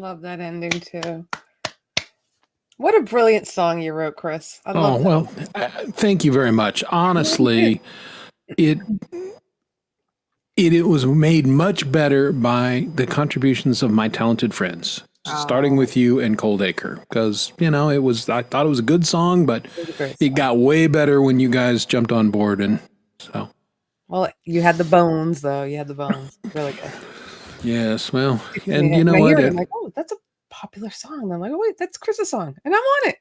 love that ending too. What a brilliant song you wrote, Chris. I Oh, love that. well, thank you very much. Honestly, it was made much better by the contributions of my talented friends, starting with you and Cold Acre, because, I thought it was a good song, but it got way better when you guys jumped on board. And so, well, you had the bones, though. You had the bones. Really good. Yes, well, And and you know I what? hear it, I'm like, oh, that's a popular song. And I'm like, oh, wait, that's Chris's song. And I'm on it.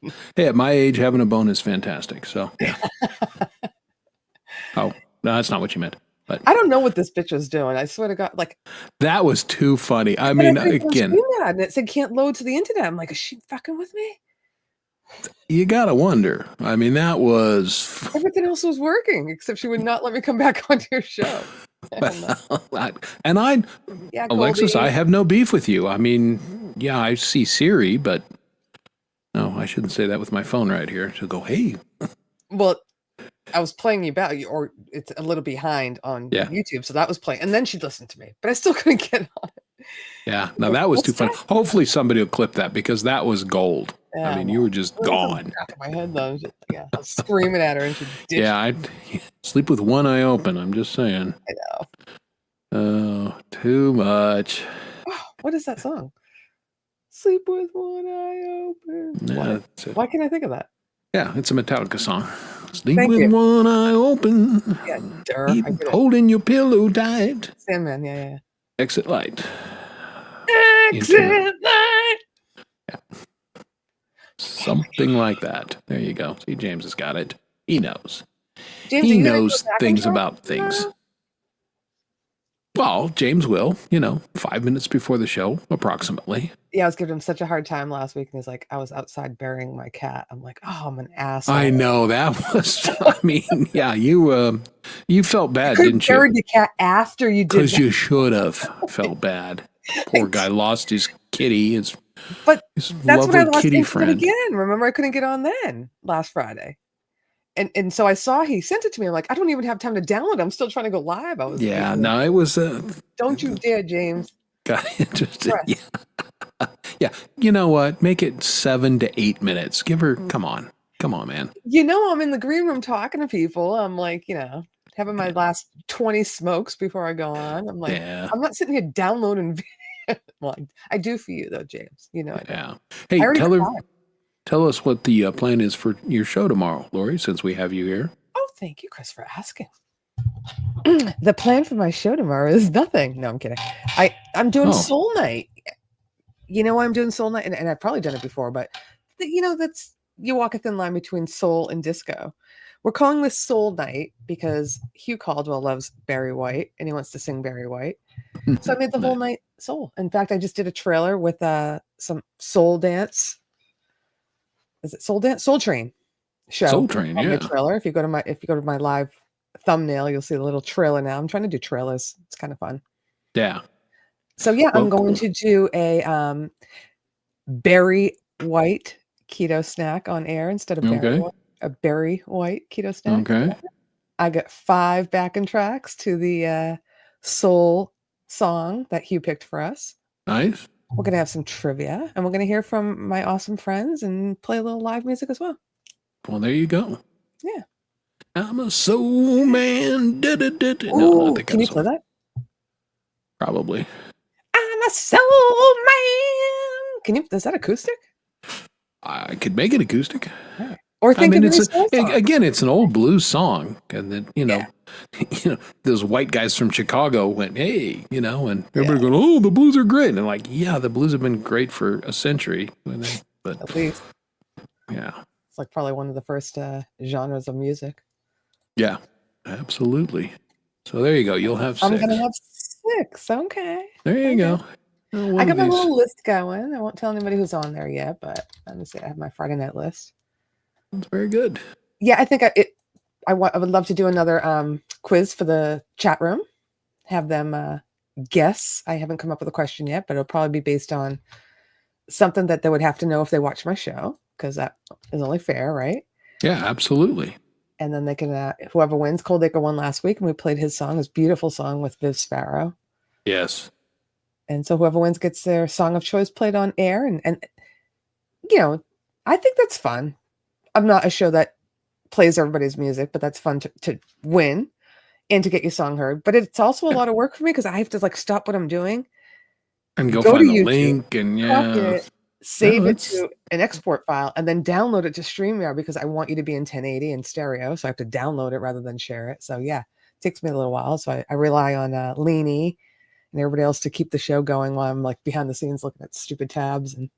Yay. Hey, at my age, having a bone is fantastic. So, oh, no, that's not what you meant. But I don't know what this bitch was doing. I swear to God, like that was too funny. I mean, again, and it said can't load to the internet. I'm like, is she fucking with me? you gotta wonder. I mean, that was Everything else was working except she would not let me come back onto your show. Yeah, Alexis, Goldie. I have no beef with you. I mean, yeah, I see Siri, but no, I shouldn't say that with my phone right here. She'll go, hey. Well, I was playing you back, or it's a little behind on YouTube, so that was playing, and then she listened to me, but I still couldn't get on it. Yeah, no, that was too funny. Hopefully, somebody will clip that because that was gold. Yeah, I mean, you were just gone. Back of my head though, I was screaming at her, and she did. Yeah, I sleep with one eye open. I'm just saying. I know. Oh, too much. What is that song? Sleep with one eye open. Yeah, Why can't I think of that? Yeah, it's a Metallica song. Sleep Thank with you. one eye open. Yeah, Keep holding your pillow tight. Sandman, yeah. Exit light. Exit light. Yeah. Something like that. There you go. See, James has got it. He knows. James, He knows things about things. Well, James will, 5 minutes before the show, approximately. Yeah, I was giving him such a hard time last week, and he's like, I was outside burying my cat. I'm like, oh, I'm an asshole. I know, that was, I mean, yeah, you felt bad, didn't you? You buried the cat after you did that. Because you should have felt bad. Poor guy lost his kitty, his that's what I lost kitty friend again. Remember, I couldn't get on then last Friday. And so I saw he sent it to me. I'm like, I don't even have time to download it. I'm still trying to go live. I was no, it was don't you dare, James. Got interested. Yeah. Yeah. You know what? Make it 7 to 8 minutes. Give her come on, man. I'm in the green room talking to people. I'm like, having my last 20 smokes before I go on. I'm like, I'm not sitting here downloading videos. Well, I do for you though, James. I do. Yeah. Hey, tell us what the plan is for your show tomorrow, Lori, since we have you here. Oh, thank you, Chris, for asking. The plan for my show tomorrow is nothing. No, I'm kidding. I'm doing Soul Night. You know why I'm doing Soul Night? And I've probably done it before, but that's you walk a thin line between soul and disco. We're calling this Soul Night because Hugh Caldwell loves Barry White and he wants to sing Barry White. So I made the whole night soul. In fact, I just did a trailer with some soul dance. Is it Soul Dance? Soul Train show. Soul Train, yeah. Trailer. If you go to my live thumbnail, you'll see the little trailer now. I'm trying to do trailers. It's kind of fun. Yeah. So I'm going to do a Barry White keto snack on air instead of Barry White, a Barry White keto snack. Okay. I got 5 backing tracks to the soul song that Hugh picked for us. Nice. We're going to have some trivia, and we're going to hear from my awesome friends and play a little live music as well. Well, there you go. Yeah. I'm a soul man. No, I think can you play that? Probably. I'm a soul man. Is that acoustic? I could make it acoustic. Right. Or think it's an old blues song, and then those white guys from Chicago went, hey, and everybody going, oh, the blues are great, and I'm like, yeah, the blues have been great for a century, but at least, yeah, it's like probably one of the first genres of music. Yeah, absolutely. So there you go. You'll have 6. I'm gonna have 6. Okay. There you go. I got my little list going. I won't tell anybody who's on there yet, but let me see. I have my Friday night list. That's very good. Yeah, I think I would love to do another quiz for the chat room. Have them guess. I haven't come up with a question yet, but it'll probably be based on something that they would have to know if they watch my show, because that is only fair, right? Yeah, absolutely. And then they can, whoever wins. Cold Acre won last week, and we played his song, his beautiful song with Viv Sparrow. Yes. And so whoever wins gets their song of choice played on air. And you know, I think that's fun. I'm not a show that plays everybody's music, but that's fun to win and to get your song heard. But it's also a lot of work for me because I have to like stop what I'm doing And go to find the YouTube, link and copy yeah. it, save No, it it's- to an export file, and then download it to StreamYard because I want you to be in 1080 and stereo. So I have to download it rather than share it. So yeah, it takes me a little while. So I rely on Leany and everybody else to keep the show going while I'm like behind the scenes looking at stupid tabs and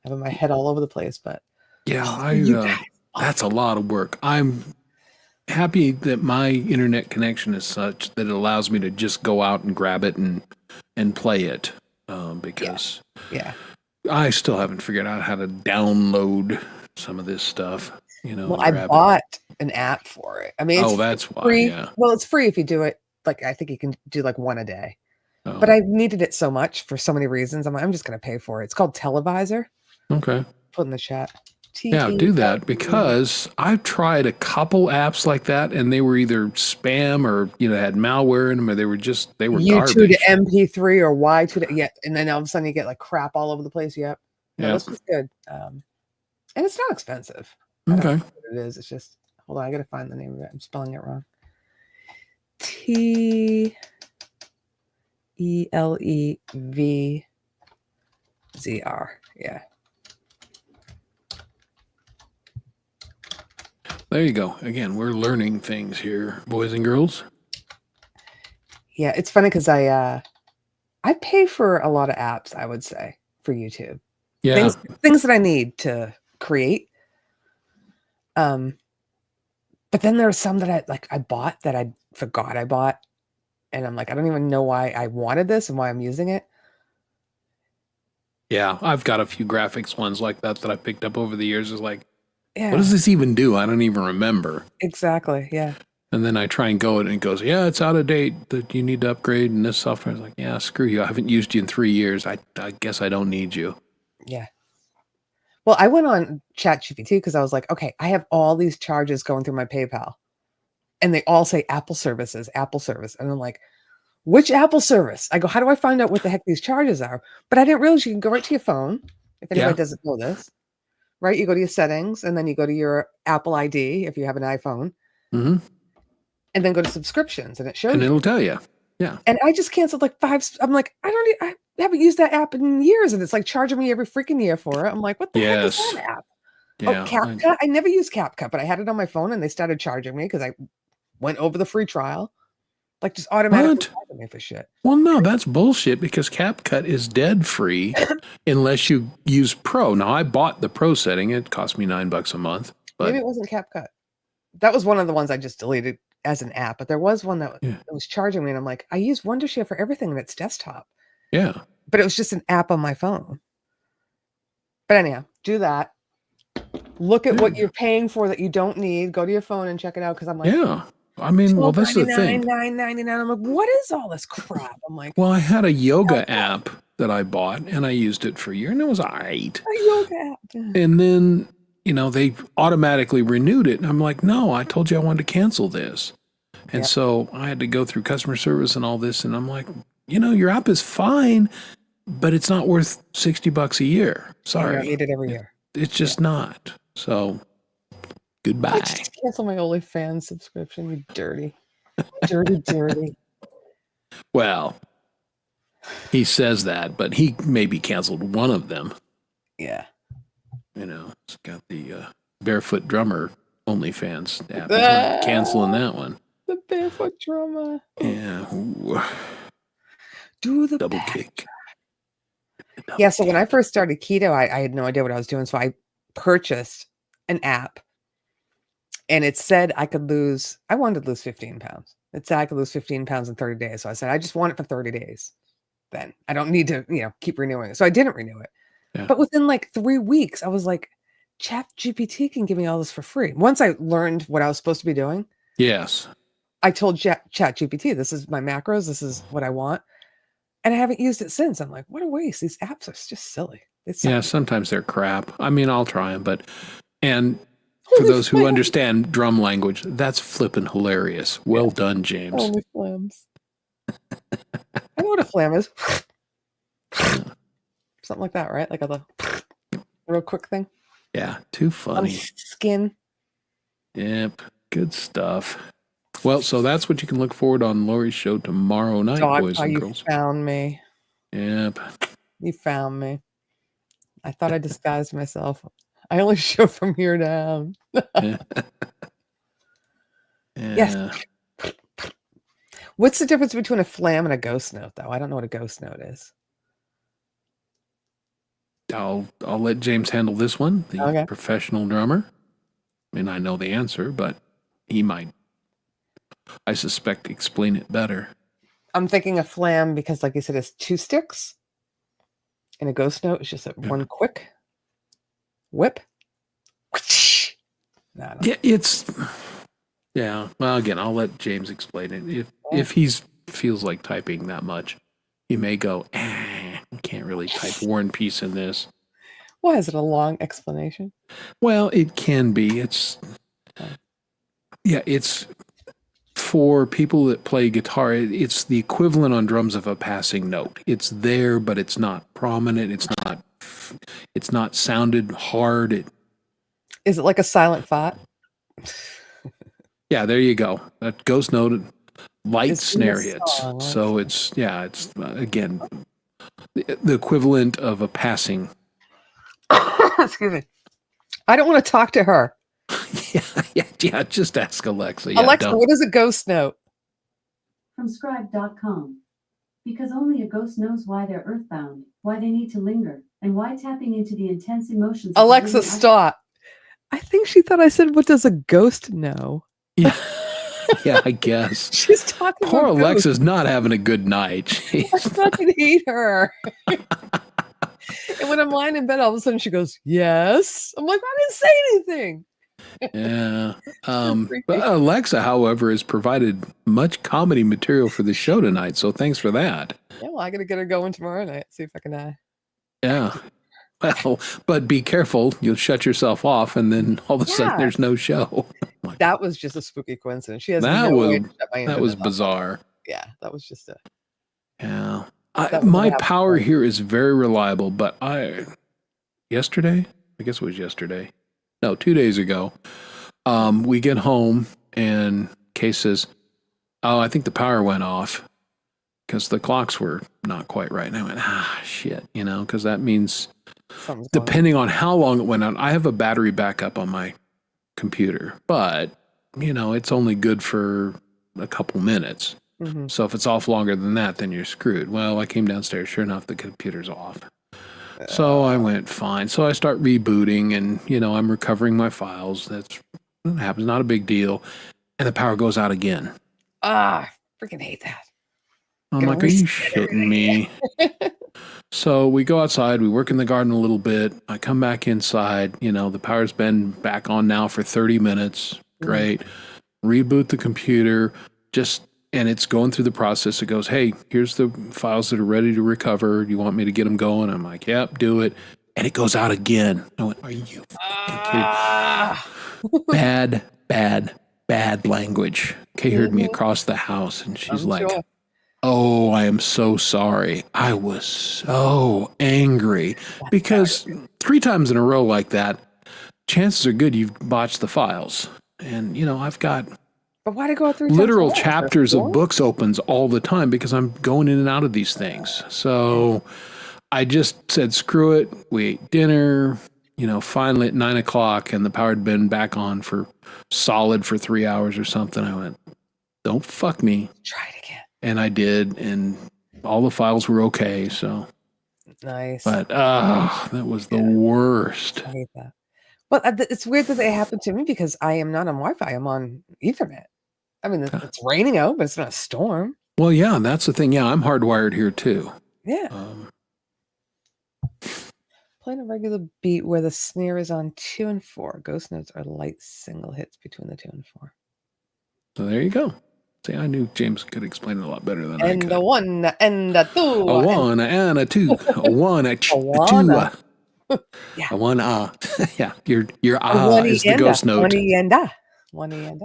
having my head all over the place. But Yeah, you guys, that's a lot of work. I'm happy that my internet connection is such that it allows me to just go out and grab it and play it because yeah. I still haven't figured out how to download some of this stuff. You know, Well, I grab it. bought an app for it. I mean, it's that's why. free. Yeah. Well, it's free if you do it. Like I think you can do like one a day. Oh, But I needed it so much for so many reasons. I'm just going to pay for it. It's called Televisor. okay. Put in the chat. Yeah, do that because I've tried a couple apps like that and they were either spam or had malware in them or they were U2 garbage. to MP3 or Y2 to and then all of a sudden you get like crap all over the place. Yep. No, Yep. this was good. And it's not expensive. I don't Okay. know what it is. It's just hold on. I got to find the name of it. I'm spelling it wrong. TELEVZR. Yeah. There you go. Again, we're learning things here, boys and girls. Yeah, it's funny because I pay for a lot of apps, I would say, for YouTube. Yeah. Things that I need to create. But then there are some that I bought that I forgot I bought. And I'm like, I don't even know why I wanted this and why I'm using it. Yeah. I've got a few graphics ones like that I picked up over the years. It's like, Yeah. what does this even do? I don't even remember. Exactly. Yeah. And then I try and go and it goes, yeah, it's out of date that you need to upgrade. And this software is like, yeah, screw you. I haven't used you in 3 years. I guess I don't need you. Yeah. Well, I went on ChatGPT because I was like, okay, I have all these charges going through my PayPal. And they all say Apple services, Apple service. And I'm like, which Apple service? I go, how do I find out what the heck these charges are? But I didn't realize you can go right to your phone. If anybody doesn't know this, right? You go to your settings and then you go to your Apple ID if you have an iPhone. Mm-hmm. And then go to subscriptions and it shows And you. it'll tell you. Yeah. And I just canceled like 5. I'm like, I haven't used that app in years. And it's like charging me every freaking year for it. I'm like, what the heck is that app? Yeah. Oh, CapCut. I never used CapCut, but I had it on my phone and they started charging me because I went over the free trial. Like just automatically charging me for shit. Well, no, that's bullshit because CapCut is dead free unless you use Pro. Now, I bought the Pro setting. It cost me $9 a month. But Maybe it wasn't CapCut. That was one of the ones I just deleted as an app, but there was one that was charging me and I'm like, I use Wondershare for everything and it's desktop. Yeah. But it was just an app on my phone. But anyhow, do that. Look at what you're paying for that you don't need. Go to your phone and check it out because I'm like, yeah. I mean, well, that's the thing. $9.99. I'm like, what is all this crap? I'm like, Well, I had a yoga app that I bought and I used it for a year and it was all right. a yoga app. And then, they automatically renewed it. And I'm like, no, I told you I wanted to cancel this. And so I had to go through customer service and all this. And I'm like, your app is fine, but it's not worth $60 a year. Sorry. I need it every year. It's just not. So goodbye. I just cancel my OnlyFans subscription, you dirty. Dirty. Well, he says that, but he maybe canceled one of them. Yeah. It's got the Barefoot Drummer OnlyFans app. He's not canceling that one. The Barefoot Drummer. Yeah. Ooh. Do the Double back. kick. Yeah, so when I first started keto, I had no idea what I was doing. So I purchased an app and it said I wanted to lose 15 pounds. It said I could lose 15 pounds in 30 days. So I said, I just want it for 30 days. Then I don't need to, keep renewing it. So I didn't renew it. Yeah. But within like 3 weeks, I was like, ChatGPT can give me all this for free. Once I learned what I was supposed to be doing, Yes. I told ChatGPT, this is my macros. This is what I want. And I haven't used it since. I'm like, what a waste. These apps are just silly. Yeah, sometimes they're crap. I mean, I'll try them, and for those who understand drum language, that's flippin' hilarious. Well done, James. Only flams. I know what a flam is. Something like that, right? Like a real quick thing Yeah, too on funny. skin. Yep, good stuff. Well, so that's what you can look forward on Lori's show tomorrow night, boys and You girls. found me. Yep. You found me. I thought I disguised myself. I only show from here down. Yeah. Yes. What's the difference between a flam and a ghost note, though? I don't know what a ghost note is. I'll let James handle this one, the Okay. professional drummer. I mean, I know the answer, but he might, I suspect, explain it better. I'm thinking a flam because, like you said, it's 2 sticks. And a ghost note is just one quick whip. No, Yeah, it's... Yeah, well, again, I'll let James explain it. If he feels like typing that much, he may go, I can't really type War and Peace in this. Why is it a long explanation? Well, it can be. It's for people that play guitar, it's the equivalent on drums of a passing note. It's there, but it's not prominent. It's not sounded hard. Is it like a silent fought? Yeah, there you go. That ghost note, light It's in snare the hits. song, right? So it's again, the equivalent of a passing. Excuse me. I don't want to talk to her. Yeah. Just ask Alexa. Yeah, Alexa, don't. what is a ghost note? From scribe.com. Because only a ghost knows why they're earthbound, why they need to linger, and why tapping into the intense emotions. of Alexa, living stop. I think she thought I said, what does a ghost know? Yeah, yeah, I guess. She's talking Poor about Alexa's not having a good night. I fucking hate her. And when I'm lying in bed, all of a sudden she goes, yes. I'm like, I didn't say anything. Yeah. But Alexa, however, has provided much comedy material for the show tonight, so thanks for that. Yeah, well, I got to get her going tomorrow night. See if I can. Yeah. Well, but be careful. You'll shut yourself off, and then all of a sudden there's no show. That was just a spooky coincidence. She has That no was- way to shut my That was internet off. bizarre. Yeah, that was just a. Yeah. That was My what happened. power here is very reliable, but yesterday, I guess it was yesterday. No, 2 days ago, we get home and Kay says, oh, I think the power went off because the clocks were not quite right. And I went, shit, because that means Something's going on. depending on how long it went on, I have a battery backup on my computer, but it's only good for a couple minutes. Mhm. So if it's off longer than that, then you're screwed. Well, I came downstairs. Sure enough, the computer's off. So I went, fine. So I start rebooting and, I'm recovering my files. That happens. Not a big deal. And the power goes out again. I freaking hate that. I'm Gonna like, are you reset shitting me? So we go outside. We work in the garden a little bit. I come back inside. The power's been back on now for 30 minutes. Great. Reboot the computer. And it's going through the process. It goes, hey, here's the files that are ready to recover. Do you want me to get them going? I'm like, yep, do it. And it goes out again. I went, are you fucking kidding? Bad language. Kay heard me across the house and she's I'm like, sure. oh, I am so sorry. I was so angry because 3 times in a row like that, chances are good you've botched the files. And, I've got But why to go through literal chapters of books opens all the time because I'm going in and out of these things. So I just said, screw it. We ate dinner, finally at 9:00 and the power had been back on for 3 hours or something. I went, don't fuck me. Try it again. And I did. And all the files were okay. So, Nice. but, that was the worst. I hate that. Well, it's weird that they happen to me because I am not on Wi-Fi. I'm on Ethernet. I mean, it's raining out, but it's not a storm. Well, yeah, that's the thing. Yeah, I'm hardwired here too. Yeah. Playing a regular beat where the snare is on 2 and 4. Ghost notes are light single hits between the 2 and 4. So there you go. See, I knew James could explain it a lot better than I And could. the 1 and the 2. A 1 and a 2. A 1 a 2. Wanna. Yeah. A 1 Yeah, your A 1 is the and ghost note. 1 and 1 and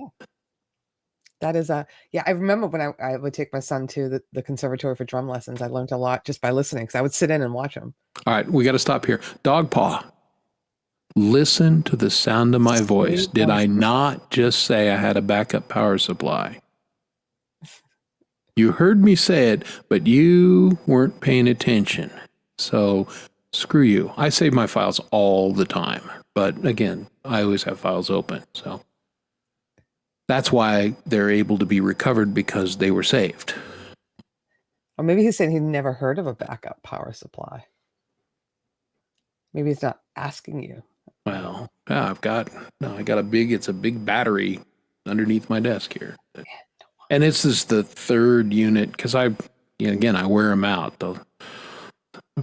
That is yeah. I remember when I would take my son to the conservatory for drum lessons. I learned a lot just by listening because I would sit in and watch him. All right, we got to stop here. Dog paw. Listen to the sound of my voice. Did I not just say I had a backup power supply? You heard me say it, but you weren't paying attention. So screw you. I save my files all the time. But again, I always have files open. So that's why they're able to be recovered, because they were saved. Or maybe he's saying he'd never heard of a backup power supply. Maybe he's not asking you. Well, yeah, it's a big battery underneath my desk here. And it's just the third unit, because I wear them out though.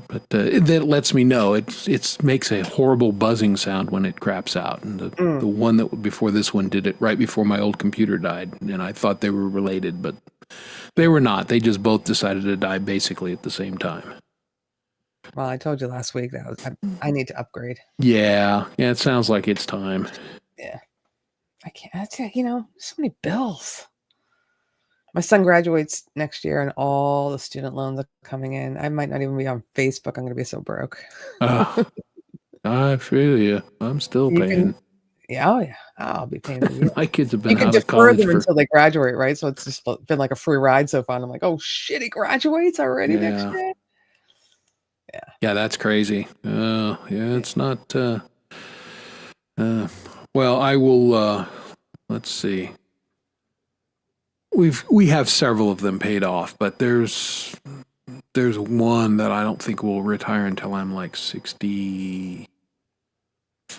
But that lets me know it makes a horrible buzzing sound when it craps out. And the one that before this one did it right before my old computer died, and I thought they were related, but they were not. They just both decided to die basically at the same time. Well, I told you last week that I need to upgrade. Yeah, it sounds like it's time. Yeah, I can't. That's so many bills. My son graduates next year, and all the student loans are coming in. I might not even be on Facebook. I'm going to be so broke. I feel you. I'm still paying. I'll be paying for you. My kids have been You out can of college defer them until they graduate, right? So it's just been like a free ride so far. And I'm like, oh shit, he graduates already next year. Yeah, that's crazy. It's not. Well, I will. Let's see. We have several of them paid off, but there's one that I don't think will retire until I'm like 60,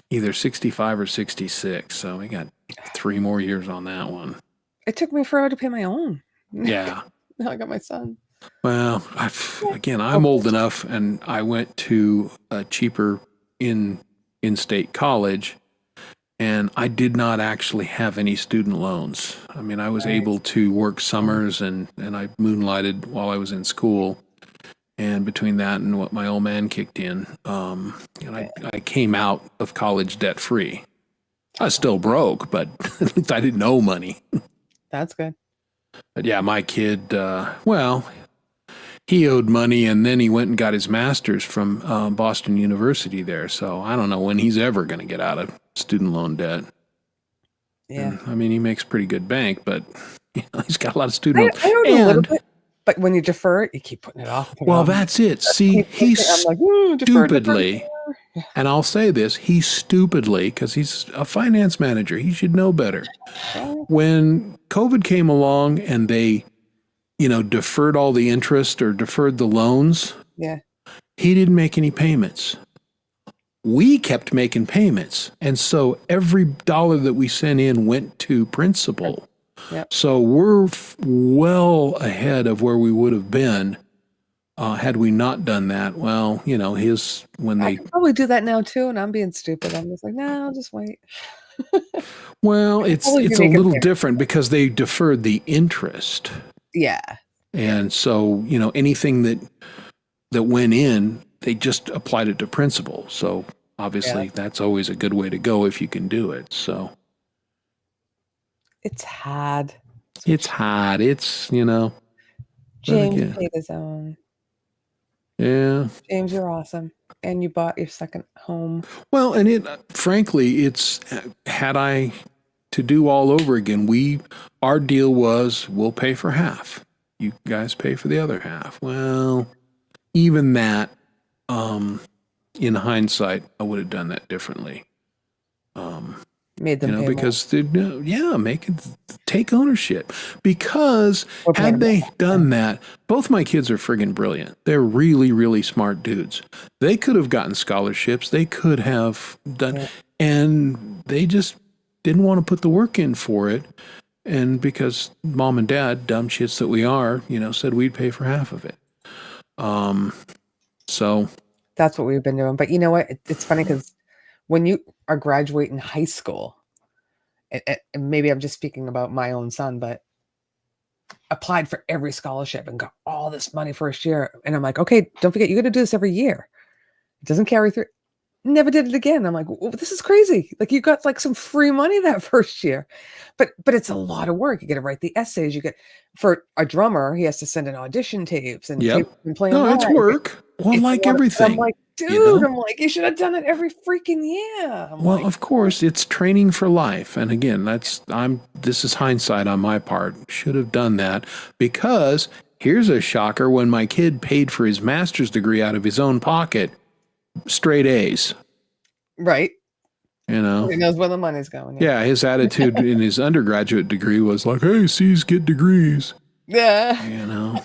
either 65 or 66. So we got 3 more years on that one. It took me forever to pay my own. Yeah. Now I got my son. Well, I'm old enough, and I went to a cheaper in-state college, and I did not actually have any student loans. I mean, I was able to work summers, and I moonlighted while I was in school. And between that and what my old man kicked in, I came out of college debt free. I was still broke, but at least I didn't owe money. That's good. But yeah, my kid, he owed money, and then he went and got his master's from Boston University there. So I don't know when he's ever going to get out of student loan debt. Yeah. And, I mean, he makes pretty good bank, but he's got a lot of student loans. I owed a little bit, but when you defer it, you keep putting it off. Well, that's it. See, he stupidly, and I'll say this, he stupidly, because he's a finance manager, he should know better. When COVID came along and they deferred all the interest or deferred the loans. Yeah. He didn't make any payments. We kept making payments. And so every dollar that we sent in went to principal. Yep. So we're well ahead of where we would have been had we not done that. Well, I could probably do that now too, and I'm being stupid. I'm just like, no, I'll just wait. Well, it's a little different because they deferred the interest. Yeah. And so, anything that went in, they just applied it to principal. So obviously that's always a good way to go if you can do it. So it's hard. It's hard. It's, James paid his own. Yeah. James, you're awesome. And you bought your second home. Well, and frankly, had I to do all over again, our deal was we'll pay for half. You guys pay for the other half. Well, even that, in hindsight, I would have done that differently. Made them pay because take ownership. Because had they done that, both my kids are friggin' brilliant. They're really, really smart dudes. They could have gotten scholarships. They could have done, and they just didn't want to put the work in for it. And because mom and dad, dumb shits that we are, said we'd pay for half of it. So that's what we've been doing. But you know what? It's funny because when you are graduating high school, and maybe I'm just speaking about my own son, but applied for every scholarship and got all this money first year. And I'm like, okay, don't forget, you got to do this every year. It doesn't carry through. never did it again. I'm like, this is crazy. Like you got like some free money that first year, but it's a lot of work. You got to write the essays. You get for a drummer, he has to send in audition tapes and Yep. tapes and play. No, it's work. Well, It's like a lot of- everything. I'm like, dude, you know? I'm like, you should have done it every freaking year. I'm Well, like, of course, it's training for life. And again, this is hindsight on my part. Should have done that because here's a shocker: when my kid paid for his master's degree out of his own pocket, straight A's. right. You know. He knows where the money's going. Yeah, his attitude in his undergraduate degree was like, "Hey, C's get degrees." Yeah. You know.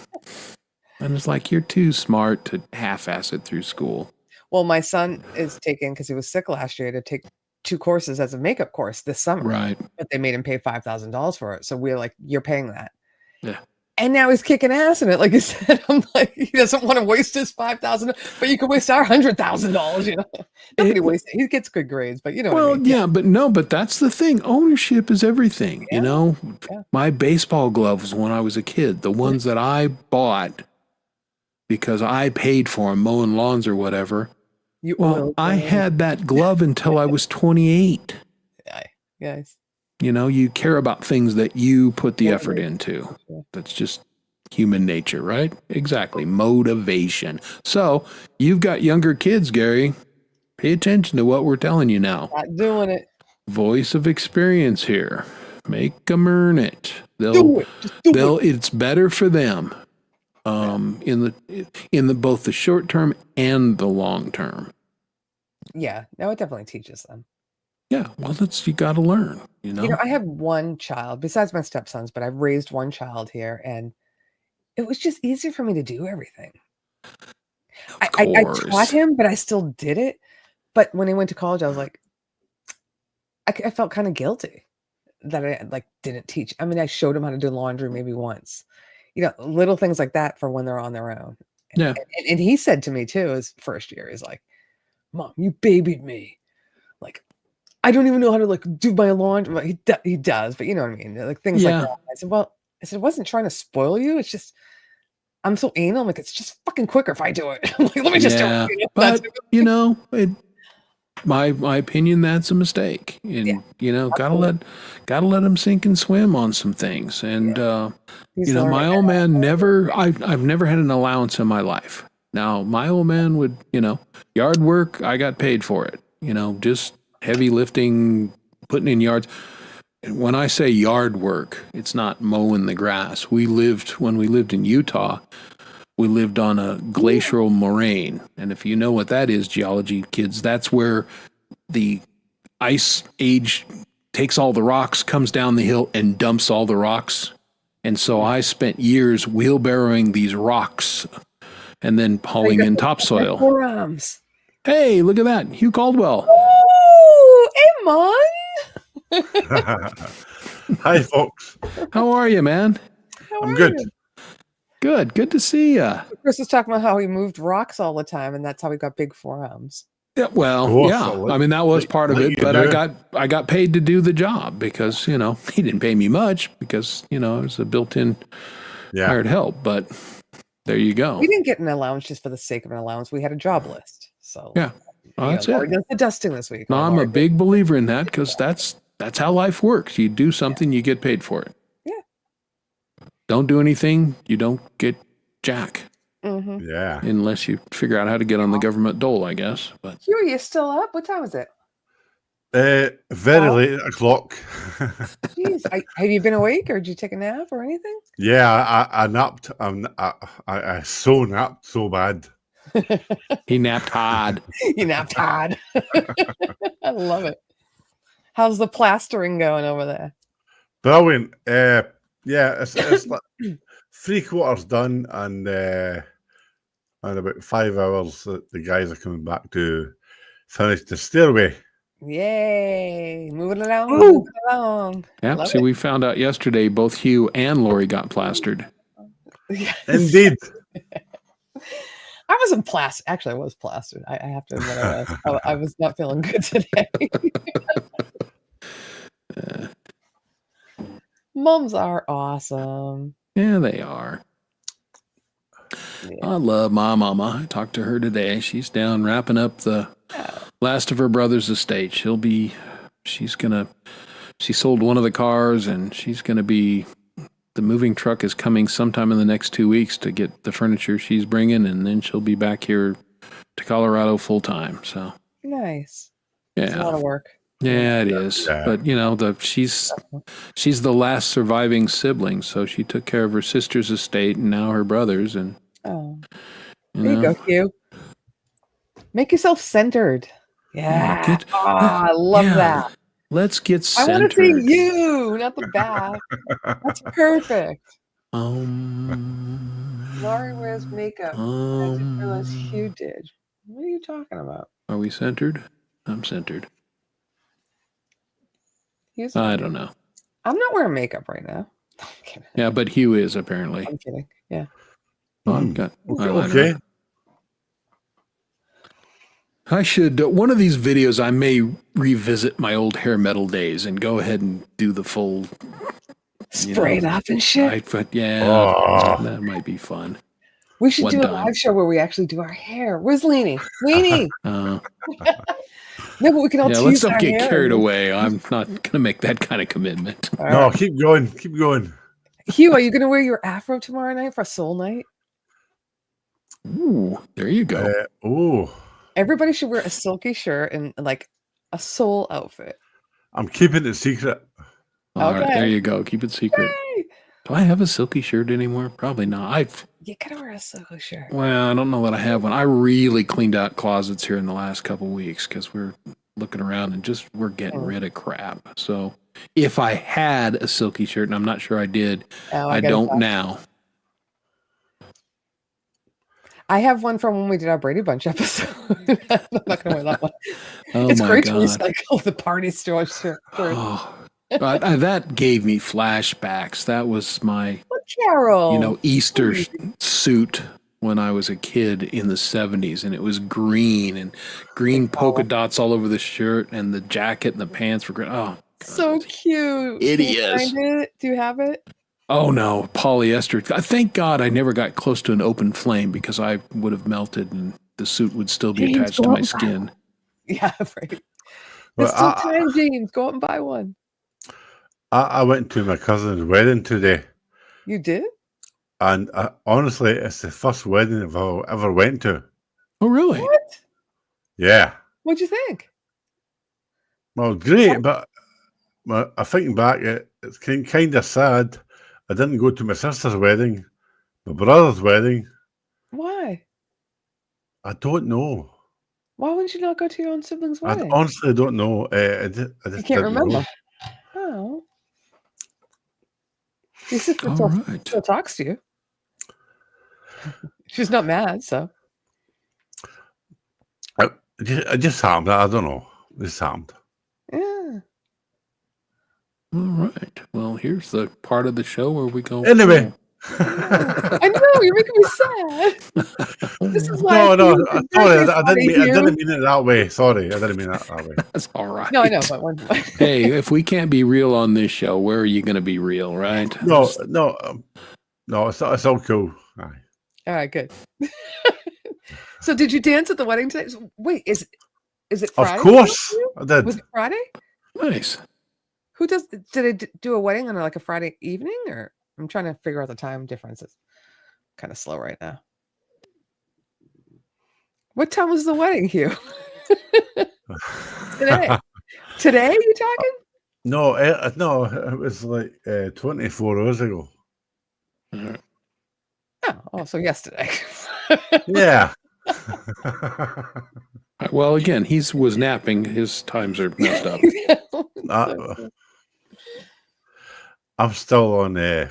And it's like you're too smart to half-ass it through school. Well, my son is taking, because he was sick last year, to take 2 courses as a makeup course this summer. Right. But they made him pay $5,000 for it. So we're like, you're paying that. Yeah. And now he's kicking ass in it. Like you said, I'm like, he doesn't want to waste his $5,000, but you can waste our $100,000, you know. Nobody wastes it. He gets good grades, but you know what I mean. Yeah, but that's the thing. Ownership is everything. Yeah. You know, Yeah. my baseball gloves when I was a kid, the ones that I bought because I paid for them, mowing lawns or whatever. Well, I had that glove until I was 28. Yes. You know, you care about things that you put the effort into. That's just human nature, right? Exactly. Motivation. So you've got younger kids, Gary. Pay attention to what we're telling you now. Not doing it. Voice of experience here. Make them earn it. Do it. Just do it. It's better for them. In the both the short term and the long term. Yeah. No, it definitely teaches them. Yeah. Well, you got to learn, you know? You know, I have one child besides my stepsons, but I've raised one child here, and it was just easier for me to do everything. I taught him, but I still did it. But when he went to college, I was like, I felt kind of guilty that I like didn't teach. I mean, I showed him how to do laundry maybe once, you know, little things like that for when they're on their own. Yeah. And he said to me too, his first year, he's like, "Mom, you babied me. Like, I don't even know how to like do my laundry." Well, he does, but you know what I mean? Like things like that. I said, I wasn't trying to spoil you. It's just, I'm so anal. I'm like, it's just fucking quicker if I do it. I'm like, let me just do it. You know? But, you know, my opinion, that's a mistake. And, you know, gotta let them sink and swim on some things. And, you know, my old man I've never had an allowance in my life. Now, my old man would, you know, yard work, I got paid for it. You know, just heavy lifting, putting in yards. And when I say yard work, it's not mowing the grass. When we lived in Utah, we lived on a glacial moraine. And if you know what that is, geology kids, that's where the ice age takes all the rocks, comes down the hill, and dumps all the rocks. And so I spent years wheelbarrowing these rocks and then hauling in topsoil. Forearms. Hey, look at that. Hugh Caldwell. Oh, hey, Mom. Hi, folks. How are you, man? I'm good. Good. Good to see you. Chris was talking about how he moved rocks all the time, and that's how he got big forearms. Yeah, well, yeah. I mean, that was part of it, but I got paid to do the job because, you know, he didn't pay me much because, you know, it was a built-in hired help, but there you go. We didn't get an allowance just for the sake of an allowance. We had a job list. So yeah, well, that's Laura it. does the dusting this week. No, I'm a big believer in that because that's how life works. You do something, you get paid for it. Yeah. Don't do anything, you don't get jack. Mm-hmm. Yeah. Unless you figure out how to get on the government dole, I guess. But Hugh, are you still up? What time is it? Very late o'clock. Jeez, have you been awake, or did you take a nap or anything? Yeah, I napped. I so napped so bad. He napped hard. You napped hard. I love it. How's the plastering going over there? Brilliant. Yeah, it's like 3/4 done, and about 5 hours the guys are coming back to finish the stairway. Yay! Moving along. Moving along. Yeah. Love See, it. we found out yesterday both Hugh and Lori got plastered. Yes. Indeed. I wasn't plastered. Actually, I was plastered. I have to admit I was. I was not feeling good today. Moms are awesome. Yeah, they are. Yeah. I love my mama. I talked to her today. She's down wrapping up the last of her brother's estate. She sold one of the cars, and she's going to be, the moving truck is coming sometime in the next 2 weeks to get the furniture she's bringing, and then she'll be back here to Colorado full time. So Nice. It's a lot yeah, of work. yeah, it is. Yeah. But you know, she's the last surviving sibling, so she took care of her sister's estate and now her brother's, and Oh, you there you know, go, Hugh. Make yourself centered. Yeah. Get- I love yeah, that. Let's get I want centered. to see you, not the back. That's perfect. Laurie wears makeup. I didn't realize Hugh did. What are you talking about? Are we centered? I'm centered. Hugh's I don't know. I'm not wearing makeup right now. I'm kidding. Yeah, but Hugh is apparently. I'm kidding. Yeah. Oh, I've got eyeliner. Okay. I should, one of these videos, I may revisit my old hair metal days and go ahead and do the full Spray it up and shit. That might be fun. We should one do a time. live show where we actually do our hair. Where's Leanie? Leanie. No, but we can all Yeah, tease let's not our get hair. carried away. I'm not going to make that kind of commitment. All No, right. keep going. Keep going. Hugh, are you going to wear your afro tomorrow night for Soul Night? Ooh, there you go. Oh, Everybody should wear a silky shirt and like a soul outfit. I'm keeping it secret. All right, okay. there you go. Keep it secret. Yay! Do I have a silky shirt anymore? Probably not. You gotta wear a silky shirt. Well, I don't know that I have one. I really cleaned out closets here in the last couple weeks because we're looking around and we're getting rid of crap. So if I had a silky shirt, and I'm not sure I did, Oh, I got don't it. now. I have one from when we did our Brady Bunch episode. I'm not gonna wear that one. Oh It's my great to God. recycle the party store shirt. Oh, that gave me flashbacks. That was my, What Carol? Easter suit when I was a kid in the 70s, and it was green and green polka dots all over the shirt, and the jacket and the pants were green. Oh, So cute. It Can you is. find it? Do you have it? oh no, polyester. Thank God I never got close to an open flame because I would have melted and the suit would still be James, attached to go my out and buy skin. Yeah, right. Well, It's still time, James. Go out and buy one. I went to my cousin's wedding today, You did? and honestly, it's the first wedding I've ever went to. Oh, really? What? Yeah, What'd you think? well, great, but I thinking back, it's kind of sad. I didn't go to my sister's wedding, my brother's wedding. Why? I don't know. Why wouldn't you not go to your own sibling's I wedding? honestly don't know. I just You can't didn't remember. know. Oh. Your sister All still, right. still talks to you. She's not mad, so. It just happened. I don't know. This happened. Yeah. All right. Well, here's the part of the show where we go. Anyway. I know, you're making me sad. This is why. No, feel sorry, birthday I party didn't here. mean it that way. Sorry, I didn't mean that way. That's all right. No, I know, but one. Hey, if we can't be real on this show, where are you going to be real, right? No, it's all cool. Aye. All right, good. So, did you dance at the wedding today? Wait, is it Friday? Of course, I did. Was it Friday? Nice. Who does? Did they do a wedding on like a Friday evening, or I'm trying to figure out the time differences. Kind of slow right now. What time was the wedding, Hugh? Today. Today, you talking? No, it was like 24 hours ago. Oh, so yesterday. Yeah. Well, again, he was napping. His times are messed up. I'm still on aye.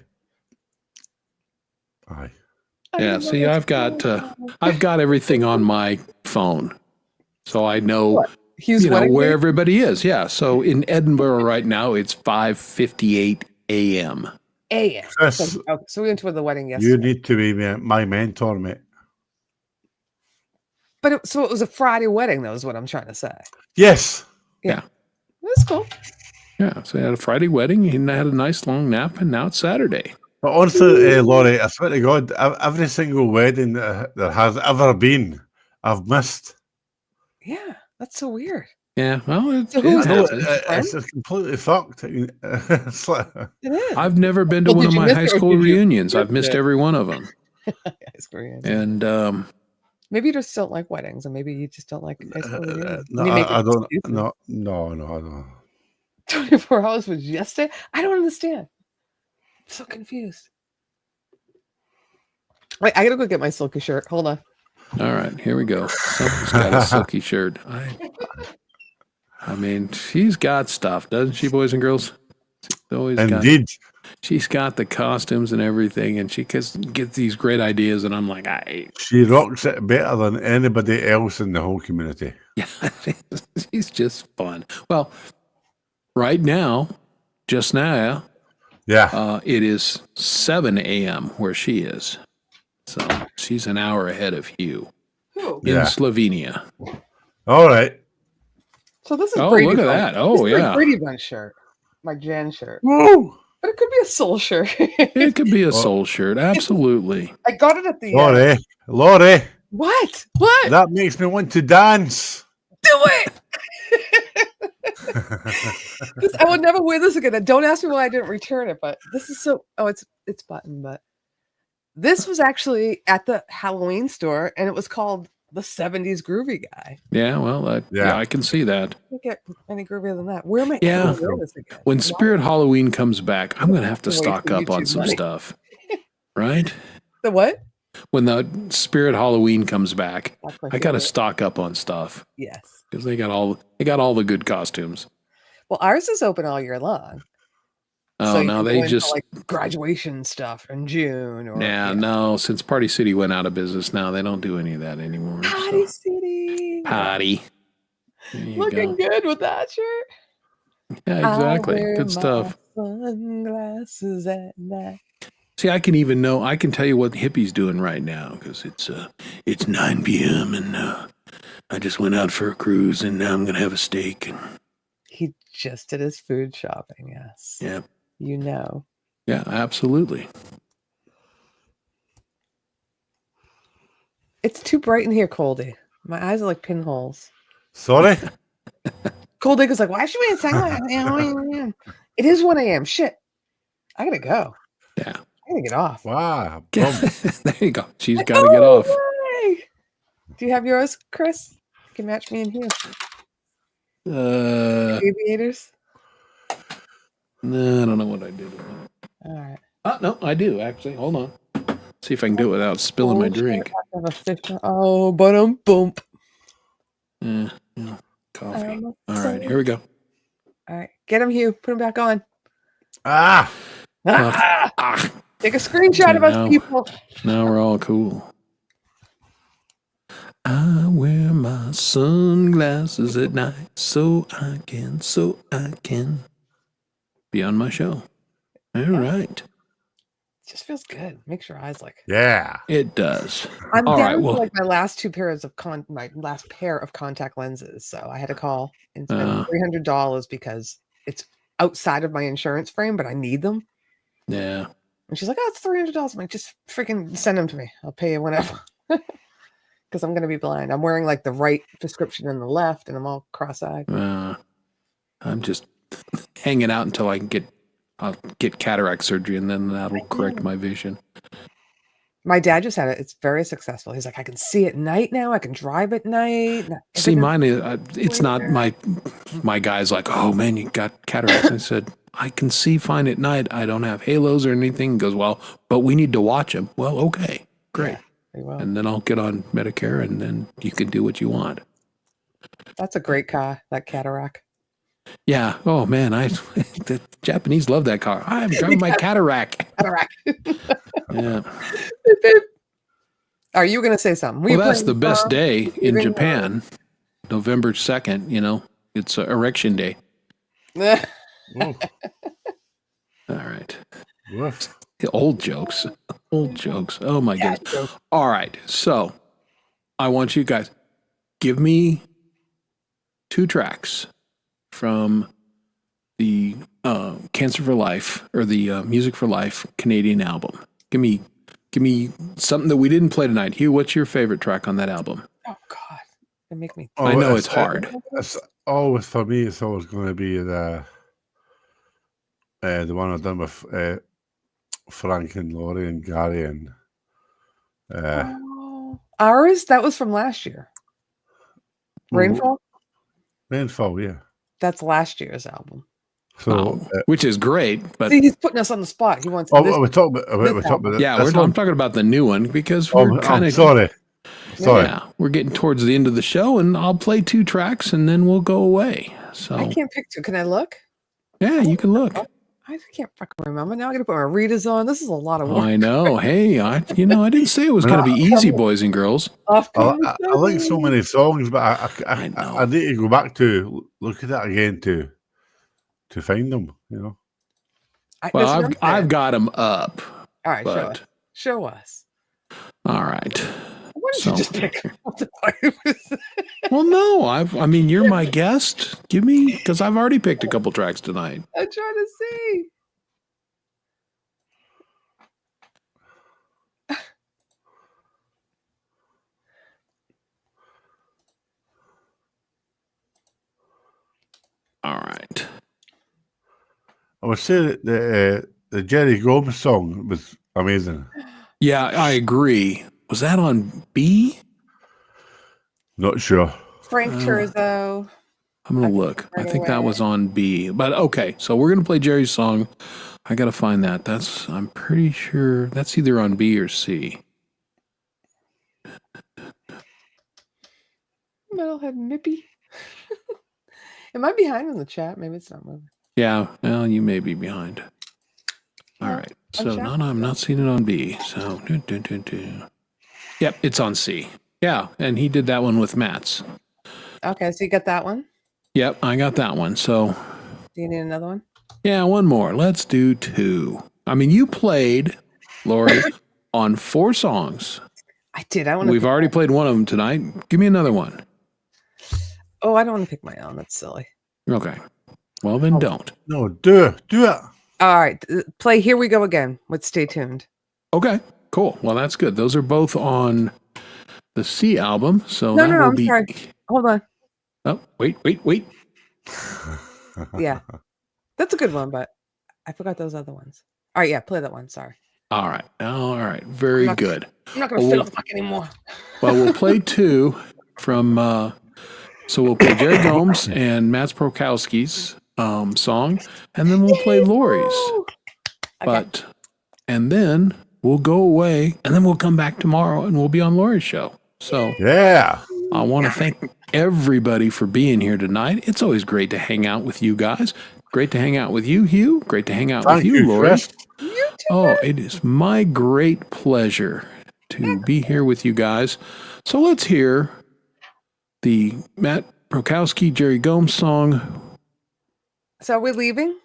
Yeah. See, I've got everything on my phone, so I know Hugh's wedding where date? everybody is. Yeah. So in Edinburgh right now, it's 5:58 a.m. A.M. Chris, So we went to the wedding yesterday. you need to be my mentor, mate. But so it was a Friday wedding, though, is what I'm trying to say. Yes. That's cool. Yeah. So I had a Friday wedding, and I had a nice long nap, and now it's Saturday. But honestly, Laurie, I swear to God, every single wedding that there has ever been, I've missed. Yeah. That's so weird. Yeah, well, it So who's happens. It's just completely fucked. It's like, It is. I've never been to Well, one did of you my miss high it or school did you? reunions. I've missed every one of them. High school reunions. And Maybe you just don't like weddings, and maybe you just don't like high school reunions. no, And you make I don't. excuses. No. 24 hours was yesterday. I don't understand. I'm so confused. Wait, I gotta go get my silky shirt. Hold on. all right, here we go. Someone's got a silky shirt. I mean, she's got stuff, doesn't she, boys and girls? Indeed. She's got the costumes and everything, and she gets these great ideas, and I'm like, She rocks it better than anybody else in the whole community. yeah, she's just fun. Well, right now, just now, Yeah. it is 7 a.m. where she is. So she's an hour ahead of Hugh Who? in Yeah. Slovenia. All right. So this is Oh, Brady look at Bunch. that. Oh, This is yeah. my Brady Bunch shirt. My Jan shirt. Woo! But it could be a soul shirt. It could be a soul shirt. Absolutely. I got it at the Laurie, What? What? that makes me want to dance. Do it! I would never wear this again. And don't ask me why I didn't return it, but this is so. Oh, it's button, but this was actually at the Halloween store, and it was called the 70s Groovy Guy. Yeah, well, Yeah. I can see that. I can't get any groovier than that. Where am I? Yeah. ever wear this again? When Why? Spirit Halloween comes back, I'm going to have to Wait stock for up on YouTube some money. stuff. Right? The what? When the Spirit Halloween comes back, That's my I got to favorite. stock up on stuff Yes. because they got all the good costumes. Well, ours is open all year long. Oh, you no, can go they into, just like graduation stuff in June or no. Since Party City went out of business, now they don't do any of that anymore. Party so. City. Party. There you Looking go. good with that shirt. Yeah, exactly. I wear Good stuff. my Sunglasses at night. See, I can tell you what hippie's doing right now because it's 9 p.m. and I just went out for a cruise and now I'm gonna have a steak. And, He just did his food shopping. Yes. yeah, You know. yeah, absolutely. It's too bright in here, Coldy. My eyes are like pinholes. Sorry? Coldy goes like, why is she wearing sunglasses? It is 1 a.m. Shit. I gotta go. Yeah. I gotta get off. Wow. There you go. She's got to get off. Yay! Do you have yours, Chris? You can match me in here. Aviators? No, I don't know what I did. All right. Oh, no, I do actually. Hold on. See if I can do it without spilling my drink. I have a fish. Oh, but bump. Yeah, coffee. I'm All right, here we go. All right. Get him, Hugh. Put him back on. Ah. Take a screenshot of us, No. people. Now we're all cool. I wear my sunglasses at night so I can be on my show. All right. It just feels good. Makes your eyes like. Yeah. It does. I'm All down right, to well- like my last pair of contact lenses. So I had to call and spend $300 because it's outside of my insurance frame, but I need them. Yeah. And she's like, "Oh, it's $300." I'm like, "Just freaking send them to me. I'll pay you whenever." Because I'm gonna be blind. I'm wearing like the right prescription in the left, and I'm all cross-eyed. I'm just hanging out until I'll get cataract surgery and then that'll correct my vision. My dad just had it. It's very successful. He's like, I can see at night now. I can drive at night. See, mine is, it's not my guy's like, oh man, you got cataracts. I said, I can see fine at night. I don't have halos or anything. He goes, well, but we need to watch them. Well, okay, great. Yeah, very well. And then I'll get on Medicare and then you can do what you want. That's a great car, that cataract. Yeah. Oh man, the Japanese love that car. I'm driving my cataract. Cataract. Yeah. Are you going to say something? Well, that's the best day in Even, Japan. November 2nd, it's erection day. All right. Woof. Old jokes. Old jokes. Oh my goodness. All right. So I want you guys, give me 2 tracks from the Cancer for Life or the Music for Life Canadian album. Give me something that we didn't play tonight. Hugh, what's your favorite track on that album? Oh God, They make me. I know it's hard. It's always for me. It's always going to be the one I've done with Frank and Laurie and Gary and Ours, that was from last year. Rainfall? Rainfall, yeah. That's last year's album. So, which is great, but see, he's putting us on the spot. He wants. we're talking about yeah, I'm talking about the new one because we're kind of sorry. Yeah, we're getting towards the end of the show, and I'll play 2 tracks, and then we'll go away. So I can't pick 2. Can I look? Yeah, you can look. I can't fucking remember. Now I got to put my readers on. This is a lot of work. I know. Hey, I didn't say it was going to be easy, boys and girls. I like so many songs, but I need to go back to look at that again to find them. Well, I've got them up. All right, show us. All right. Why did you just pick? Well, no, I mean, you're my guest. Give me, because I've already picked a couple tracks tonight. I'm trying to see. All right. I would say that the Jerry Gomes song was amazing. Yeah, I agree. Was that on B? Not sure. Frank Churzo. I'm going to look. I think that was on B. But okay, so we're going to play Jerry's song. I got to find that. I'm pretty sure that's either on B or C. Metalhead Mippy. Am I behind in the chat? Maybe it's not moving. Yeah, well, you may be behind. All right. So no, I'm not seeing it on B. So, yep, it's on C. Yeah, and he did that one with Matt's. Okay, so you got that one? Yep, I got that one. So, do you need another one? Yeah, one more. Let's do 2. I mean, you played, Lori, on 4 songs. I did. We've already played one of them tonight. Give me another one. Oh, I don't want to pick my own. That's silly. Okay. Well, then don't. No, do it. All right. Play Here We Go Again. Let's stay tuned. Okay, cool. Well, that's good. Those are both on the C album. So no, I'm sorry. Hold on. Oh, wait. Yeah. That's a good one, but I forgot those other ones. All right, yeah, play that one. Sorry. All right. Very good. I'm not going to fill the fuck anymore. Well, we'll play 2 from... So we'll play Jerry Gomes and Matt Prokowski's song, and then we'll play Lori's. Okay. And then we'll go away, and then we'll come back tomorrow, and we'll be on Lori's show. So yeah, I want to thank everybody for being here tonight. It's always great to hang out with you guys. Great to hang out with you, Hugh. Great to hang out with you, Lori. You too, oh, it is my great pleasure to be here with you guys. So let's hear the Matt Prokowski, Jerry Gomes song. So are we leaving?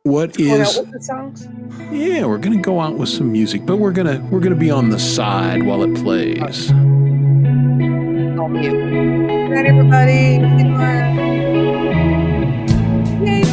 What is with the songs? Yeah, we're gonna go out with some music, but we're gonna be on the side while it plays. I'll mute. Good night, everybody. See you tomorrow. Yay.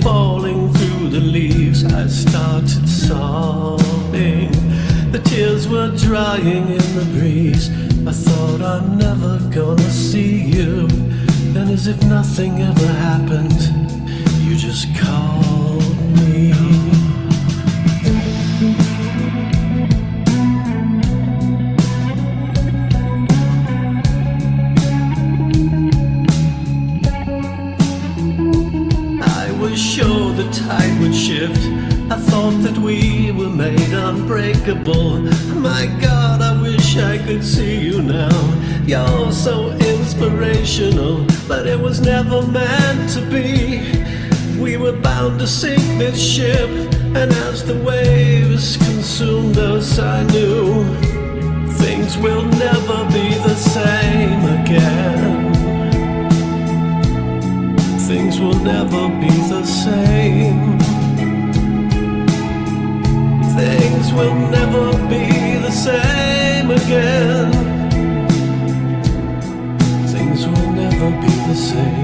Falling through the leaves, I started sobbing. The tears were drying in the breeze. I thought I'm never gonna see you. Then as if nothing ever happened, you just called me. Sure the tide would shift. I thought that we were made unbreakable. My God, I wish I could see you now. You're so inspirational, but it was never meant to be. We were bound to sink this ship, and as the waves consumed us, I knew things will never be the same again. things will never be the same. Things will never be the same again. Things will never be the same.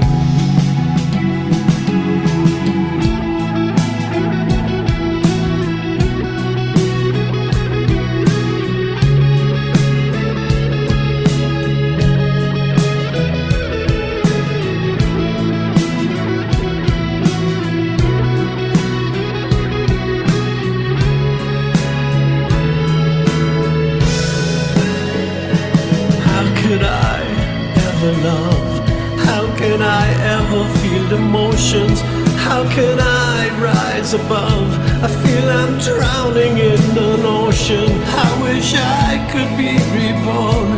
Love. How can I ever feel emotions? How can I rise above? I feel I'm drowning in an ocean. I wish I could be reborn,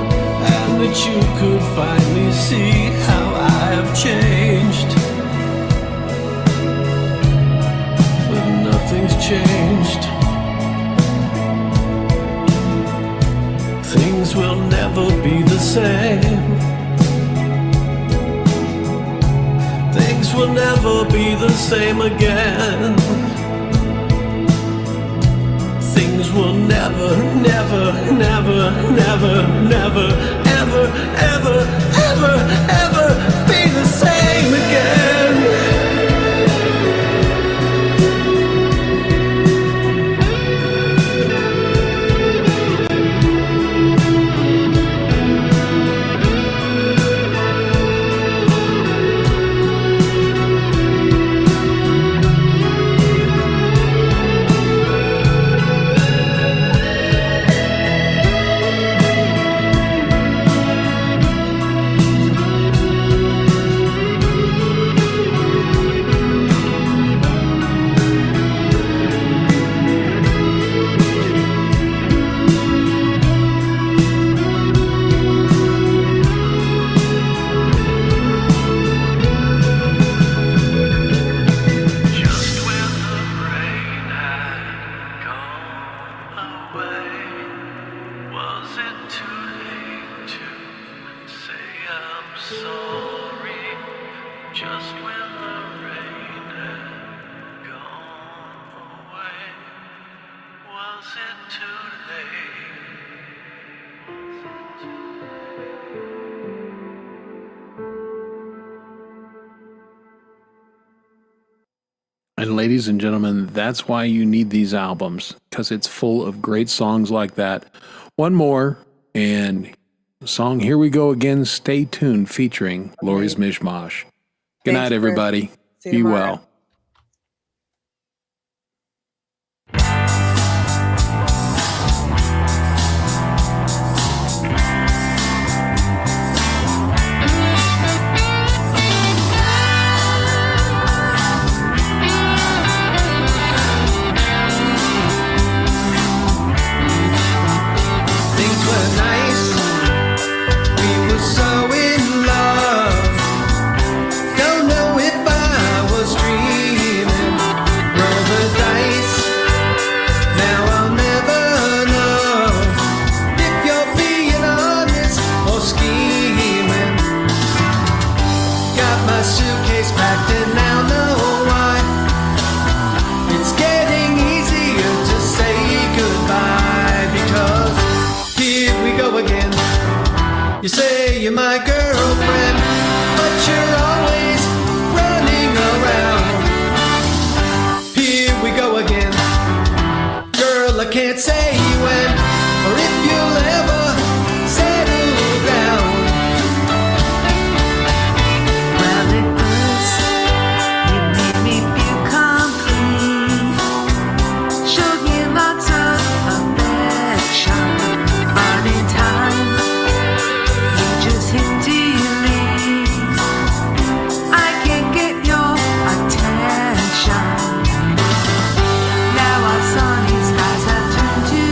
and that you could finally see how I have changed. But nothing's changed. Things will never be the same. Things will never be the same again. Things will never, never, never, never, never, ever, ever, ever, ever be the same again. And ladies and gentlemen, that's why you need these albums, because it's full of great songs like that. One more, and the song Here We Go Again, Stay Tuned, featuring Lori's Mishmash. Good night, everybody. Be well. You say you're my girlfriend, but you're always running around. Here we go again. Girl, I can't say when or if you'll ever settle down. Well, at first, you made me feel complete. Showed me lots of affection, but in time, just hit delete. I can't get your attention. Now our sunny skies have turned to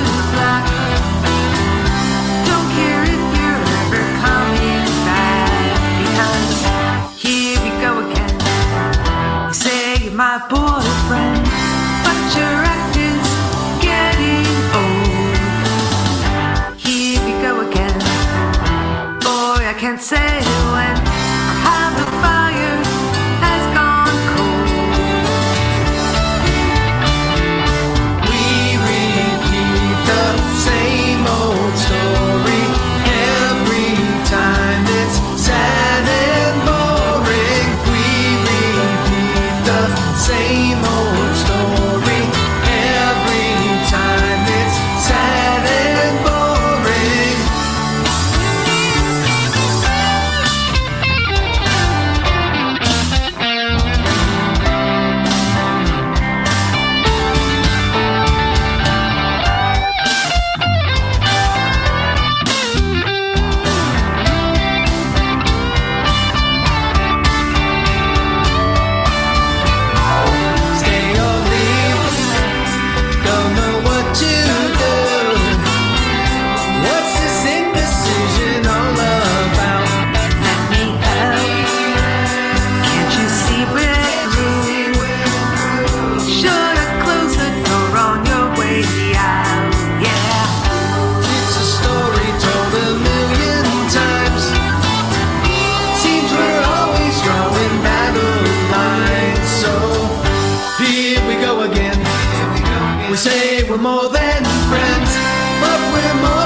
We say we're more than friends, but we're more